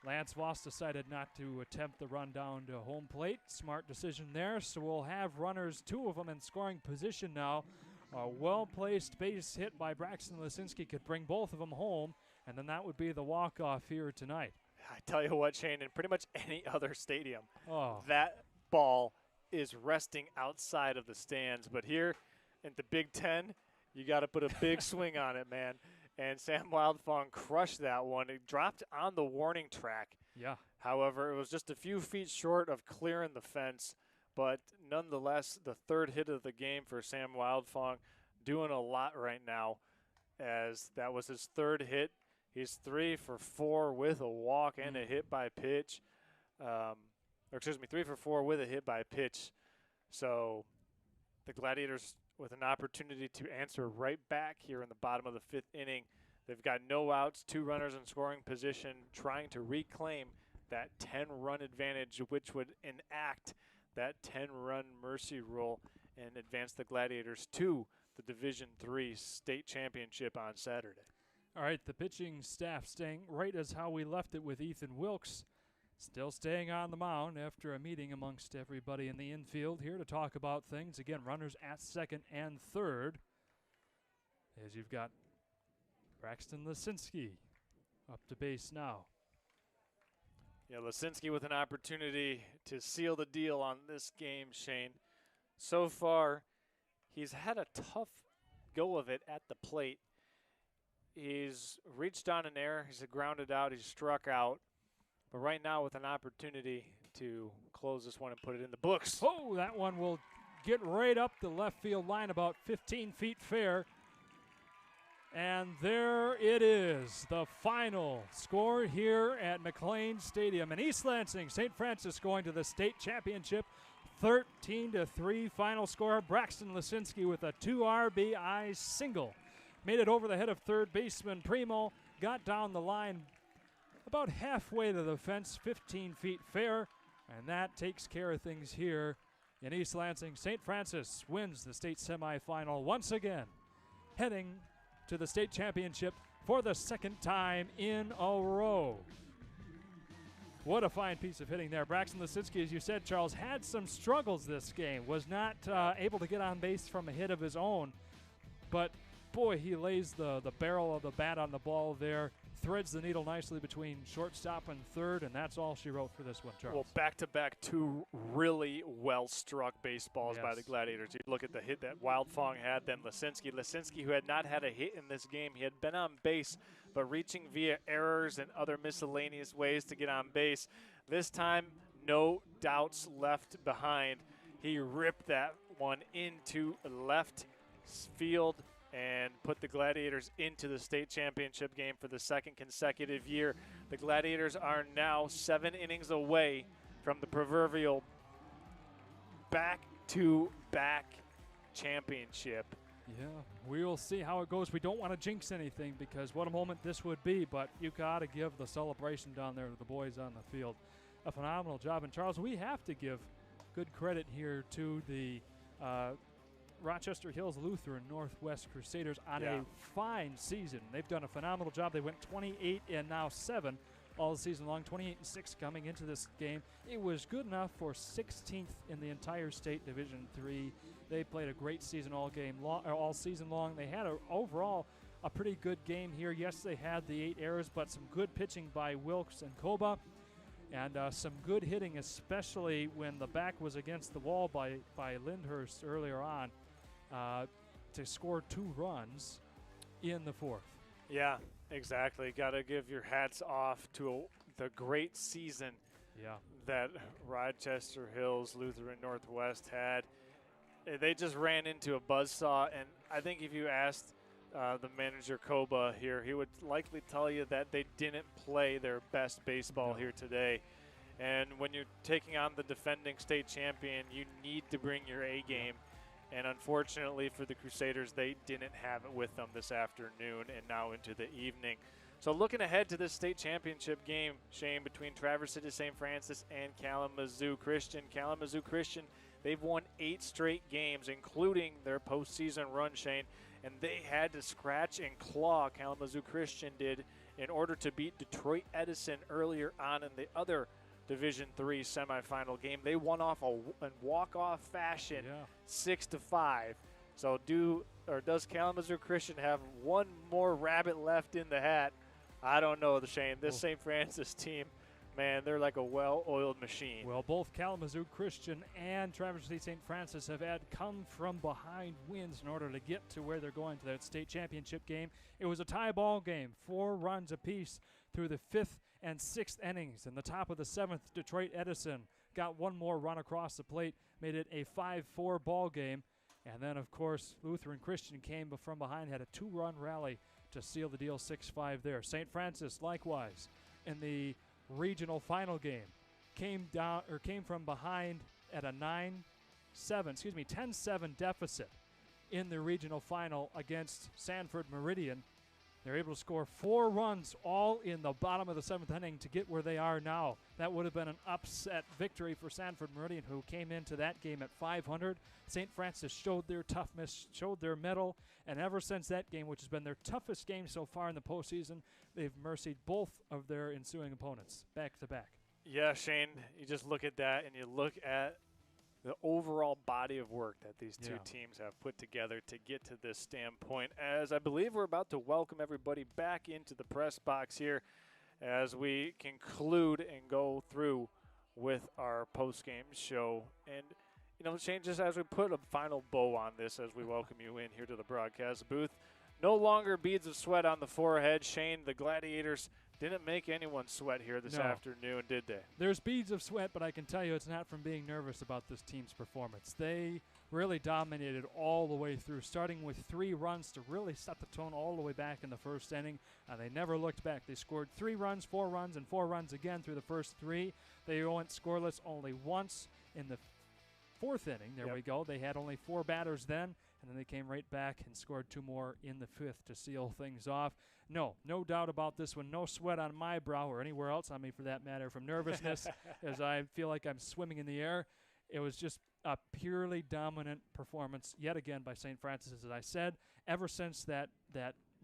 Lance Voss decided not to attempt the run down to home plate. Smart decision there. So we'll have runners, 2 of them in scoring position now. A well-placed base hit by Braxton Lisinski could bring both of them home, and then that would be the walk-off here tonight. I tell you what, Shane, in pretty much any other stadium, Oh. that ball is resting outside of the stands. But here in the Big Ten, you got to put a big swing on it, man. And Sam Wildfang crushed that one. It dropped on the warning track. Yeah. However, it was just a few feet short of clearing the fence. But nonetheless, the third hit of the game for Sam Wildfang, doing a lot right now, as that was his third hit. He's 3 for 4 with a walk and a hit by pitch. 3 for 4 with a hit by pitch. So the Gladiators with an opportunity to answer right back here in the bottom of the 5th inning. They've got no outs, 2 runners in scoring position, trying to reclaim that 10-run advantage, which would enact that 10-run mercy rule and advance the Gladiators to the Division III state championship on Saturday. All right, the pitching staff staying right as how we left it with Ethan Wilkes. Still staying on the mound after a meeting amongst everybody in the infield here to talk about things. Again, runners at second and third. As you've got Braxton Lisinski up to base now. Yeah, Lisinski with an opportunity to seal the deal on this game, Shane. So far, he's had a tough go of it at the plate. He's reached on an error. He's grounded out. He's struck out. But right now with an opportunity to close this one and put it in the books. Oh, that one will get right up the left field line, about 15 feet fair. And there it is, the final score here at McLean Stadium. In East Lansing, St. Francis going to the state championship, 13-3 final score. Braxton Lisinski with a 2 RBI single. Made it over the head of third baseman Primo, got down the line about halfway to the fence, 15 feet fair, and that takes care of things here in East Lansing. St. Francis wins the state semifinal once again, heading to the state championship for the 2nd time in a row. What a fine piece of hitting there. Braxton Lisinski, as you said, Charles, had some struggles this game, was not able to get on base from a hit of his own, but boy, he lays the barrel of the bat on the ball there, threads the needle nicely between shortstop and third, and that's all she wrote for this one, Charles. Well, back-to-back 2 really well-struck baseballs by the Gladiators. You look at the hit that Wildfang had, then Lisinski. Lisinski, who had not had a hit in this game, he had been on base, but reaching via errors and other miscellaneous ways to get on base. This time, no doubts left behind. He ripped that one into left field and put the Gladiators into the state championship game for the 2nd consecutive year. The Gladiators are now 7 innings away from the proverbial back-to-back championship. Yeah, we'll see how it goes. We don't want to jinx anything because what a moment this would be, but you got to give the celebration down there to the boys on the field. a phenomenal job. And, Charles, we have to give good credit here to the Rochester Hills Lutheran Northwest Crusaders on a fine season. They've done a phenomenal job. They went 28 and now 7 all season long, 28-6 coming into this game. It was good enough for 16th in the entire state Division III. They played a great season all season long. They had overall a pretty good game here. Yes, they had the 8 errors, but some good pitching by Wilkes and Koba, and some good hitting, especially when the back was against the wall by Lyndhurst earlier on, to score 2 runs in the 4th. Yeah, exactly. Got to give your hats off to the great season that Rochester Hills Lutheran Northwest had. They just ran into a buzzsaw, and I think if you asked the manager Koba here, he would likely tell you that they didn't play their best baseball here today. And when you're taking on the defending state champion, you need to bring your A game. And unfortunately for the Crusaders, they didn't have it with them this afternoon and now into the evening. So looking ahead to this state championship game, Shane, between Traverse City St. Francis and Kalamazoo Christian. Kalamazoo Christian, they've won 8 straight games, including their postseason run, Shane. And they had to scratch and claw, Kalamazoo Christian did, in order to beat Detroit Edison earlier on in the other Division III semifinal game. They won off in walk-off fashion, 6-5. So does Kalamazoo Christian have one more rabbit left in the hat? I don't know, Shane. This St. Francis team, man, they're like a well-oiled machine. Well, both Kalamazoo Christian and Traverse City St. Francis have had come-from-behind wins in order to get to where they're going to that state championship game. It was a tie ball game, 4 runs apiece through the 5th and 6th innings. In the top of the 7th, Detroit Edison got one more run across the plate, made it a 5-4 ball game. And then, of course, Lutheran Christian came from behind, had a 2-run rally to seal the deal, 6-5 there. St. Francis, likewise, in the regional final game, came from behind at a 10-7 deficit in the regional final against Sanford Meridian. They're able to score 4 runs all in the bottom of the 7th inning to get where they are now. That would have been an upset victory for Sanford Meridian, who came into that game at 500. St. Francis showed their toughness, showed their mettle, and ever since that game, which has been their toughest game so far in the postseason, they've mercied both of their ensuing opponents back-to-back. Yeah, Shane, you just look at that and you look at the overall body of work that these two teams have put together to get to this standpoint, as I believe we're about to welcome everybody back into the press box here as we conclude and go through with our post-game show. And, Shane, just as we put a final bow on this as we welcome you in here to the broadcast booth, no longer beads of sweat on the forehead. Shane, the Gladiators didn't make anyone sweat here this afternoon, did they? There's beads of sweat, but I can tell you it's not from being nervous about this team's performance. They really dominated all the way through, starting with 3 runs to really set the tone all the way back in the first inning. They never looked back. They scored 3 runs, 4 runs, and 4 runs again through the first 3. They went scoreless only once in the 4th inning. There we go. They had only 4 batters then, and then they came right back and scored 2 more in the 5th to seal things off. No doubt about this one. No sweat on my brow or anywhere else on me for that matter from nervousness as I feel like I'm swimming in the air. It was just a purely dominant performance yet again by St. Francis, as I said. Ever since that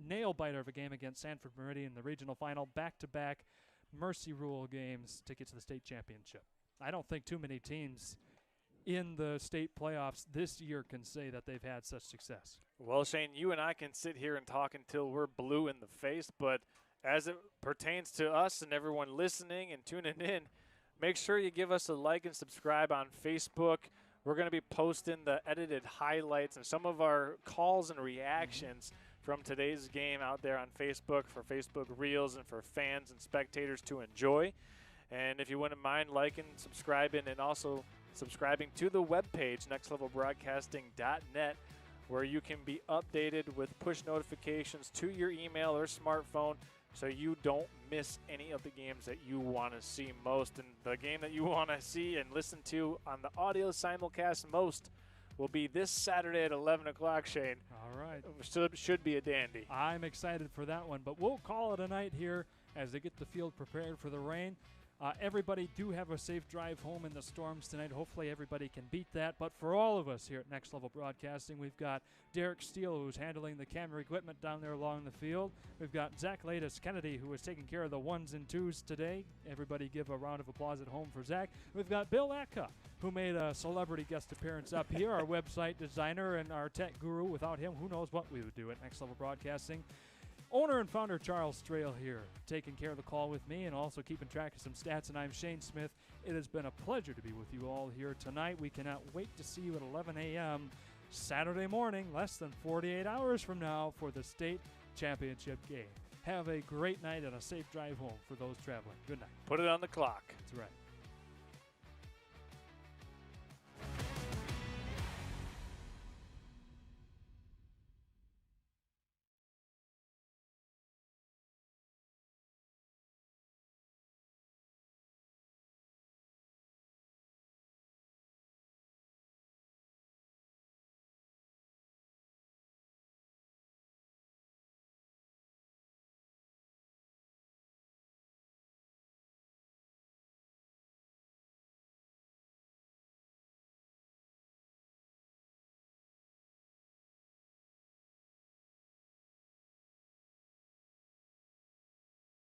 nail-biter of a game against Sanford Meridian in the regional final, back-to-back mercy rule games to get to the state championship. I don't think too many teams in the state playoffs this year can say that they've had such success. Well, Shane, you and I can sit here and talk until we're blue in the face, but as it pertains to us and everyone listening and tuning in, make sure you give us a like and subscribe on Facebook. We're going to be posting the edited highlights and some of our calls and reactions from today's game out there on Facebook for Facebook Reels and for fans and spectators to enjoy. And if you wouldn't mind liking, subscribing, and also subscribing to the webpage, nextlevelbroadcasting.net, where you can be updated with push notifications to your email or smartphone so you don't miss any of the games that you want to see most. And the game that you want to see and listen to on the audio simulcast most will be this Saturday at 11 o'clock, Shane. All right. Should be a dandy. I'm excited for that one, but we'll call it a night here as they get the field prepared for the rain. Everybody do have a safe drive home in the storms tonight. Hopefully everybody can beat that. But for all of us here at Next Level Broadcasting, we've got Derek Steele, who's handling the camera equipment down there along the field. We've got Zach Latus Kennedy, who is taking care of the ones and twos today. Everybody give a round of applause at home for Zach. We've got Bill Atka, who made a celebrity guest appearance up here, our website designer and our tech guru. Without him, who knows what we would do at Next Level Broadcasting. Owner and founder Charles Strail here, taking care of the call with me and also keeping track of some stats. And I'm Shane Smith. It has been a pleasure to be with you all here tonight. We cannot wait to see you at 11 a.m. Saturday morning, less than 48 hours from now, for the state championship game. Have a great night and a safe drive home for those traveling. Good night. Put it on the clock. That's right.